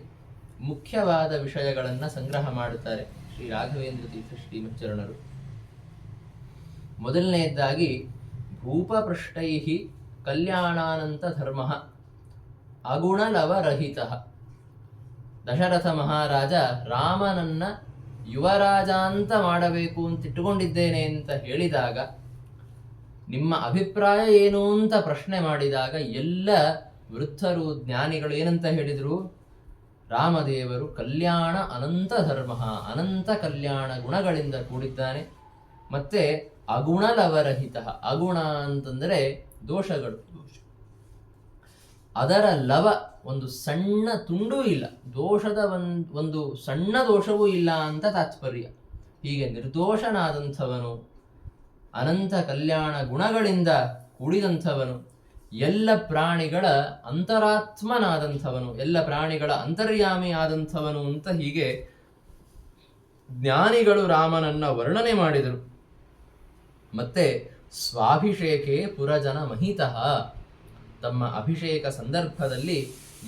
ಮುಖ್ಯವಾದ ವಿಷಯಗಳನ್ನು ಸಂಗ್ರಹ ಮಾಡುತ್ತಾರೆ ಶ್ರೀ ರಾಘವೇಂದ್ರ ತೀರ್ಥ ಶ್ರೀಮಚ್ಚರಣರು. ಮೊದಲನೆಯದಾಗಿ ಭೂಪಪೃಷ್ಟೈ ಕಲ್ಯಾಣಾನಂತ ಧರ್ಮ ಅಗುಣಲವರಹಿತ. ದಶರಥ ಮಹಾರಾಜ ರಾಮನನ್ನ ಯುವರಾಜ ಅಂತ ಮಾಡಬೇಕು ಅಂತ ಇಟ್ಟುಕೊಂಡಿದ್ದೇನೆ ಅಂತ ಹೇಳಿದಾಗ, ನಿಮ್ಮ ಅಭಿಪ್ರಾಯ ಏನು ಅಂತ ಪ್ರಶ್ನೆ ಮಾಡಿದಾಗ ಎಲ್ಲ ವೃದ್ಧರು ಜ್ಞಾನಿಗಳು ಏನಂತ ಹೇಳಿದರು? ರಾಮದೇವರು ಕಲ್ಯಾಣ ಅನಂತ ಧರ್ಮ, ಅನಂತ ಕಲ್ಯಾಣ ಗುಣಗಳಿಂದ ಕೂಡಿದ್ದಾನೆ. ಮತ್ತೆ ಅಗುಣಲವರಹಿತ, ಅಗುಣ ಅಂತಂದರೆ ದೋಷಗಳು, ಅದರ ಲವ ಒಂದು ಸಣ್ಣ ತುಂಡೂ ಇಲ್ಲ, ದೋಷದ ಒಂದು ಸಣ್ಣ ದೋಷವೂ ಇಲ್ಲ ಅಂತ ತಾತ್ಪರ್ಯ. ಹೀಗೆ ನಿರ್ದೋಷನಾದಂಥವನು, ಅನಂತ ಕಲ್ಯಾಣ ಗುಣಗಳಿಂದ ಕೂಡಿದಂಥವನು, ಎಲ್ಲ ಪ್ರಾಣಿಗಳ ಅಂತರಾತ್ಮನಾದಂಥವನು, ಎಲ್ಲ ಪ್ರಾಣಿಗಳ ಅಂತರ್ಯಾಮಿ ಆದಂಥವನು ಅಂತ ಹೀಗೆ ಜ್ಞಾನಿಗಳು ರಾಮನನ್ನ ವರ್ಣನೆ ಮಾಡಿದರು. ಮತ್ತೆ ಸ್ವಾಭಿಷೇಕೆ ಪುರಜನ ಮಹಿತಃ, ತಮ್ಮ ಅಭಿಷೇಕ ಸಂದರ್ಭದಲ್ಲಿ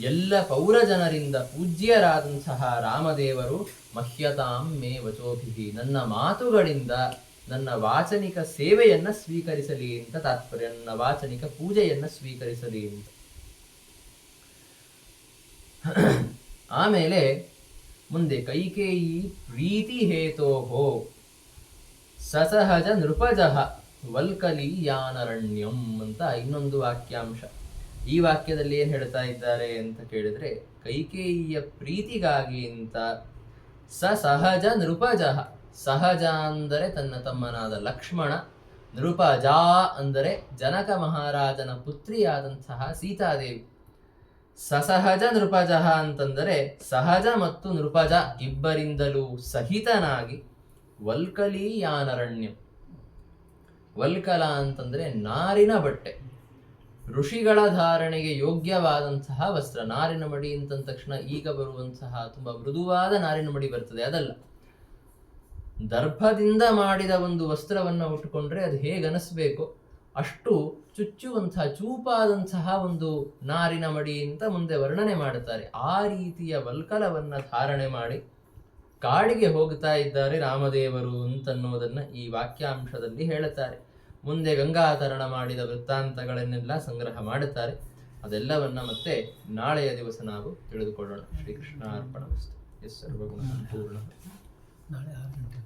ಎಲ್ಲ ಪೌರಜನರಿಂದ ಪೂಜ್ಯರಾದಂತಹ ರಾಮದೇವರು ಮಹ್ಯತಾಂ ಮೇ ವಚೋಭಿಹಿ, ನನ್ನ ಮಾತುಗಳಿಂದ ನನ್ನ ವಾಚನಿಕ ಸೇವೆಯನ್ನ ಸ್ವೀಕರಿಸಲಿ ಅಂತ ತಾತ್ಪರ್ಯ, ನನ್ನ ವಾಚನಿಕ ಪೂಜೆಯನ್ನ ಸ್ವೀಕರಿಸಲಿ ಅಂತ. ಆಮೇಲೆ ಮುಂದೆ ಕೈಕೇಯಿ ಪ್ರೀತಿ ಹೇತೋಹೋ ಸಸಹಜ ನೃಪಜಃ ವಲ್ಕಲೀಯಾನರಣ್ಯಂ ಅಂತ ಇನ್ನೊಂದು ವಾಕ್ಯಾಂಶ. ಈ ವಾಕ್ಯದಲ್ಲಿ ಏನು ಹೇಳ್ತಾ ಇದ್ದಾರೆ ಅಂತ ಕೇಳಿದ್ರೆ, ಕೈಕೇಯಿಯ ಪ್ರೀತಿಗಾಗಿ ಅಂತ ಸಹಜ ನೃಪಜ. ಸಹಜ ಅಂದರೆ ತನ್ನ ತಮ್ಮನಾದ ಲಕ್ಷ್ಮಣ, ನೃಪಜಾ ಅಂದರೆ ಜನಕ ಮಹಾರಾಜನ ಪುತ್ರಿಯಾದಂತಹ ಸೀತಾದೇವಿ. ಸಸಹಜ ನೃಪಜ ಅಂತಂದರೆ ಸಹಜ ಮತ್ತು ನೃಪಜ ಇಬ್ಬರಿಂದಲೂ ಸಹಿತನಾಗಿ ವಲ್ಕಲೀಯಾನರಣ್ಯಂ. ವಲ್ಕಲ ಅಂತಂದ್ರೆ ನಾರಿನ ಬಟ್ಟೆ, ಋಷಿಗಳ ಧಾರಣೆಗೆ ಯೋಗ್ಯವಾದಂತಹ ವಸ್ತ್ರ. ನಾರಿನ ಮಡಿ ಅಂತಂದ ತಕ್ಷಣ ಈಗ ಬರುವಂತಹ ತುಂಬಾ ಮೃದುವಾದ ನಾರಿನ ಮಡಿ ಬರ್ತದೆ, ಅದಲ್ಲ. ದರ್ಭದಿಂದ ಮಾಡಿದ ಒಂದು ವಸ್ತ್ರವನ್ನು ಉಟ್ಟುಕೊಂಡ್ರೆ ಅದು ಹೇಗನಿಸ್ಬೇಕು ಅಷ್ಟು ಚುಚ್ಚುವಂತಹ ಚೂಪಾದಂತಹ ಒಂದು ನಾರಿನ ಮಡಿ ಅಂತ ಮುಂದೆ ವರ್ಣನೆ ಮಾಡುತ್ತಾರೆ. ಆ ರೀತಿಯ ವಲ್ಕಲವನ್ನ ಧಾರಣೆ ಮಾಡಿ ಕಾಡಿಗೆ ಹೋಗ್ತಾ ಇದ್ದಾರೆ ರಾಮದೇವರು ಅಂತನ್ನೋದನ್ನ ಈ ವಾಕ್ಯಾಂಶದಲ್ಲಿ ಹೇಳುತ್ತಾರೆ. ಮುಂದೆ ಗಂಗಾತರಣ ಮಾಡಿದ ವೃತ್ತಾಂತಗಳನ್ನೆಲ್ಲ ಸಂಗ್ರಹ ಮಾಡುತ್ತಾರೆ. ಅದೆಲ್ಲವನ್ನ ಮತ್ತೆ ನಾಳೆಯ ದಿವಸ ನಾವು ತಿಳಿದುಕೊಳ್ಳೋಣ. ಶ್ರೀಕೃಷ್ಣ ಅರ್ಪಣಮಸ್ತು. ಎಸ್ ಸರ್ವಗುಣ ಸಂಪೂರ್ಣ. ನಾಳೆ 6 ಗಂಟೆ